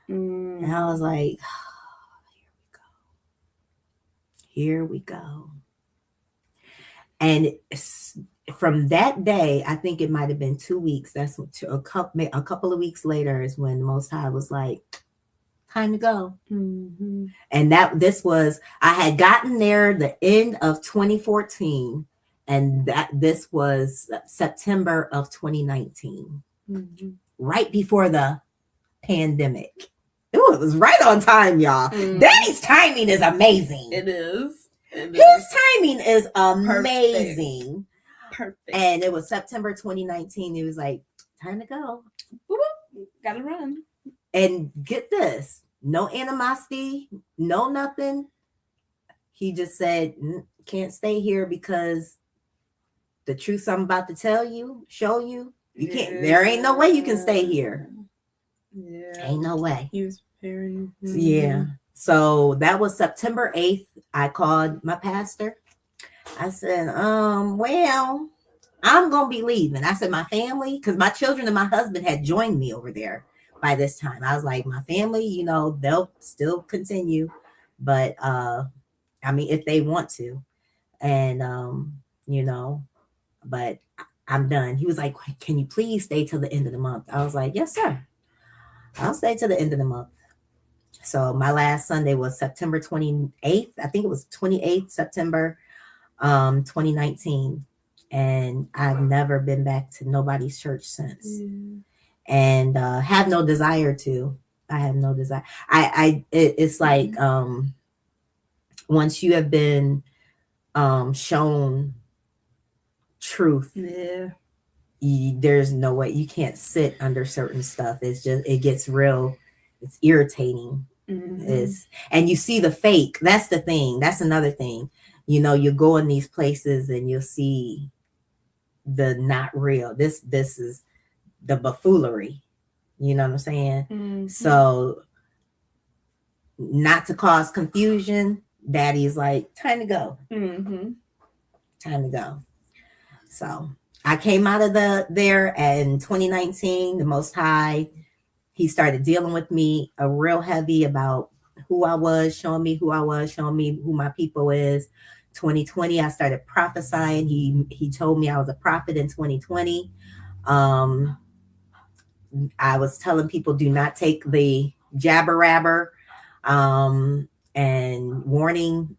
And I was like, here we go. And from that day, I think it might have been 2 weeks. That's a couple of weeks later is when the Most High was like, time to go. Mm-hmm. And I had gotten there the end of 2014. And this was September of 2019, right before the pandemic. Ooh, it was right on time, y'all. Daddy's timing is amazing. It is. His timing is amazing. Perfect. And it was September 2019. It was like, time to go. Woo-woo. Gotta run. And get this, no animosity, no nothing. He just said, can't stay here because the truth I'm about to tell you, show you, you can't, there ain't no way you can stay here. Yeah. Ain't no way. He was preparing. Mm-hmm. Yeah. So that was September 8th. I called my pastor. I said, well, I'm going to be leaving. I said, my family, because my children and my husband had joined me over there by this time. I was like, my family, you know, they'll still continue. But, I mean, if they want to. And, you know, but I'm done. He was like, can you please stay till the end of the month? I was like, yes, sir. I'll stay till the end of the month. So my last Sunday was September 28th. I think it was 28th September 2019. And I've never been back to nobody's church since. And have no desire to. I have no desire. It's like once you have been shown truth, there's no way you can't sit under certain stuff. It's just, it gets real, it's irritating. And you see the fake. That's the thing. That's another thing. You know, you go in these places and you'll see the not real. This is the buffoonery. You know what I'm saying? So not to cause confusion, Daddy's like, time to go. Time to go. So I came out of there in 2019, the Most High, he started dealing with me real heavy about who I was, showing me who I was, showing me who my people is. 2020, I started prophesying. He told me I was a prophet in 2020. I was telling people, do not take the jabber rabber, and warning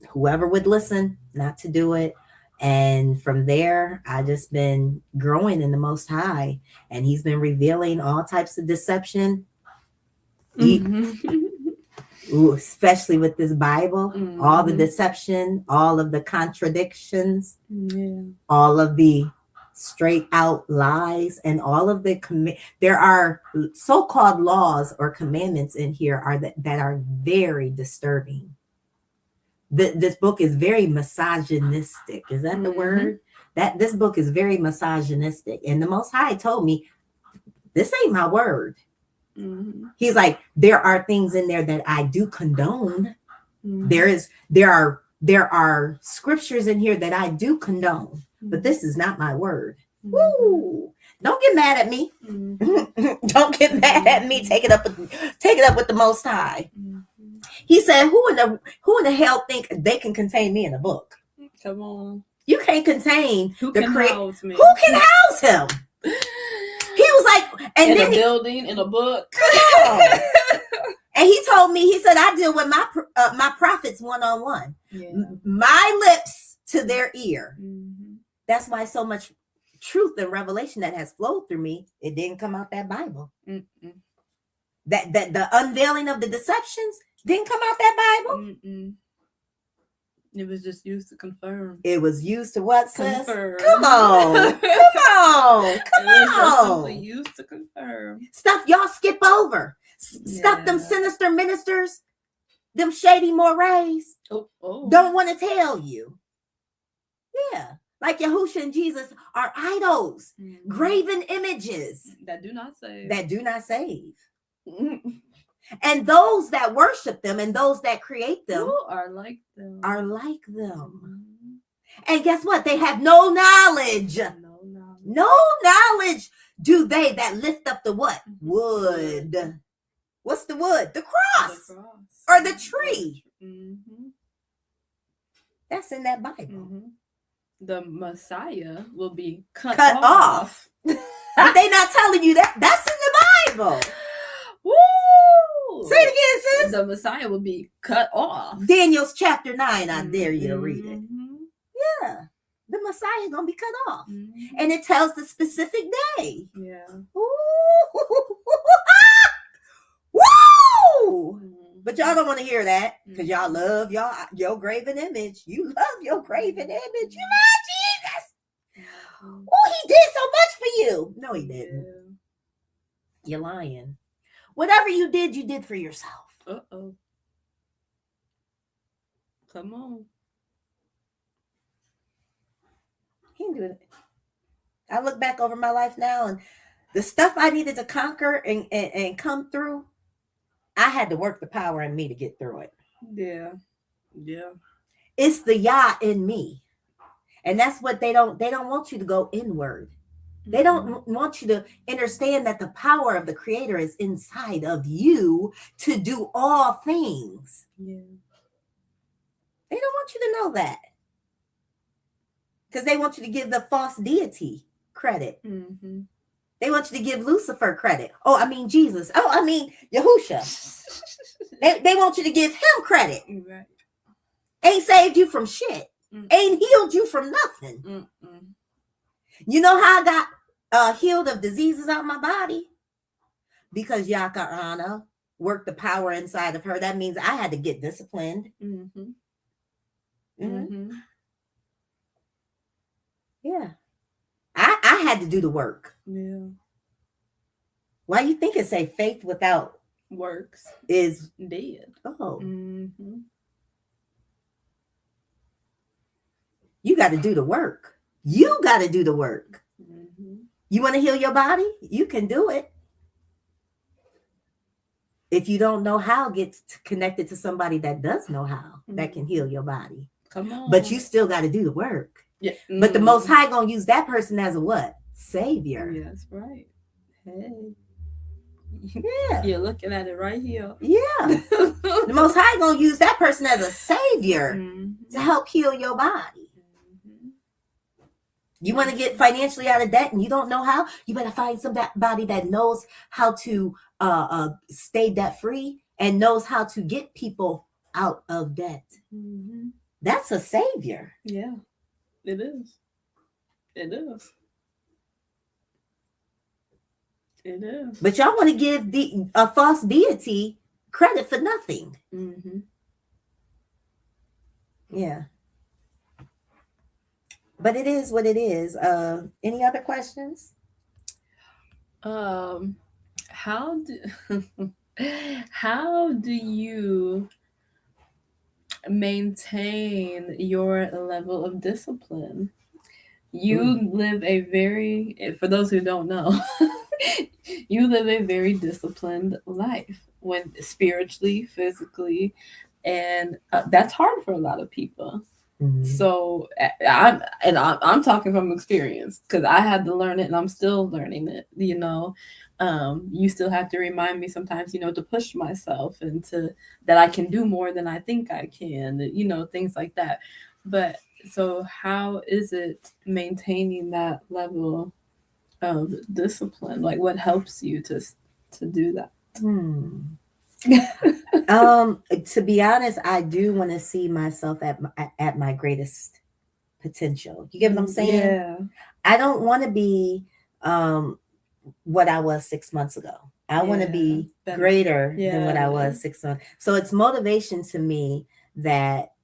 whoever would listen not to do it. And from there, I just been growing in the Most High, and He's been revealing all types of deception, especially with this Bible, all the deception, all of the contradictions, all of the straight out lies, and all of the there are so-called laws or commandments in here that are very disturbing. This book is very misogynistic. Is that the word? That this book is very misogynistic. And the Most High told me, this ain't my word. He's like, there are things in there that I do condone. There are scriptures in here that I do condone, but this is not my word. Woo! Don't get mad at me. Don't get mad at me. Take it up with the Most High. He said, who in the hell think they can contain me in a book? Come on. You can't contain Who the can house me? Who can house him? He was like, and in then a building, in a book. Come on. And he told me, he said, I deal with my prophets one-on-one. Yeah. My lips to their ear. That's why so much truth and revelation that has flowed through me, it didn't come out that Bible. That the unveiling of the deceptions didn't come out that Bible. It was just used to confirm. It was used to what, sis? Confirm. Come on. Come on. It was used to confirm. Stuff y'all skip over. Stuff them sinister ministers, them shady mores don't want to tell you. Yeah. Like Yahushua and Jesus are idols, graven images that do not save. And those that worship them and those that create them are like them. And guess what? They have no knowledge. No knowledge do they that lift up the what? Wood. What's the wood? The cross. Or the tree. That's in that Bible. The Messiah will be cut off. But they not telling you that. That's in the Bible. Woo! Say it again, sis. The Messiah will be cut off. Daniel's chapter 9. I dare you to read it. Yeah. The Messiah gonna be cut off. And it tells the specific day. Yeah. Woo! But y'all don't want to hear that because y'all love your graven image. You love your graven image. You love Jesus. Oh, he did so much for you. No, he didn't. You're lying. Whatever you did for yourself. Come on. He didn't do it. I look back over my life now, and the stuff I needed to conquer and come through, I had to work the power in me to get through it. Yeah. It's the Yah in me. And that's what they don't want you to go inward. They don't want you to understand that the power of the Creator is inside of you to do all things. Yeah. They don't want you to know that. Because they want you to give the false deity credit. They want you to give Lucifer credit. Oh, I mean Jesus. Oh, I mean Yahushua. They want you to give him credit. Right. Ain't saved you from shit. Ain't healed you from nothing. You know how I got healed of diseases out my body? Because Yahca'Anna worked the power inside of her. That means I had to get disciplined. Yeah. I had to do the work. Yeah. Why you think it say faith without works is dead? Oh. You got to do the work. You got to do the work. You want to heal your body? You can do it. If you don't know how, get connected to somebody that does know how, that can heal your body. Come on. But you still got to do the work. Yeah. But the Most High gonna use that person as a what? Savior. Yeah, that's right. Hey. Yeah. You're looking at it right here. Yeah. The Most High gonna use that person as a savior to help heal your body. You want to get financially out of debt and you don't know how? You better find somebody that knows how to stay debt free and knows how to get people out of debt. That's a savior. Yeah. It is. It is. It is. But y'all want to give a false deity credit for nothing. Mm-hmm. Yeah. But it is what it is. Any other questions? How do you maintain your level of discipline? You live a very, for those who don't know, you live a very disciplined life, when spiritually, physically, and that's hard for a lot of people. Mhm. So I'm talking from experience, because I had to learn it and I'm still learning it. You still have to remind me sometimes, to push myself and that I can do more than I think I can, things like that. But so how is it maintaining that level of discipline? Like, what helps you to do that? To be honest, I do want to see myself at my greatest potential. You get what I'm saying? Yeah. I don't want to be what I was 6 months ago. I want to be better. greater than what I Yeah. was 6 months. So it's motivation to me that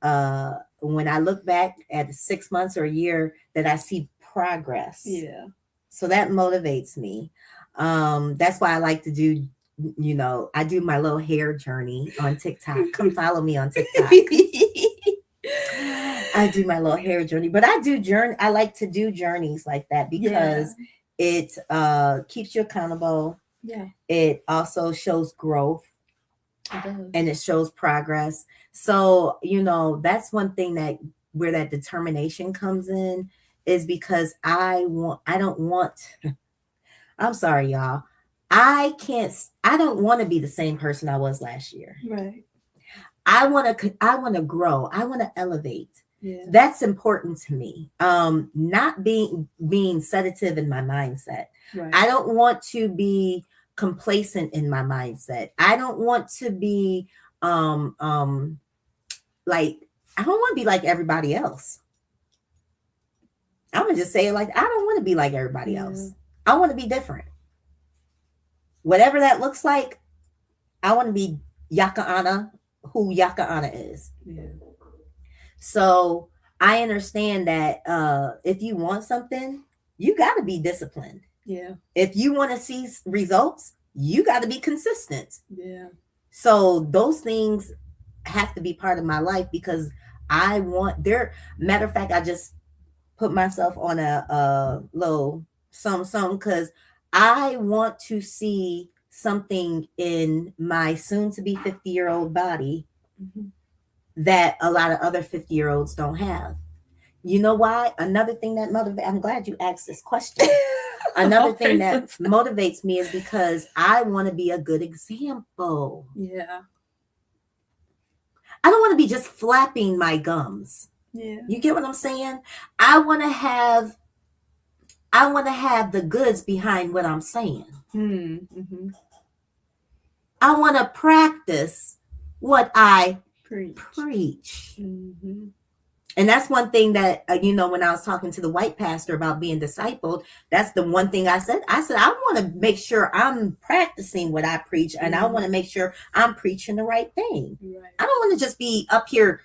when I look back at 6 months or a year, that I see progress. Yeah. So that motivates me. That's why I like to do, I do my little hair journey on TikTok. Come follow me on TikTok. I do my little hair journey, but I like to do journeys like that because it keeps you accountable. Yeah. It also shows growth. It does. And it shows progress. So, that's one thing where that determination comes in, is because I'm sorry, y'all. I don't want to be the same person I was last year. Right. I want to grow. I want to elevate. Yeah. That's important to me. Not being sedative in my mindset. Right. I don't want to be complacent in my mindset. I don't want to be I don't want to be like everybody else. I'm gonna just say it like, I don't want to be like everybody else. I want to be different. Whatever that looks like, I want to be Yahca'Anna, who Yahca'Anna is. Yeah. So I understand that if you want something, you got to be disciplined. Yeah. If you want to see results, you got to be consistent. Yeah. So those things have to be part of my life, because matter of fact, I just put myself on a little some because I want to see something in my soon to be 50-year-old body that a lot of other 50-year-olds don't have. You know why? Another thing that I'm glad you asked this question. Another thing that motivates me is because I want to be a good example. Yeah. I don't want to be just flapping my gums. Yeah. You get what I'm saying? I want to have the goods behind what I'm saying. Mm-hmm. I want to practice what I preach. Mm-hmm. And that's one thing that, when I was talking to the white pastor about being discipled, that's the one thing I said. I said, I want to make sure I'm practicing what I preach, and I want to make sure I'm preaching the right thing. Right. I don't want to just be up here.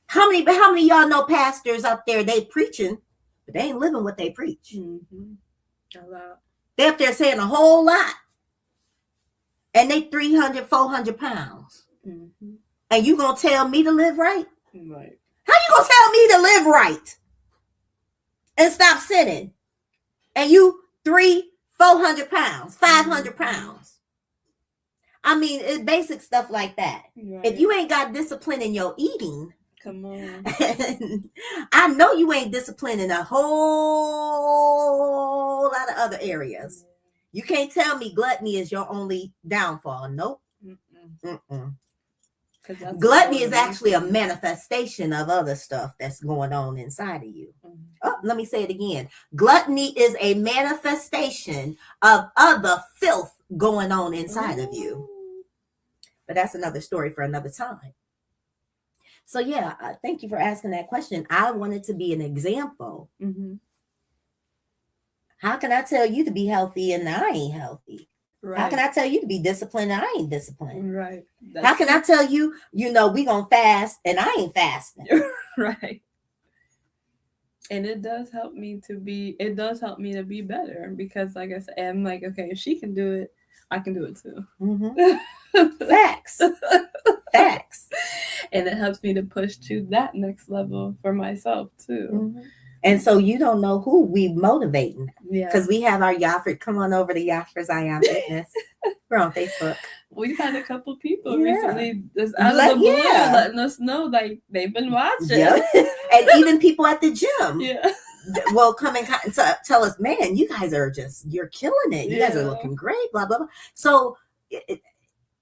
How many of y'all know pastors up there, they preaching, but they ain't living what they preach. Mm-hmm. A lot. They up there saying a whole lot, and they 300, 400 pounds. Mm-hmm. And you going to tell me to live right? Right. How you going to tell me to live right and stop sitting? And you 300, 400 pounds, 500 pounds. I mean, it's basic stuff like that. Right. If you ain't got discipline in your eating, come on. I know you ain't disciplined in a whole lot of other areas. You can't tell me gluttony is your only downfall. Nope. Mm-mm. Gluttony is actually a manifestation of other stuff that's going on inside of you. Oh, let me say it again. Gluttony is a manifestation of other filth going on inside of you. But that's another story for another time. So yeah, thank you for asking that question. I wanted to be an example. Mm-hmm. How can I tell you to be healthy and I ain't healthy? Right. How can I tell you to be disciplined and I ain't disciplined? Right. How can I tell you, we gonna fast and I ain't fasting? Right. And it does help me to be better, because like I said, I'm like, okay, if she can do it, I can do it too. Mm-hmm. Facts. Facts. And it helps me to push to that next level for myself too. Mm-hmm. And so you don't know who we motivating. Yeah. Because we have our YAHUAH. Come on over to YAHUAH's I Am Fitness. We're on Facebook. We've had a couple people Yeah. recently just out of the blue letting us know like they've been watching. Yep. And even people at the gym. Yeah. Will come and tell us, man, you guys are you're killing it. You guys are looking great, blah, blah, blah. So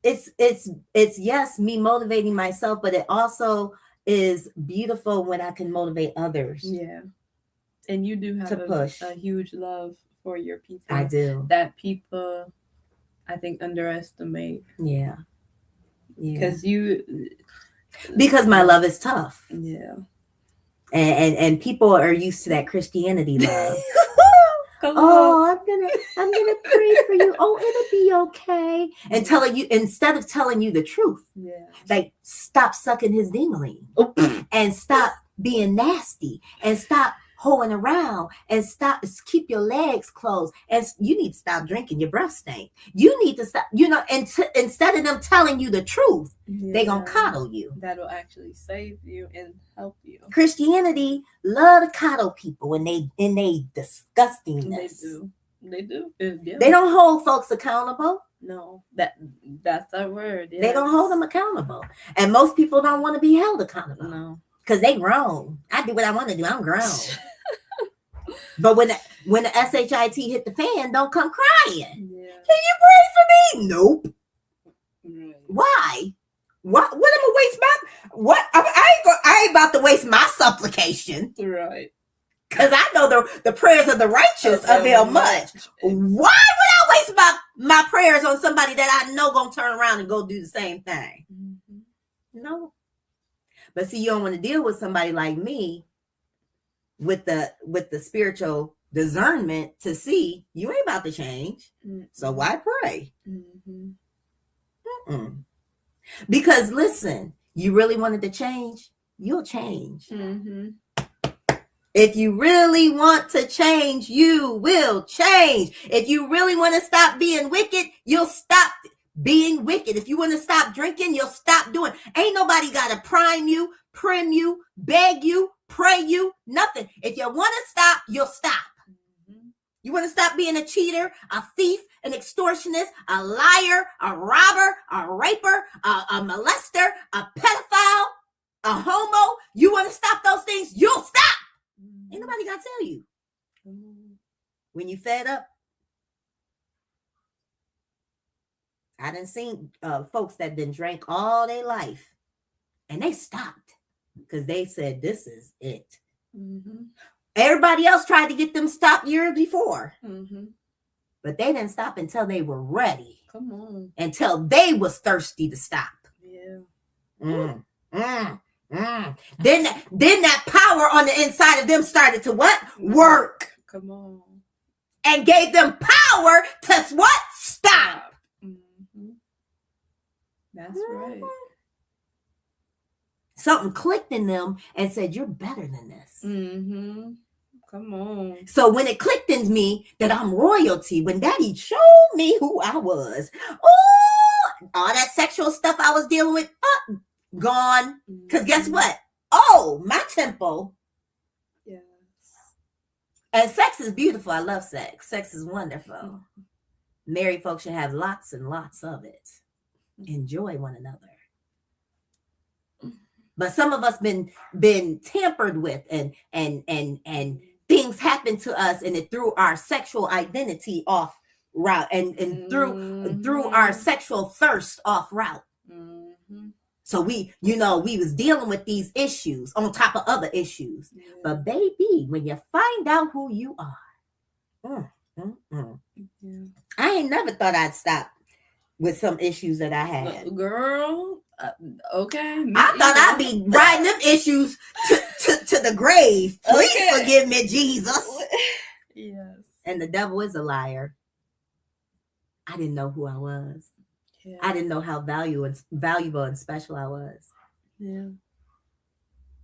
it's yes, me motivating myself, but it also is beautiful when I can motivate others. Yeah. And you do have a huge love for your people. I do. That people, I think, underestimate. Yeah. Because my love is tough. Yeah. And people are used to that Christianity love. I'm gonna pray for you. Oh, it'll be okay. And telling you, instead of telling you the truth, like stop sucking his dingling, and stop being nasty, and stop hoeing around, and keep your legs closed, and you need to stop drinking. Your breath stink. You need to stop. And instead of them telling you the truth, they gonna coddle you. That'll actually save you and help you. Christianity love to coddle people in they disgustingness. They do. Yeah. They don't hold folks accountable. No, that's our word. Yes. They don't hold them accountable, and most people don't want to be held accountable. No, because they grown. I do what I want to do. I'm grown. But when the SHIT hit the fan, don't come crying. Yeah. Can you pray for me? Nope. Right. Why? What am I waste my? What I ain't about to waste my supplication. Right. Because I know the prayers of the righteous avail much. Why would I waste my prayers on somebody that I know gonna turn around and go do the same thing? Mm-hmm. No. But see, you don't want to deal with somebody like me with the spiritual discernment to see you ain't about to change. Mm-hmm. So why pray? Mm-hmm. Because listen, you really wanted to change, you'll change. Mm-hmm. If you really want to change, you will change. If you really want to stop being wicked, you'll stop being wicked. If you want to stop drinking, you'll stop doing. Ain't nobody got to prime you, prim you, beg you, pray you, nothing. If you want to stop, you'll stop. Mm-hmm. You want to stop being a cheater, a thief, an extortionist, a liar, a robber, a raper, a molester, a pedophile, a homo. You want to stop those things, you'll stop. Mm-hmm. Ain't nobody got to tell you. Mm-hmm. When you fed up, I done seen folks that done drank all their life and they stopped because they said, this is it. Mm-hmm. Everybody else tried to get them stopped years before. Mm-hmm. But they didn't stop until they were ready. Come on. Until they was thirsty to stop. Yeah. Then that power on the inside of them started to what? Work. Come on. And gave them power to what? Stop. That's right. Something clicked in them and said, you're better than this. Mm-hmm. Come on. So when it clicked in me that I'm royalty, when Daddy showed me who I was, oh, all that sexual stuff I was dealing with, gone. Because guess what? Oh, my temple. Yes. And sex is beautiful. I love sex. Sex is wonderful. Mm-hmm. Married folks should have lots and lots of it. Enjoy one another. But some of us been tampered with and things happen to us and it threw our sexual identity off route and threw our sexual thirst off route. Mm-hmm. So we was dealing with these issues on top of other issues. Yeah. But baby, when you find out who you are, I ain't never thought I'd stop with some issues that I had. Girl, Okay. I thought I'd be riding them issues to the grave. Please Okay. forgive me, Jesus. Yes. And the devil is a liar. I didn't know who I was. Yeah. I didn't know how valuable and special I was. Yeah.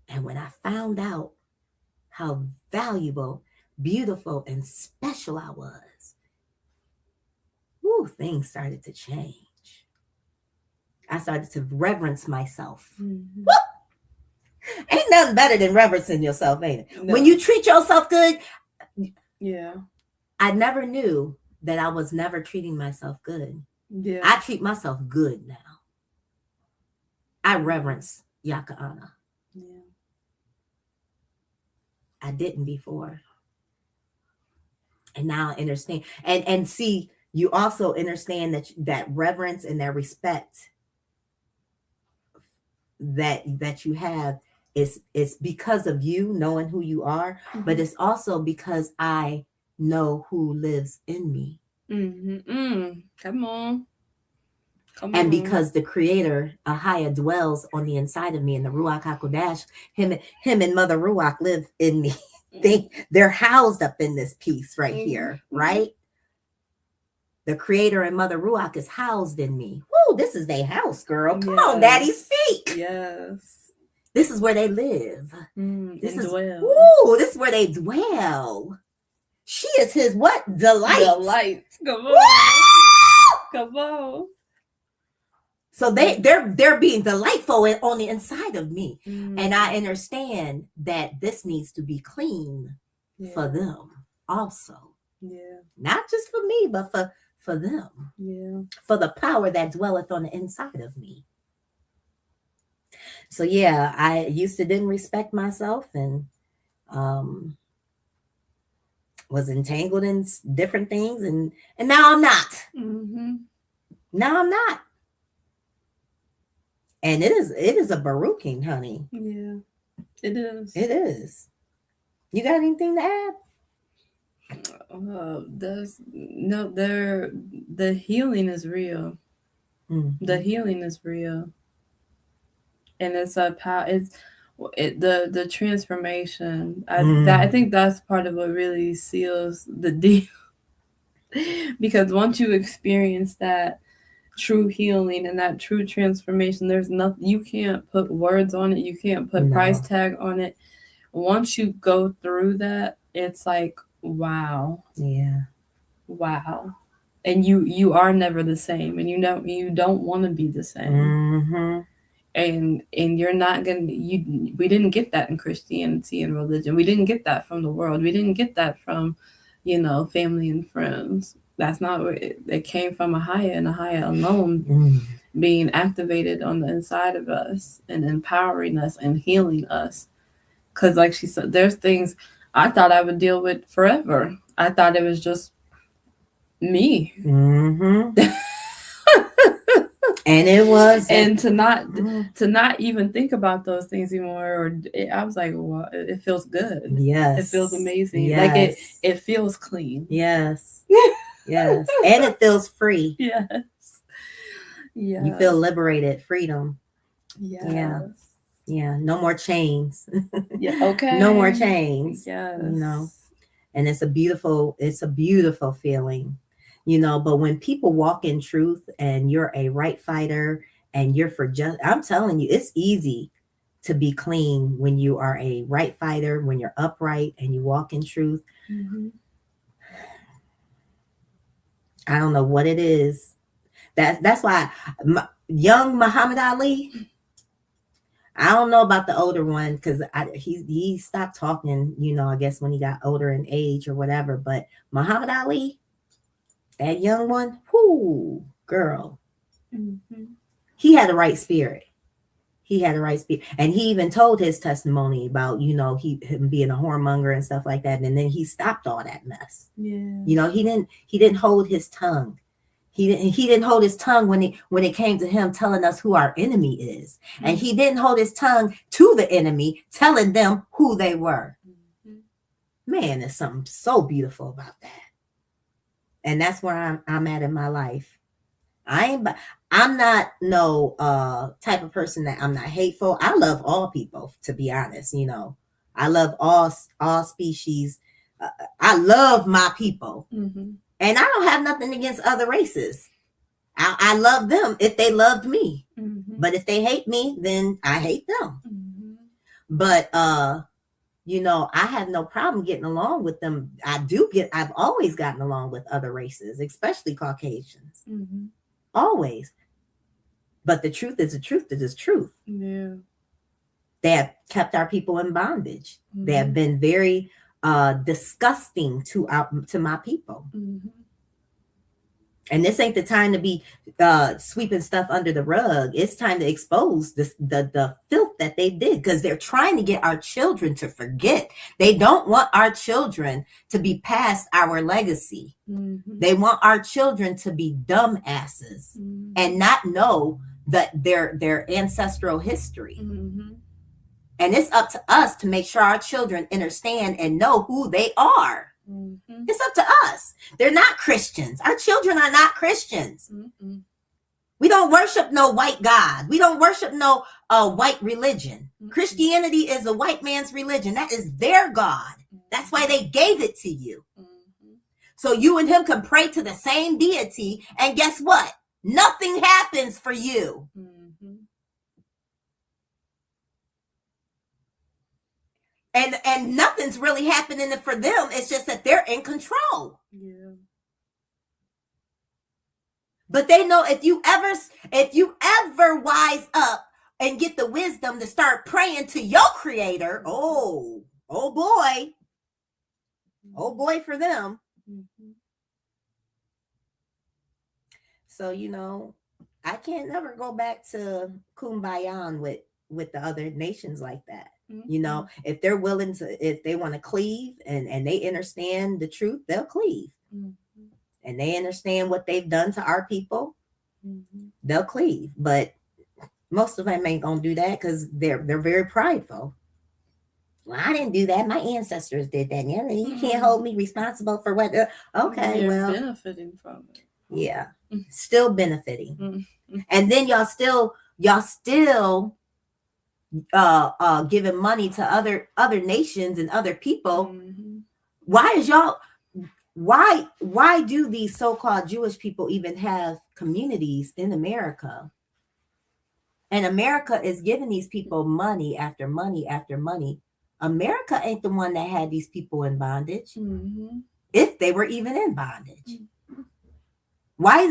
And when I found out how valuable, beautiful, and special I was, things started to change. I started to reverence myself. Mm-hmm. Ain't nothing better than reverencing yourself, ain't it? No. When you treat yourself good, Yeah. I never knew that I was never treating myself good. Yeah. I treat myself good now. I reverence Yahca'Anna. Yeah. I didn't before. And now I understand. And see, you also understand that reverence and that respect that you have is because of you knowing who you are, but it's also because I know who lives in me. Mm-hmm. Come on. And because the Creator, YAHUAH, dwells on the inside of me, and the Ruach HaKodesh, him and Mother Ruach live in me. They're housed up in this piece right here, right? The Creator and Mother Ruach is housed in me. Woo, this is their house, girl. Come on, Daddy, speak. Yes. This is where they live. This is dwell. Woo, this is where they dwell. She is his what? Delight. Delight. Come on. Woo! Come on. So they're being delightful on the inside of me. And I understand that this needs to be clean for them also. Yeah. Not just for me, but for them. Yeah. For the power that dwelleth on the inside of me. So yeah, I used to didn't respect myself and was entangled in different things, and now I'm not. Mm-hmm. Now I'm not. And it is a baruching, honey. Yeah, it is. It is. You got anything to add? The healing is real. Mm-hmm. The healing is real, and it's a power. The transformation. I think that's part of what really seals the deal. Because once you experience that true healing and that true transformation, there's nothing, you can't put words on it, you can't put price tag on it. Once you go through that, it's like, wow. Yeah. Wow. And you are never the same, and you don't want to be the same. Mm-hmm. And you're not gonna. We didn't get that in Christianity and religion. We didn't get that from the world. We didn't get that from, family and friends. That's not where it came from. YAHUAH and YAHUAH alone, being activated on the inside of us and empowering us and healing us. Because, like she said, there's things I thought I would deal with forever. I thought it was just me. Mm-hmm. And it was. And to not even think about those things anymore, I was like, well, it feels good. Yes. It feels amazing. Yes. Like it feels clean. Yes. Yes. And it feels free. Yes. Yeah. You feel liberated, freedom. Yes. Yeah. Yeah. No more chains. Yeah. Okay. No more chains. Yes. And it's a beautiful feeling. But when people walk in truth and you're a right fighter and you're for just, I'm telling you, it's easy to be clean when you are a right fighter, when you're upright and you walk in truth. Mm-hmm. I don't know what it is. That's why young Muhammad Ali, I don't know about the older one because he stopped talking, I guess when he got older in age or whatever. But Muhammad Ali, that young one, whoo, girl. Mm-hmm. He had the right spirit. And he even told his testimony about, him being a whoremonger and stuff like that. And then he stopped all that mess. Yeah. He didn't hold his tongue. He didn't hold his tongue when it came to him telling us who our enemy is. Mm-hmm. And he didn't hold his tongue to the enemy, telling them who they were. Mm-hmm. Man, there's something so beautiful about that. And that's where I'm at in my life. I'm not no type of person that I'm not hateful. I love all people, to be honest. You know, I love all species. I love my people, Mm-hmm. and I don't have nothing against other races. I love them if they loved me, Mm-hmm. but if they hate me, then I hate them. Mm-hmm. But you know, I have no problem getting along with them. I've always gotten along with other races, especially Caucasians, Mm-hmm. always. But the truth is the truth is the truth. Yeah. They have kept our people in bondage. Mm-hmm. They have been very disgusting to my people. Mm-hmm. And this ain't the time to be sweeping stuff under the rug. It's time to expose the filth that they did, because they're trying to get our children to forget. They don't want our children to be past our legacy. Mm-hmm. They want our children to be dumbasses and not know that their ancestral history. Mm-hmm. And it's up to us to make sure our children understand and know who they are. Mm-hmm. It's up to us. They're not Christians. Our children are not Christians. Mm-hmm. We don't worship no white God. We don't worship no white religion. Mm-hmm. Christianity is a white man's religion. That is their God. That's why they gave it to you. Mm-hmm. So you and him can pray to the same deity, and guess what? Nothing happens for you. Mm-hmm. And nothing's really happening for them. It's just that they're in control. Yeah. But they know if you ever wise up and get the wisdom to start praying to your creator, oh boy for them. Mm-hmm. So, you know, I can't never go back to kumbaya with the other nations like that. Mm-hmm. You know, if they're willing to, if they want to cleave and they understand the truth, they'll cleave. Mm-hmm. And they understand what they've done to our people, Mm-hmm. they'll cleave. But most of them ain't gonna do that because they're very prideful. Well, I didn't do that. My ancestors did that. You can't hold me responsible for what. Okay, You're well, benefiting from it. yeah, still benefiting. Mm-hmm. And then y'all still giving money to other nations and other people. Mm-hmm. Why do these so-called Jewish people even have communities in America? And America is giving these people money after money after money. America ain't the one that had these people in bondage, Mm-hmm. if they were even in bondage. Mm-hmm. Why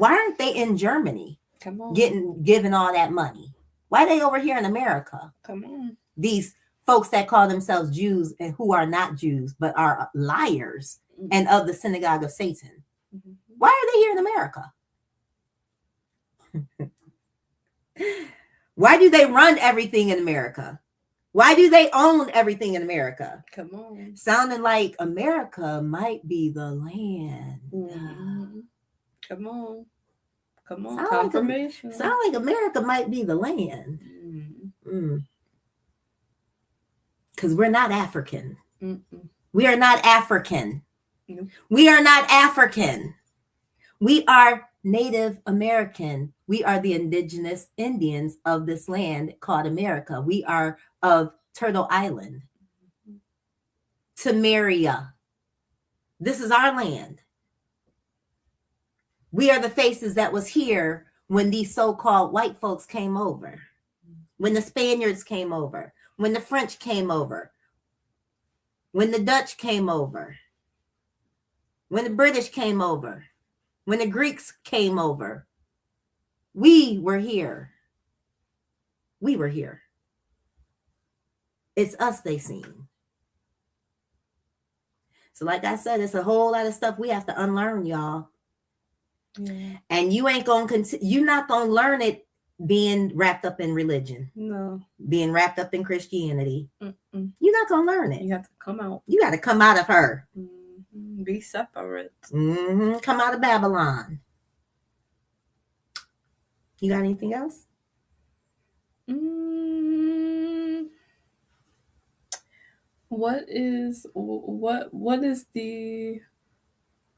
aren't they in Germany Come on. given all that money? Why are they over here in America? Come on. These folks that call themselves Jews and who are not Jews, but are liars and of the synagogue of Satan. Mm-hmm. Why are they here in America? Why do they run everything in America? Why do they own everything in America? Come on. Sounding like America might be the land. Mm-hmm. Come on. Come on. Sound Confirmation. Sound like America might be the land. Because we're not African. Mm-mm. We are not African. Nope. We are not African. We are Native American. We are the indigenous Indians of this land called America. We are of Turtle Island. Temeria. This is our land. We are the faces that was here when these so-called white folks came over, when the Spaniards came over, when the French came over, when the Dutch came over, when the British came over, when the Greeks came over. We were here. We were here. It's us they seen. So like I said, it's a whole lot of stuff we have to unlearn, y'all. Yeah. And you ain't gonna you're not gonna learn it being wrapped up in religion. No. Being wrapped up in Christianity. Mm-mm. You're not gonna learn it. You have to come out. You got to come out of her. Mm-hmm. Be separate. Mm-hmm. Come out of Babylon. You got anything else? What is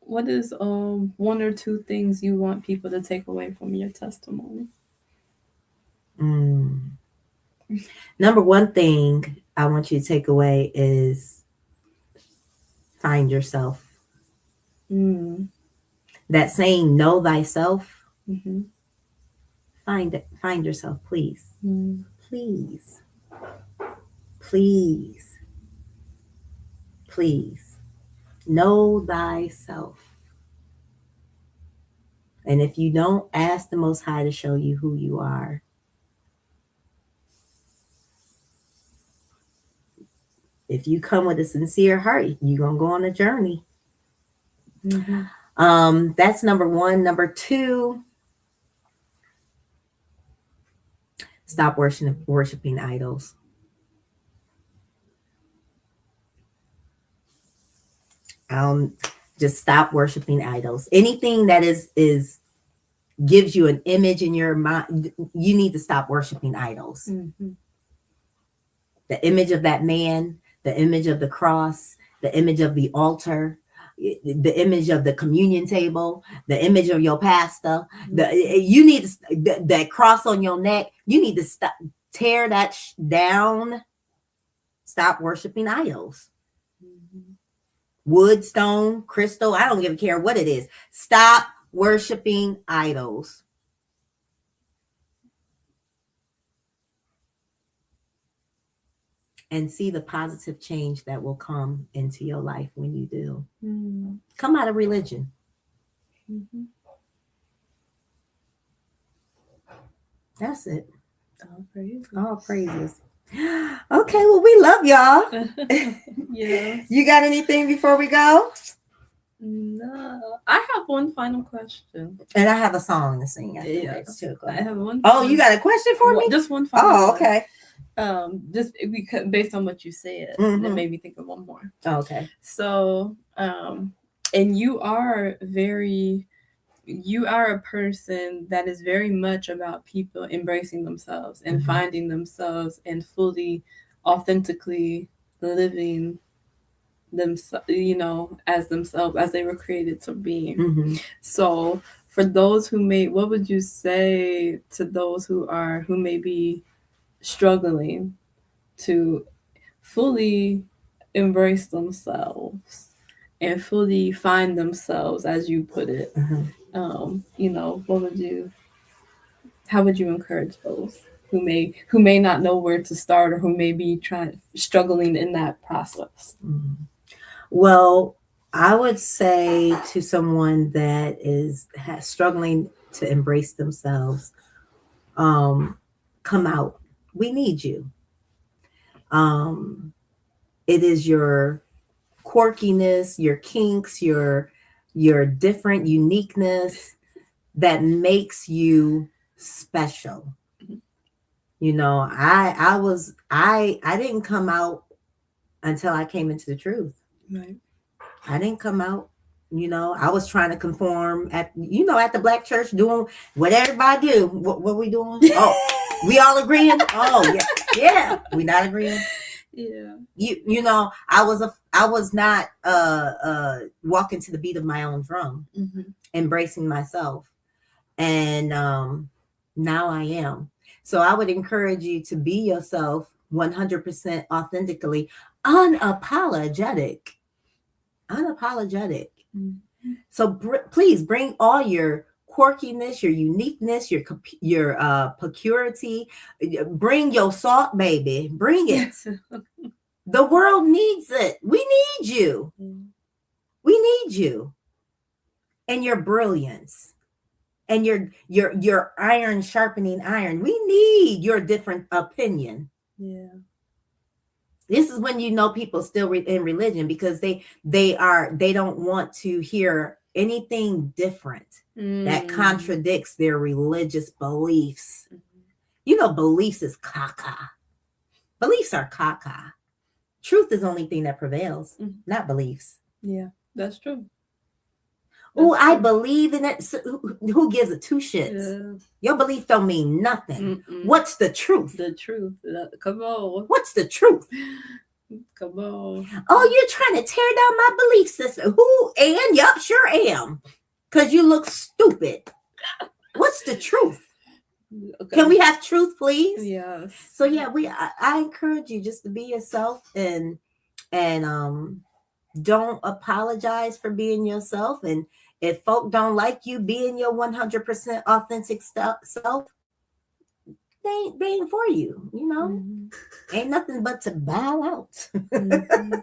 what is one or two things you want people to take away from your testimony? Number one thing I want you to take away is find yourself. That saying, know thyself. Mm-hmm. Find yourself, please. Please. Please. Please. Know thyself. And if you don't, ask the Most High to show you who you are. If you come with a sincere heart, you're going to go on a journey. That's number one. Number two, stop worshiping idols. Just stop worshiping idols. Anything that is gives you an image in your mind, you need to stop worshiping idols. The image of that man, the image of the cross, the image of the altar, the image of the communion table, the image of your pastor. You need to, that cross on your neck. You need to stop, tear that down. Stop worshiping idols. Wood, stone, crystal. I don't give a care what it is. Stop worshiping idols. And see the positive change that will come into your life when you do. Come out of religion. That's it. All praises. All praises. Okay, well, we love y'all. Yes. You got anything before we go? No. I have one final question. And I have a song to sing after this too. I have one. Oh, you got a question for me? Just one final Oh, one. okay. Just because based on what you said, it made me think of one more. Okay. So, and you are a person that is very much about people embracing themselves and finding themselves and fully, authentically living themselves, as themselves, as they were created to be. So for those what would you say to those who may be struggling to fully embrace themselves and fully find themselves, as you put it? How would you encourage those who may not know where to start or who may be struggling in that process? Well, I would say to someone that is struggling to embrace themselves, come out. We need you. It is your quirkiness, your kinks, your different uniqueness that makes you special. I didn't come out until I came into the truth. Right. I didn't come out. I was trying to conform at the black church, doing what everybody do. What we doing? Oh, we all agreeing? Oh, yeah. We not agreeing? Yeah. I was not walking to the beat of my own drum, embracing myself. And now I am. So I would encourage you to be yourself 100% authentically, unapologetic. So please bring all your quirkiness, your uniqueness, your peculiarity. Bring your salt, baby. Bring it. The world needs it. We need you. We need you. And your brilliance. And your iron sharpening iron. We need your different opinion. Yeah. This is when people still in religion, because they don't want to hear anything different that contradicts their religious beliefs. Beliefs is caca. Beliefs are caca. Truth is the only thing that prevails, not beliefs. Yeah, that's true. Oh, I believe in it. So who gives a two shits? Yeah. Your belief don't mean nothing. What's the truth? The truth. Come on. What's the truth? Come on. Oh, you're trying to tear down my belief system. Who? And yup, sure am. Because you look stupid. What's the truth? Okay. Can we have truth, please? Yes. So yeah, I encourage you just to be yourself and don't apologize for being yourself. And if folk don't like you being your 100% authentic self, they ain't for you, you know. Mm-hmm. Ain't nothing but to bow out. Mm-hmm.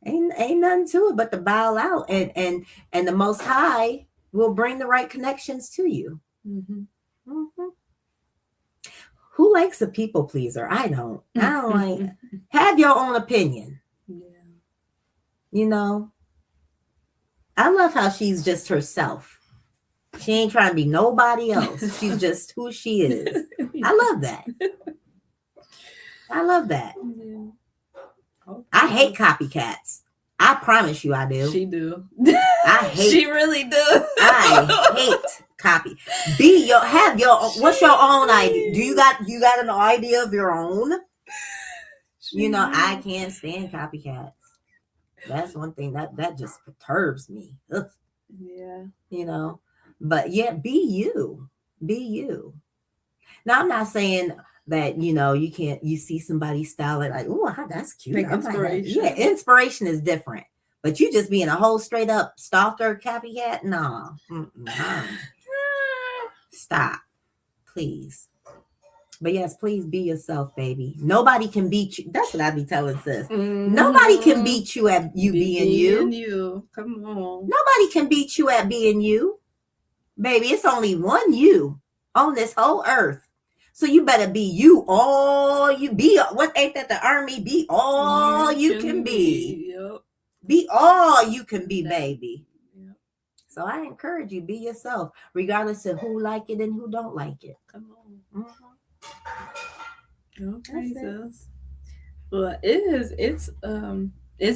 ain't nothing to it but to bow out, and the Most High will bring the right connections to you. Mm-hmm. Mm-hmm. Who likes a people pleaser? I don't like. Have your own opinion. Yeah. You know, I love how she's just herself. She ain't trying to be nobody else. She's just who she is. I love that. I love that. Yeah. Okay. I hate copycats. I promise you I do. She do. I hate. She really do. I hate copy. What's your own idea? Do you got an idea of your own? You know, I can't stand copycats. That's one thing that just perturbs me. Ugh. Yeah. You know, but yeah, be you. Be you. Now, I'm not saying that, you know, you see somebody style it like, oh, that's cute. Like inspiration. Yeah, inspiration is different. But you just being a whole straight up stalker copycat? No. Stop. Please. But yes, please be yourself, baby. Nobody can beat you. That's what I be telling sis. Mm-hmm. Nobody can beat you at you being you. Come on. Nobody can beat you at being you. Baby, it's only one you on this whole earth. So you better be you. All you be. What ain't that the army? Be all you can be. Yep. Be all you can be, baby. Yep. So I encourage you, be yourself, regardless of who like it and who don't like it. Come on. Mm-hmm. Okay, sis. Well, it's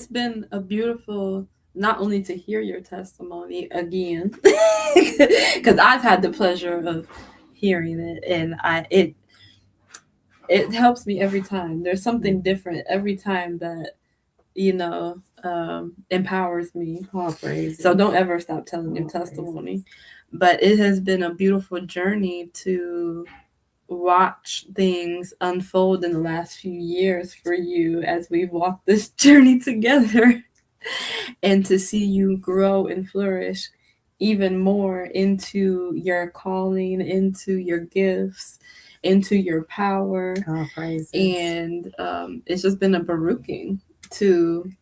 been a beautiful, not only to hear your testimony again, because I've had the pleasure of hearing it, and it helps me every time. There's something different every time that, you know, empowers me. Oh, praise so don't ever stop telling your testimony. But it has been a beautiful journey to watch things unfold in the last few years for you as we've walked this journey together, and to see you grow and flourish even more into your calling, into your gifts, into your power. Oh, praise. And it's just been a baruching to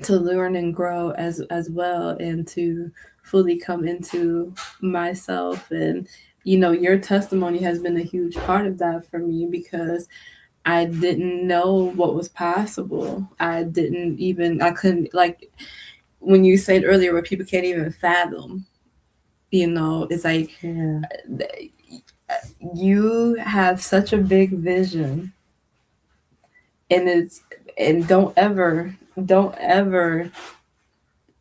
learn and grow as well, and to fully come into myself. And you know, your testimony has been a huge part of that for me, because I didn't know what was possible. I couldn't, like when you said earlier where people can't even fathom, you know, it's like, you have such a big vision, and don't ever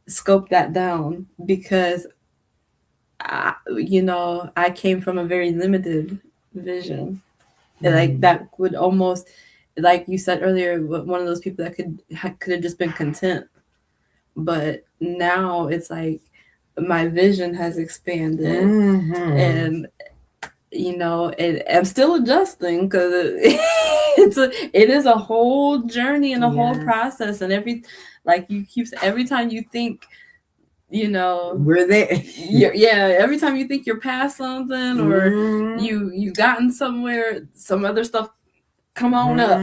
scope that down, because I came from a very limited vision. And like that would almost, like you said earlier, one of those people that could have just been content. But now it's like my vision has expanded, and you know, I'm still adjusting, because it is a whole journey and a whole process, and every time you think, you know, we're there. Every time you think you're past something, or you gotten somewhere, some other stuff come on up,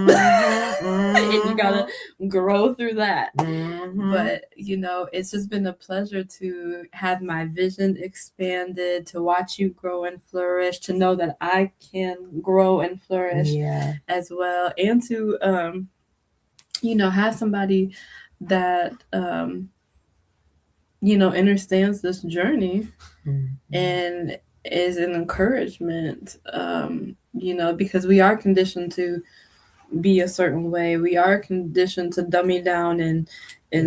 and you gotta grow through that. But you know, it's just been a pleasure to have my vision expanded, to watch you grow and flourish, to know that I can grow and flourish as well, and to you know, have somebody that you know, understands this journey and is an encouragement, you know, because we are conditioned to be a certain way. We are conditioned to dummy down and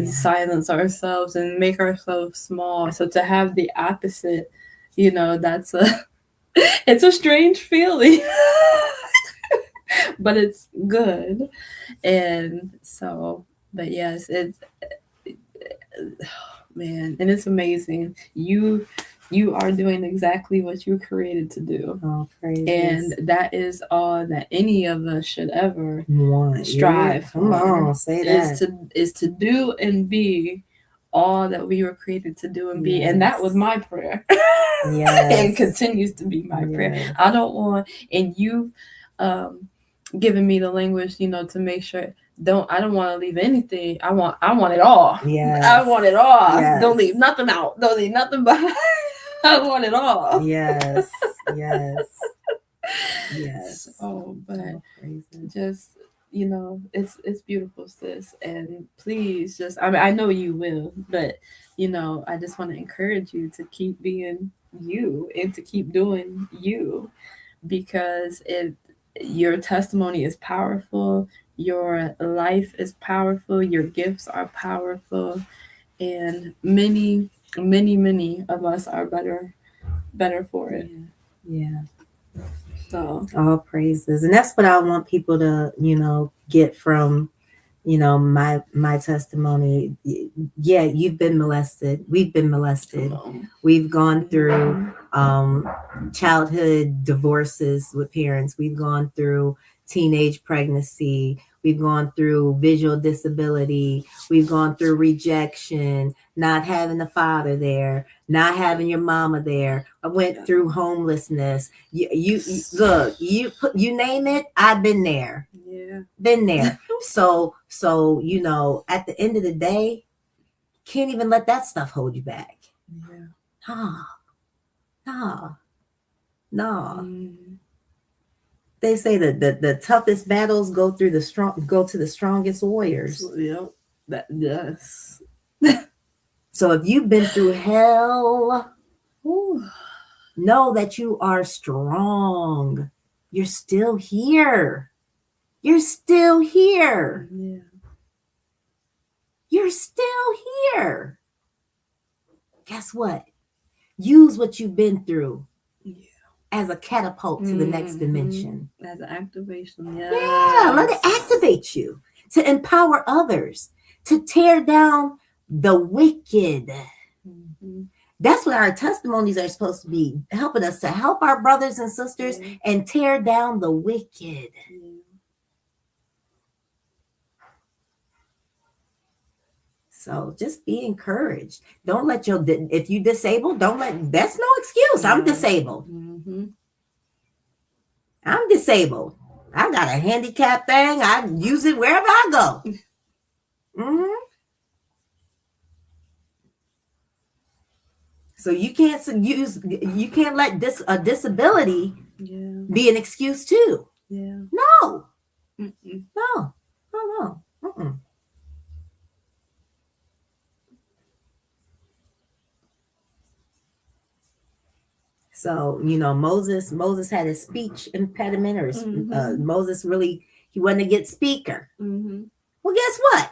silence ourselves and make ourselves small. So to have the opposite, you know, it's a strange feeling. but it's good. And so, but yes, it's man, and it's amazing. You are doing exactly what you were created to do. Oh, praise. And that is all that any of us should ever Want. strive Come for. on, say that. Is to do and be all that we were created to do and be. And that was my prayer. Yes. And continues to be my prayer. I don't want, and you've given me the language, to make sure I don't want to leave anything. I want it all. Yes. I want it all. Yes. Don't leave nothing out. Don't leave nothing behind. I want it all. Yes. Yes. Yes. Oh, but praises. just it's beautiful, sis. And please just I know you will, but I just want to encourage you to keep being you and to keep doing you, because your testimony is powerful, your life is powerful, your gifts are powerful, and many of us are better for it. Yeah. So all praises. And that's what I want people to get from my testimony. Yeah, you've been molested, we've been molested, we've gone through childhood divorces with parents, we've gone through teenage pregnancy, we've gone through visual disability, we've gone through rejection, not having a father there, not having your mama there. I went through homelessness. You look, you name it, I've been there. Yeah. Been there. So at the end of the day, can't even let that stuff hold you back. Yeah. No. Mm. They say that the toughest battles go to the strongest warriors. Yep. Yes. So if you've been through hell, know that you are strong. You're still here. You're still here. Yeah. You're still here. Guess what? Use what you've been through as a catapult to the next dimension. As an activation. Yeah, let it activate you to empower others, to tear down the wicked. That's what our testimonies are supposed to be, helping us to help our brothers and sisters and tear down the wicked. So just be encouraged. Don't let if you disabled, that's no excuse. I'm disabled. I'm disabled. I got a handicap thing. I use it wherever I go. So you can't let a disability be an excuse too. Yeah. No. Mm-mm. No. So, Moses had a speech impediment, or Moses he wasn't a good speaker. Well, guess what?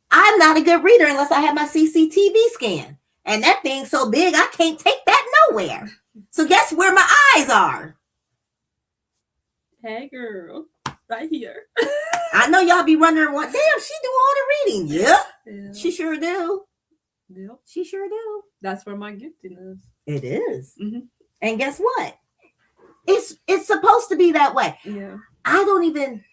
I'm not a good reader unless I have my CCTV scan. And that thing's so big, I can't take that nowhere. So guess where my eyes are? Hey, girl. Right here. I know y'all be wondering, what? Damn, she do all the reading. Yeah. She sure do. Yep. She sure do. That's where my gifting is. It is. And guess what? It's supposed to be that way. Yeah. I don't even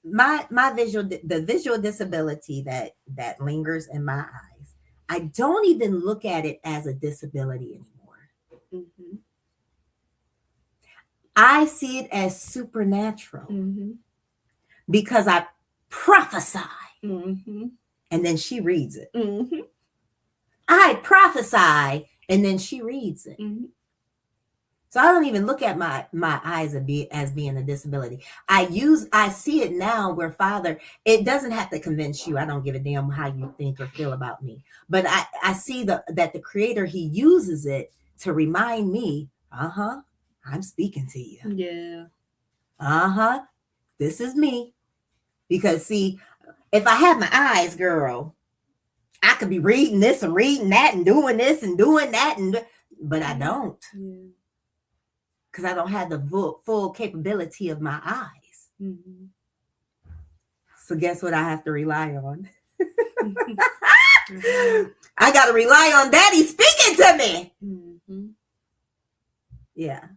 my the visual disability that lingers in my eyes. I don't even look at it as a disability anymore. I see it as supernatural because I prophesy, and then she reads it. I prophesy, and then she reads it. So I don't even look at my eyes as being a disability. I see it now where Father, it doesn't have to convince you. I don't give a damn how you think or feel about me. But I see that the Creator, He uses it to remind me, I'm speaking to you. Yeah. This is me. Because see, if I had my eyes, girl, I could be reading this and reading that and doing this and doing that, but I don't. Yeah. Because I don't have the full capability of my eyes. Mhm. So guess what I have to rely on? Mhm. I got to rely on Daddy speaking to me. Mhm. Yeah.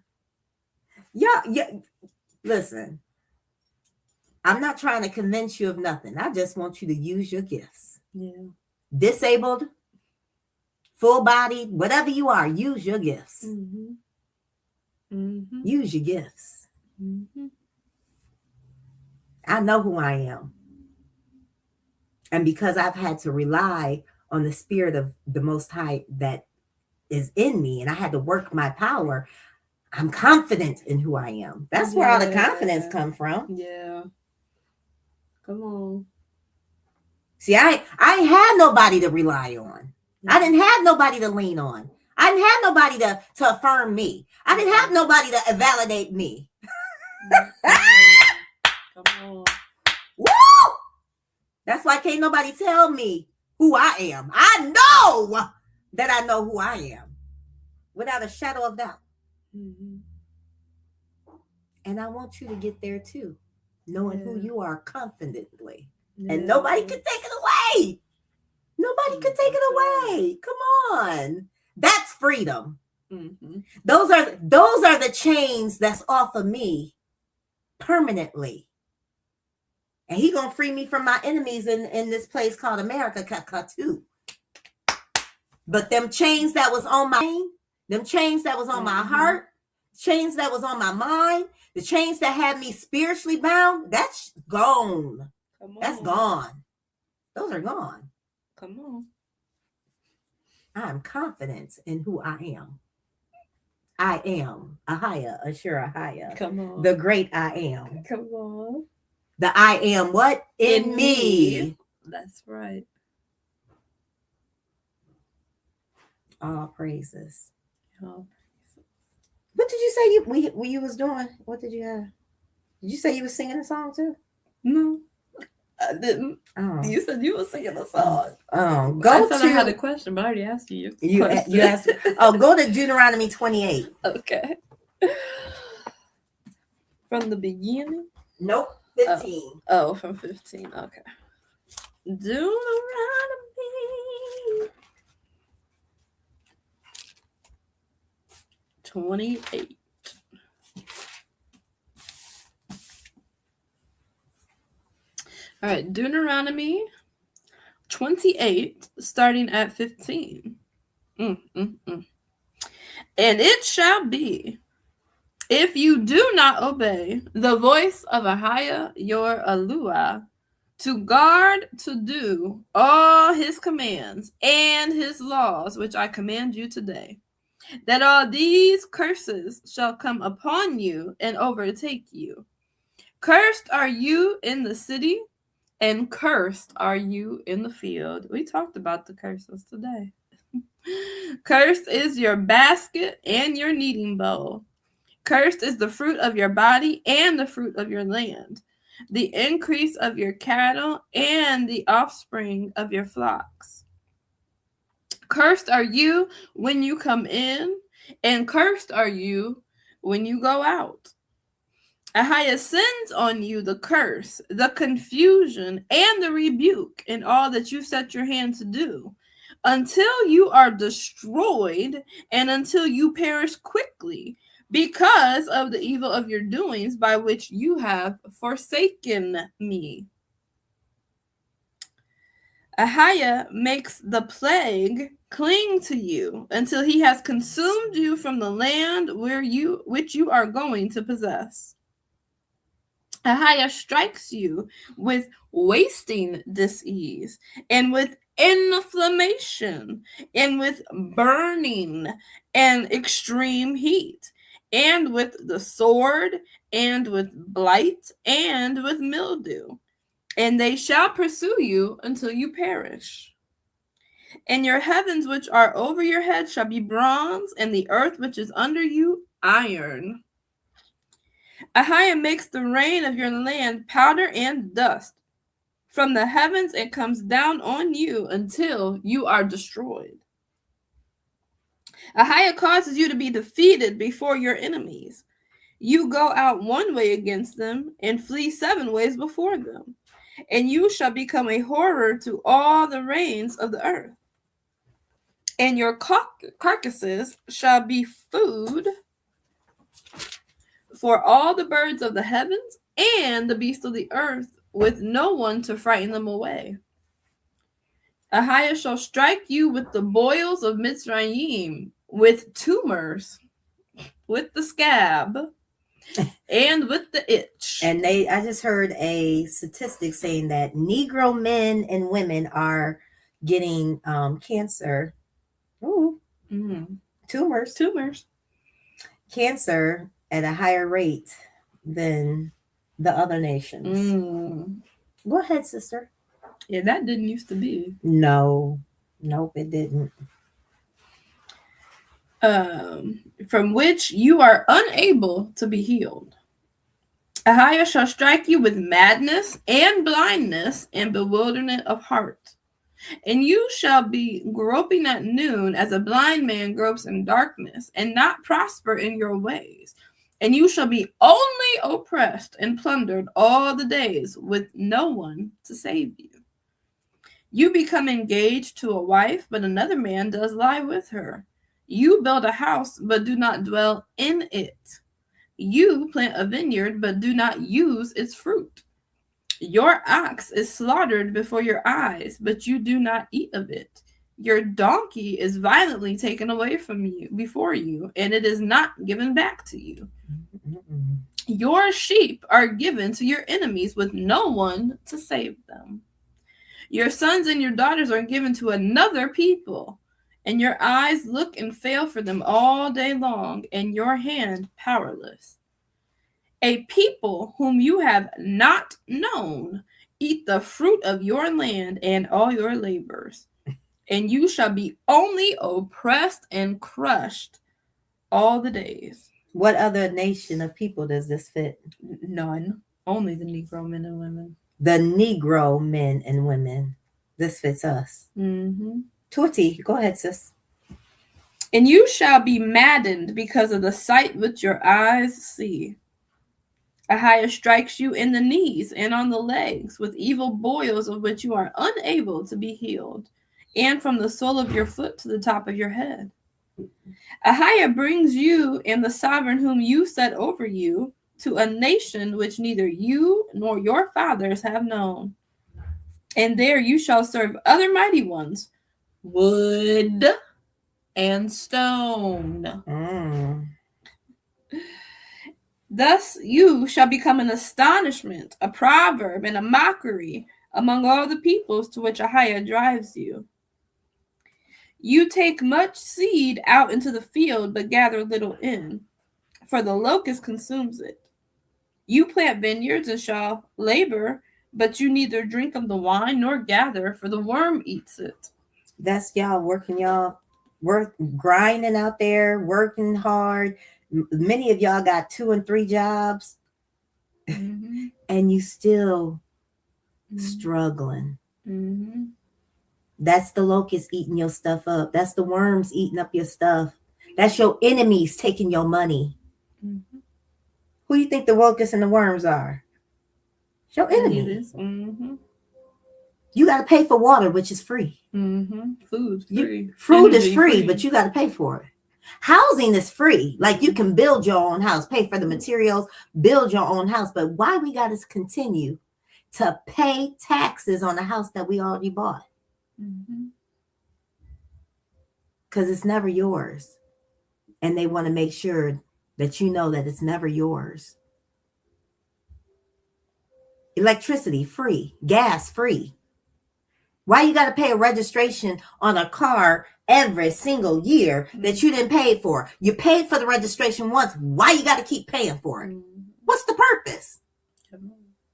Yeah. Listen, I'm not trying to convince you of nothing. I just want you to use your gifts. Yeah. Disabled, full bodied, whatever you are, use your gifts. Mhm. Mhm. Use your gifts. Mhm. I know who I am. And because I've had to rely on the spirit of the Most High that is in me, and I had to work my power, I'm confident in who I am. That's where all the confidence come from. Yeah. Come on. See, I ain't had nobody to rely on. I didn't have nobody to lean on. I didn't have nobody to affirm me. I didn't have nobody to validate me. Come on. Woo! That's why can't nobody tell me who I am. I know that I know who I am without a shadow of doubt. Mm-hmm. And I want you to get there too, knowing who you are confidently. Yeah. And nobody can take it away. Nobody can take it away. Come on. That's freedom. Mm-hmm. Those are the chains that's off of me permanently. And he gonna free me from my enemies in this place called America too. But them chains that was on them chains that was on my heart, chains that was on my mind, the chains that had me spiritually bound, that's gone. That's gone. Those are gone. Come on. I'm confident in who I am. I am Ahaya, Ashura Ahaya. Come on. The great I am. Come on. The I am what? In me. That's right. All praises. All What did you say you was doing? What did you have? Did you say you was singing a song too? No, I didn't. Oh. You said you were singing a song. Oh, I had a question, but I already asked you. You asked. Oh, go to Deuteronomy 28. Okay. From the beginning? Nope, 15. Oh, from 15. Okay. Deuteronomy 28. All right, Deuteronomy 28, starting at 15. And it shall be, if you do not obey the voice of Ahaya your Yahuah, to guard to do all his commands and his laws, which I command you today, that all these curses shall come upon you and overtake you. Cursed are you in the city, and cursed are you in the field. We talked about the curses today. Cursed is your basket and your kneading bowl. Cursed is the fruit of your body and the fruit of your land, the increase of your cattle and the offspring of your flocks. Cursed are you when you come in, and cursed are you when you go out. Ahaya sends on you the curse, the confusion, and the rebuke in all that you set your hand to do, until you are destroyed and until you perish quickly because of the evil of your doings by which you have forsaken me. Ahaya makes the plague cling to you until he has consumed you from the land which you are going to possess. Ahaya strikes you with wasting disease, and with inflammation, and with burning and extreme heat, and with the sword, and with blight, and with mildew. And they shall pursue you until you perish. And your heavens which are over your head shall be bronze, and the earth which is under you iron. Ahaya makes the rain of your land powder and dust. From the heavens it comes down on you until you are destroyed. Ahaya causes you to be defeated before your enemies. You go out one way against them and flee 7 ways before them, and you shall become a horror to all the reigns of the earth. And your carcasses shall be food for all the birds of the heavens and the beasts of the earth, with no one to frighten them away. YAHUAH shall strike you with the boils of Mitzrayim, with tumors, with the scab, and with the itch. And I just heard a statistic saying that Negro men and women are getting cancer. Ooh, tumors. Cancer at a higher rate than the other nations. Go ahead, sister. Yeah, that didn't used to be. Nope, it didn't. From which you are unable to be healed. YAHUAH shall strike you with madness and blindness and bewilderment of heart. And you shall be groping at noon as a blind man gropes in darkness, and not prosper in your ways. And you shall be only oppressed and plundered all the days, with no one to save you. You become engaged to a wife, but another man does lie with her. You build a house, but do not dwell in it. You plant a vineyard, but do not use its fruit. Your ox is slaughtered before your eyes, but you do not eat of it. Your donkey is violently taken away from you before you, and it is not given back to you. Your sheep are given to your enemies with no one to save them. Your sons and your daughters are given to another people, and your eyes look and fail for them all day long, and your hand powerless. A people whom you have not known eat the fruit of your land and all your labors, and you shall be only oppressed and crushed all the days. What other nation of people does this fit? None. Only the Negro men and women. The Negro men and women. This fits us. Tuti, go ahead, sis. And you shall be maddened because of the sight which your eyes see. YAHUAH strikes you in the knees and on the legs with evil boils of which you are unable to be healed, and from the sole of your foot to the top of your head. YAHUAH brings you and the sovereign whom you set over you to a nation which neither you nor your fathers have known. And there you shall serve other mighty ones, wood and stone. Thus you shall become an astonishment, a proverb, and a mockery among all the peoples to which YAHUAH drives you. You take much seed out into the field, but gather little in, for the locust consumes it. You plant vineyards and shall labor, but you neither drink of the wine nor gather, for the worm eats it. That's y'all grinding out there, working hard. Many of y'all got 2 and 3 jobs, and you still struggling. That's the locust eating your stuff up. That's the worms eating up your stuff. That's your enemies taking your money. Who do you think the locusts and the worms are? Your enemies. You got to pay for water, which is free. Food free. Food is free, but you got to pay for it. Housing is free. Like you can build your own house, pay for the materials, build your own house. But why we got to continue to pay taxes on a house that we already bought? Because it's never yours. And they want to make sure that you know that it's never yours. Electricity free, gas free. Why you got to pay a registration on a car every single year that you didn't pay for? You paid for the registration once. Why you got to keep paying for it? What's the purpose?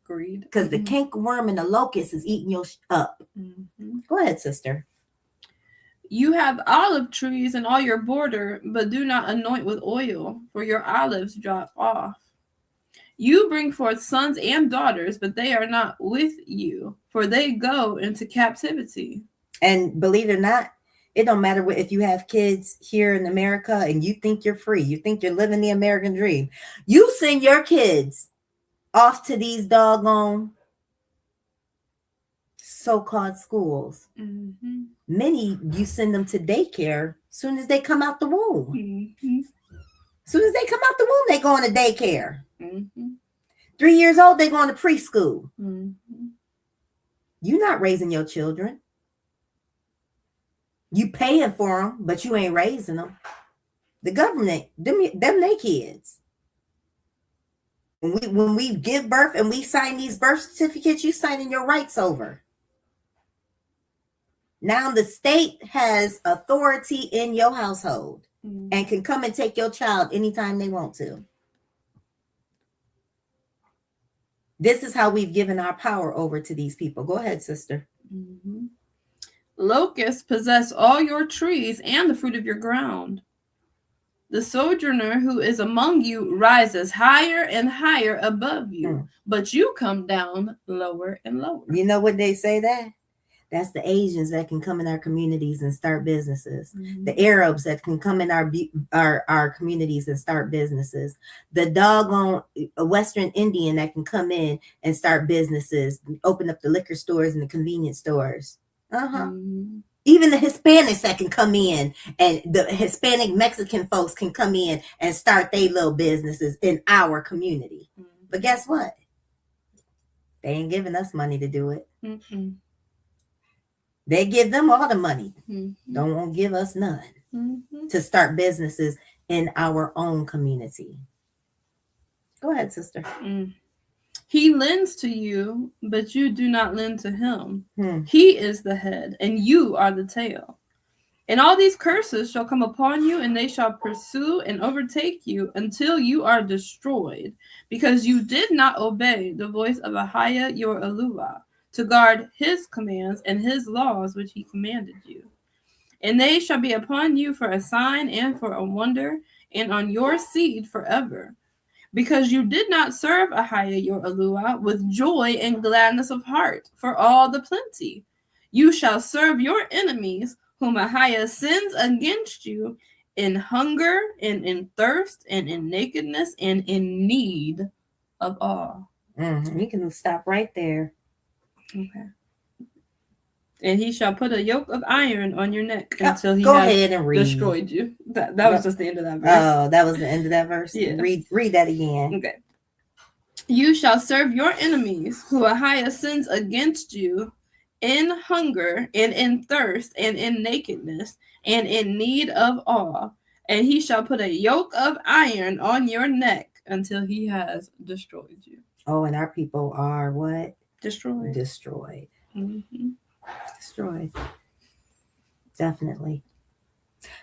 Greed. Because the cankerworm and the locust is eating your up. Go ahead, sister. You have olive trees in all your border, but do not anoint with oil, for your olives drop off. You bring forth sons and daughters, but they are not with you, for they go into captivity. And believe it or not, It don't matter if you have kids here in America and you think you're free, you think you're living the American dream. You send your kids off to these doggone so-called schools. Mm-hmm. Many, you send them to daycare soon as they come out the womb. Mm-hmm. Soon as they come out the womb, they go into daycare. Mm-hmm. 3 years old, they going to preschool. Mm-hmm. You're not raising your children. You paying for them, but you ain't raising them. The government, them they kids. When we give birth and we sign these birth certificates, you signing your rights over. Now the state has authority in your household and can come and take your child anytime they want to. This is how we've given our power over to these people. Go ahead, sister. Mm-hmm. Locusts possess all your trees and the fruit of your ground. The sojourner who is among you rises higher and higher above you, but you come down lower and lower. You know what they say that? That's the Asians that can come in our communities and start businesses. Mm-hmm. The Arabs that can come in our communities and start businesses. The doggone Western Indian that can come in and start businesses, open up the liquor stores and the convenience stores. Mm-hmm. Even the Hispanics that can come in, and the Hispanic Mexican folks can come in and start their little businesses in our community. Mm-hmm. But guess what? They ain't giving us money to do it. Mm-hmm. They give them all the money. Mm-hmm. Don't want to give us none to start businesses in our own community. Go ahead, sister. Mm. He lends to you, but you do not lend to him. He is the head, and you are the tail. And all these curses shall come upon you, and they shall pursue and overtake you until you are destroyed, because you did not obey the voice of YAHUAH your YAHUAH, to guard his commands and his laws which he commanded you. And they shall be upon you for a sign and for a wonder, and on your seed forever. Because you did not serve YAHUAH your YAHUAH with joy and gladness of heart for all the plenty. You shall serve your enemies, whom YAHUAH sends against you, in hunger and in thirst and in nakedness and in need of all. You can stop right there. Okay. And he shall put a yoke of iron on your neck until he has destroyed you. That was just the end of that verse. Oh, that was the end of that verse? Yeah. Read that again. Okay. You shall serve your enemies, who YAHUAH sends against you, in hunger and in thirst and in nakedness and in need of all. And he shall put a yoke of iron on your neck until he has destroyed you. Oh, and our people are what? Destroyed. Mm-hmm. Destroyed. Definitely.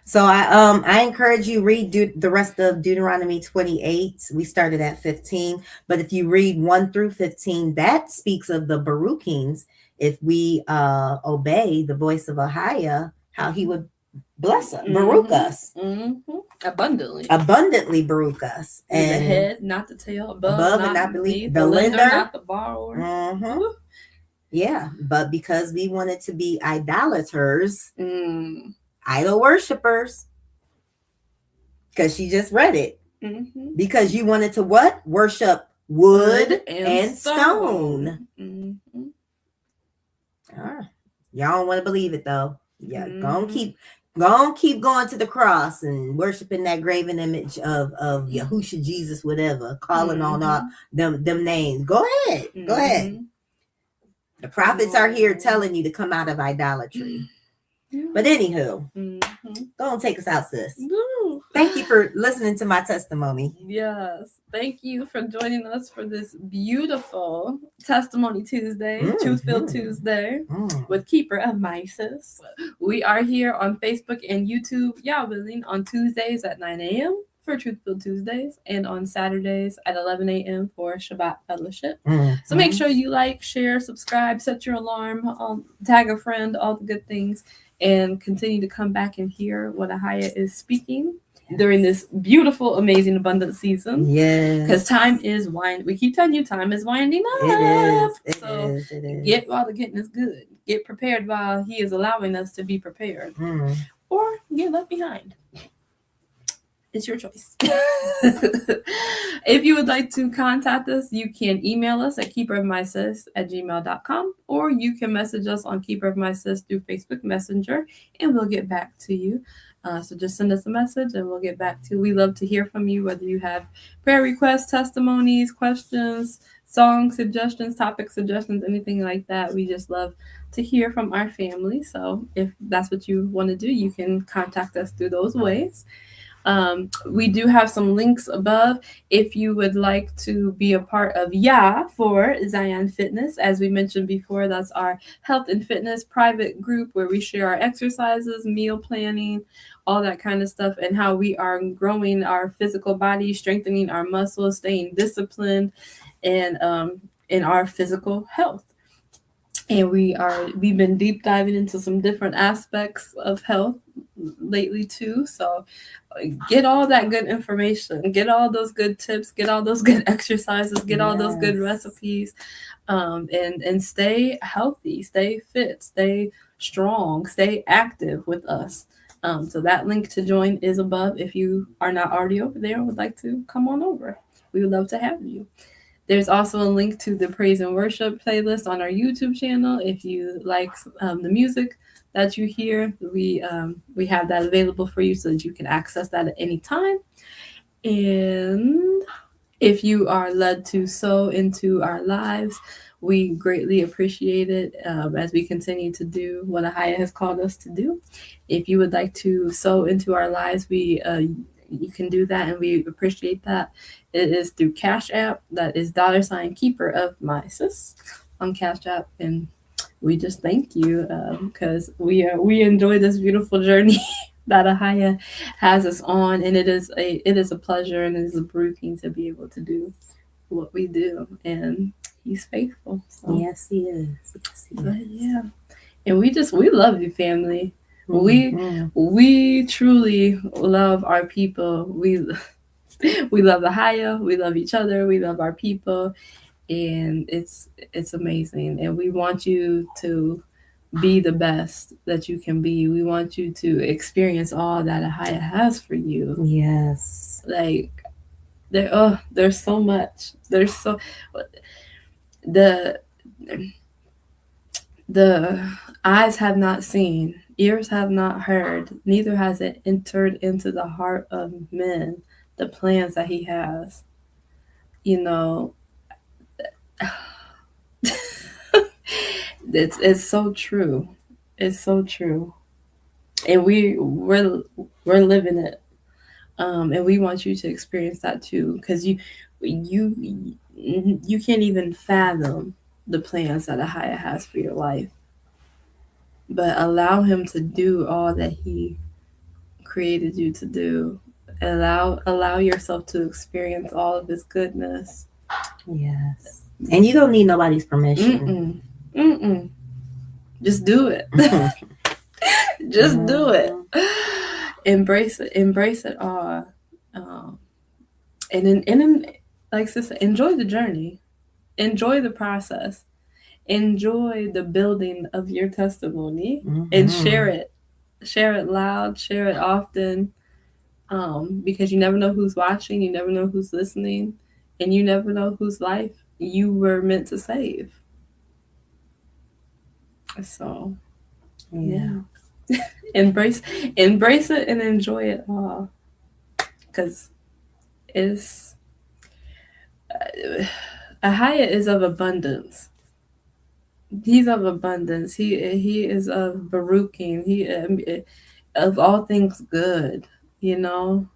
So I encourage you read the rest of Deuteronomy 28. We started at 15, but if you read 1 through 15, that speaks of the Baruchings. If we obey the voice of YAHUAH, how he would bless us, Baruch us. Mm-hmm. Abundantly Baruch us. And the head, not the tail. Above and not beneath. The lender, not the borrower. Mm-hmm. Yeah, but because we wanted to be idolaters, idol worshipers, because she just read it. Mm-hmm. Because you wanted to what? Worship wood and stone. Mm-hmm. Y'all don't want to believe it though. Yeah, go keep going to the cross and worshiping that graven image of Yahushua, Jesus, whatever, calling on all them names. Go ahead. Go ahead. The prophets are here telling you to come out of idolatry. But anywho, go and take us out, sis. Thank you for listening to my testimony. Yes. Thank you for joining us for this beautiful Testimony Tuesday, Truth-Filled Tuesday with keeperofmysis. We are here on Facebook and YouTube, Yah willing, on Tuesdays at 9 a.m. for Truth-Filled Tuesdays, and on Saturdays at 11 a.m. for Shabbat Fellowship. So make sure you like, share, subscribe, set your alarm, tag a friend, all the good things, and continue to come back and hear what YAHUAH is speaking. during this beautiful, amazing, abundant season. Yes. Because time is winding. We keep telling you time is winding up. It is. Get while the getting is good. Get prepared while he is allowing us to be prepared. Or get left behind. It's your choice. If you would like to contact us, you can email us at keeperofmysis@gmail.com, or you can message us on keeperofmysis through Facebook Messenger, and we'll get back to you. So just send us a message and we'll get back to you. We love to hear from you, whether you have prayer requests, testimonies, questions, song suggestions, topic suggestions, anything like that. We just love to hear from our family. So if that's what you want to do, you can contact us through those ways. We do have some links above if you would like to be a part of YAHUAH for Zion Fitness. As we mentioned before, that's our health and fitness private group where we share our exercises, meal planning, all that kind of stuff, and how we are growing our physical body, strengthening our muscles, staying disciplined, and in our physical health. And we've been deep diving into some different aspects of health lately too. So get all that good information, get all those good tips, get all those good exercises, get all those good recipes, and stay healthy, stay fit, stay strong, stay active with us. So that link to join is above. If you are not already over there and would like to come on over, we would love to have you. There's also a link to the praise and worship playlist on our YouTube channel. If you like the music that you hear, we have that available for you so that you can access that at any time. And if you are led to sow into our lives, we greatly appreciate it as we continue to do what YAHUAH has called us to do. If you would like to sow into our lives, you can do that, and we appreciate that. It is through cashapp. That is $keeperofmysis on cashapp, and we just thank you because we enjoy this beautiful journey that YAHUAH has us on, and it is a pleasure and it is a brooding to be able to do what we do, and he's faithful. So. Yes, he is. But yeah, and we love you, family. We truly love our people. We love YAHUAH. We love each other. We love our people, and it's amazing. And we want you to be the best that you can be. We want you to experience all that YAHUAH has for you. Yes, like there's so much. There's so the eyes have not seen, ears have not heard, neither has it entered into the heart of men the plans that he has. You know, it's so true. It's so true, and we're living it, and we want you to experience that too, because you can't even fathom the plans that YAHUAH has for your life. But allow him to do all that he created you to do. Allow yourself to experience all of his goodness. Yes. And you don't need nobody's permission. Just do it. Just do it. Embrace it all. And like sister, enjoy the journey. Enjoy the process. Enjoy the building of your testimony, and share it. Share it loud, share it often, because you never know who's watching, you never know who's listening, and you never know whose life you were meant to save. So, yeah. Embrace it and enjoy it all, because it's YAHUAH is of abundance. He's of abundance. He is of Baruching. He of all things good. You know,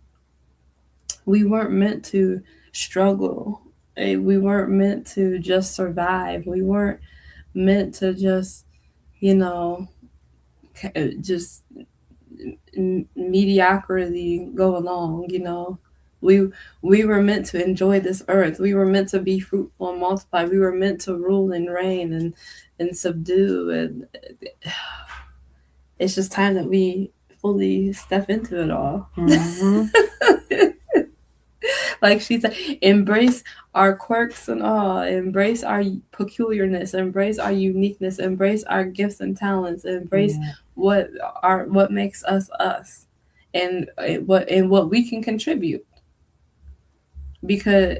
we weren't meant to struggle. We weren't meant to just survive. We weren't meant to just, just mediocrity go along. We were meant to enjoy this earth. We were meant to be fruitful and multiply. We were meant to rule and reign and subdue. And it's just time that we fully step into it all. Mhm. Like she said, embrace our quirks and all, embrace our peculiarness, embrace our uniqueness, embrace our gifts and talents, embrace Yeah. what makes us us, and what we can contribute. Because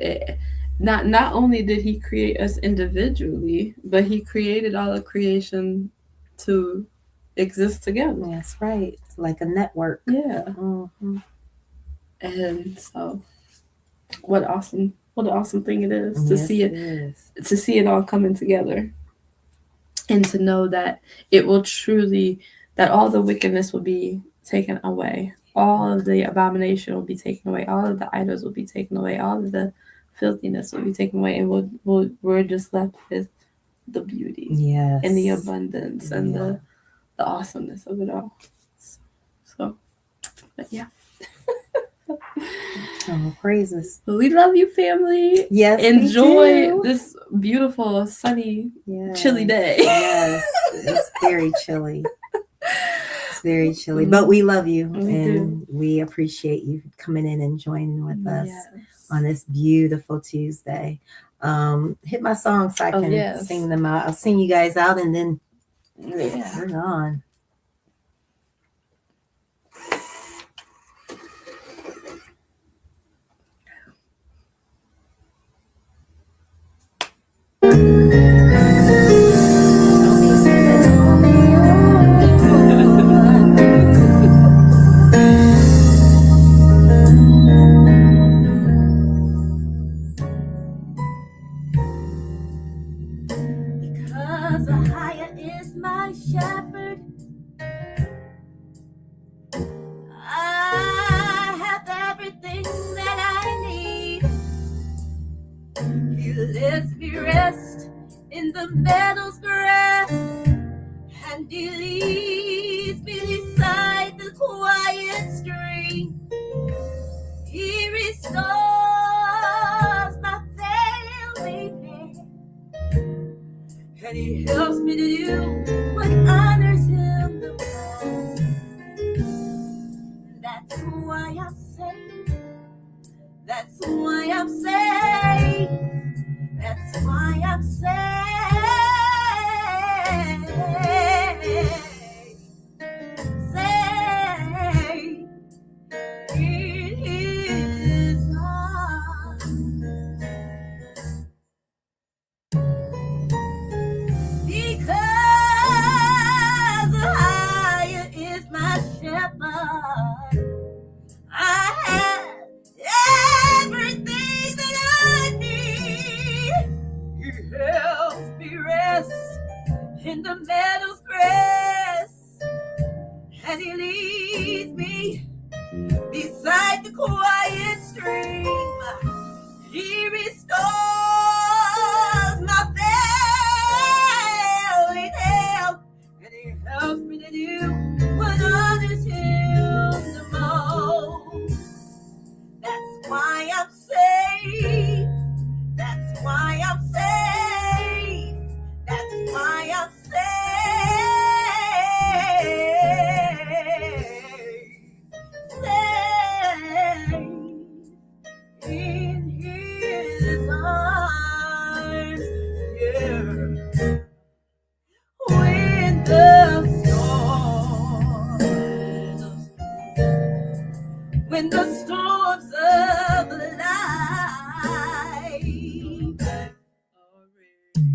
not only did he create us individually, but he created all of creation to exist together. That's right. It's like a network. Yeah. Mhm. And so what an awesome thing it is to Yes, see it it, is. to see it all coming together, and to know that it will truly, that all the wickedness will be taken away, all of the abomination will be taken away, all of the idols will be taken away, all of the filthiness will be taken away, and we're just left with the beauty Yes. and the abundance and Yeah. the awesomeness of it all. So but yeah. Oh, praises. We love you, family. Yes. we Enjoy do. this beautiful, sunny, Yes. chilly day. Yes. It's very chilly. It's very chilly. But we love you. We and we appreciate you coming in and joining with us Yes. on this beautiful Tuesday. Hit my song so I Oh, can yes. sing them out. I'll sing you guys out and then Yeah. we're on. Because YAHUAH is my shepherd, I have everything that I need. He lets me rest in the meadow's grass, and he leads me beside the quiet stream. He restores my failing hand, and he helps me to do what honors him the most. That's why I'm saved. That's why I'm saved. That's why I'm saved. Saved in his arms. Because YAHUAH is my shepherd, I have everything that I need. He helps me rest in the meadow's grass, and he leads me beside the quiet stream. He restores my failing health, and he helps me to do what honors him the most. That's why I'm safe. That's why I'm safe. That's why I'm safe. Safe in his arms. Yeah. When the storms of life are raging,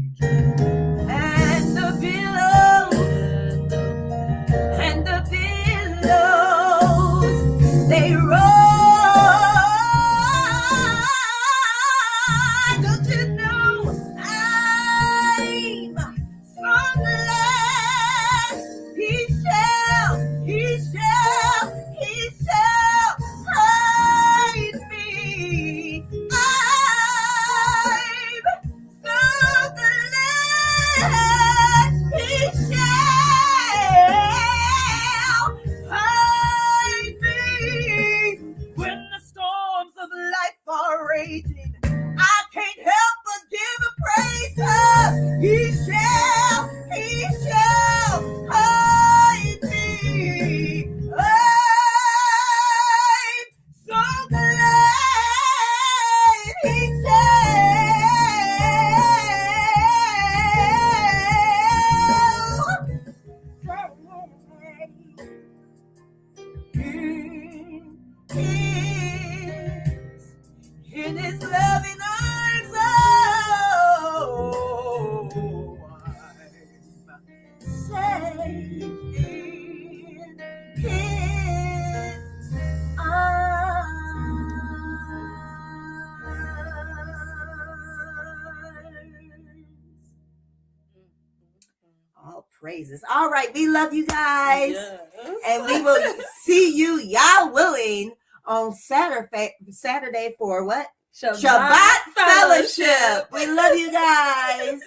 and the billows they roll. Don't you know I'm from the land in his loving arms. Oh, I'm safe in his arms. All praises. All right, we love you guys. Yes. And we will see you, y'all willing, on Saturday for what? Shabbat Fellowship. We love you guys.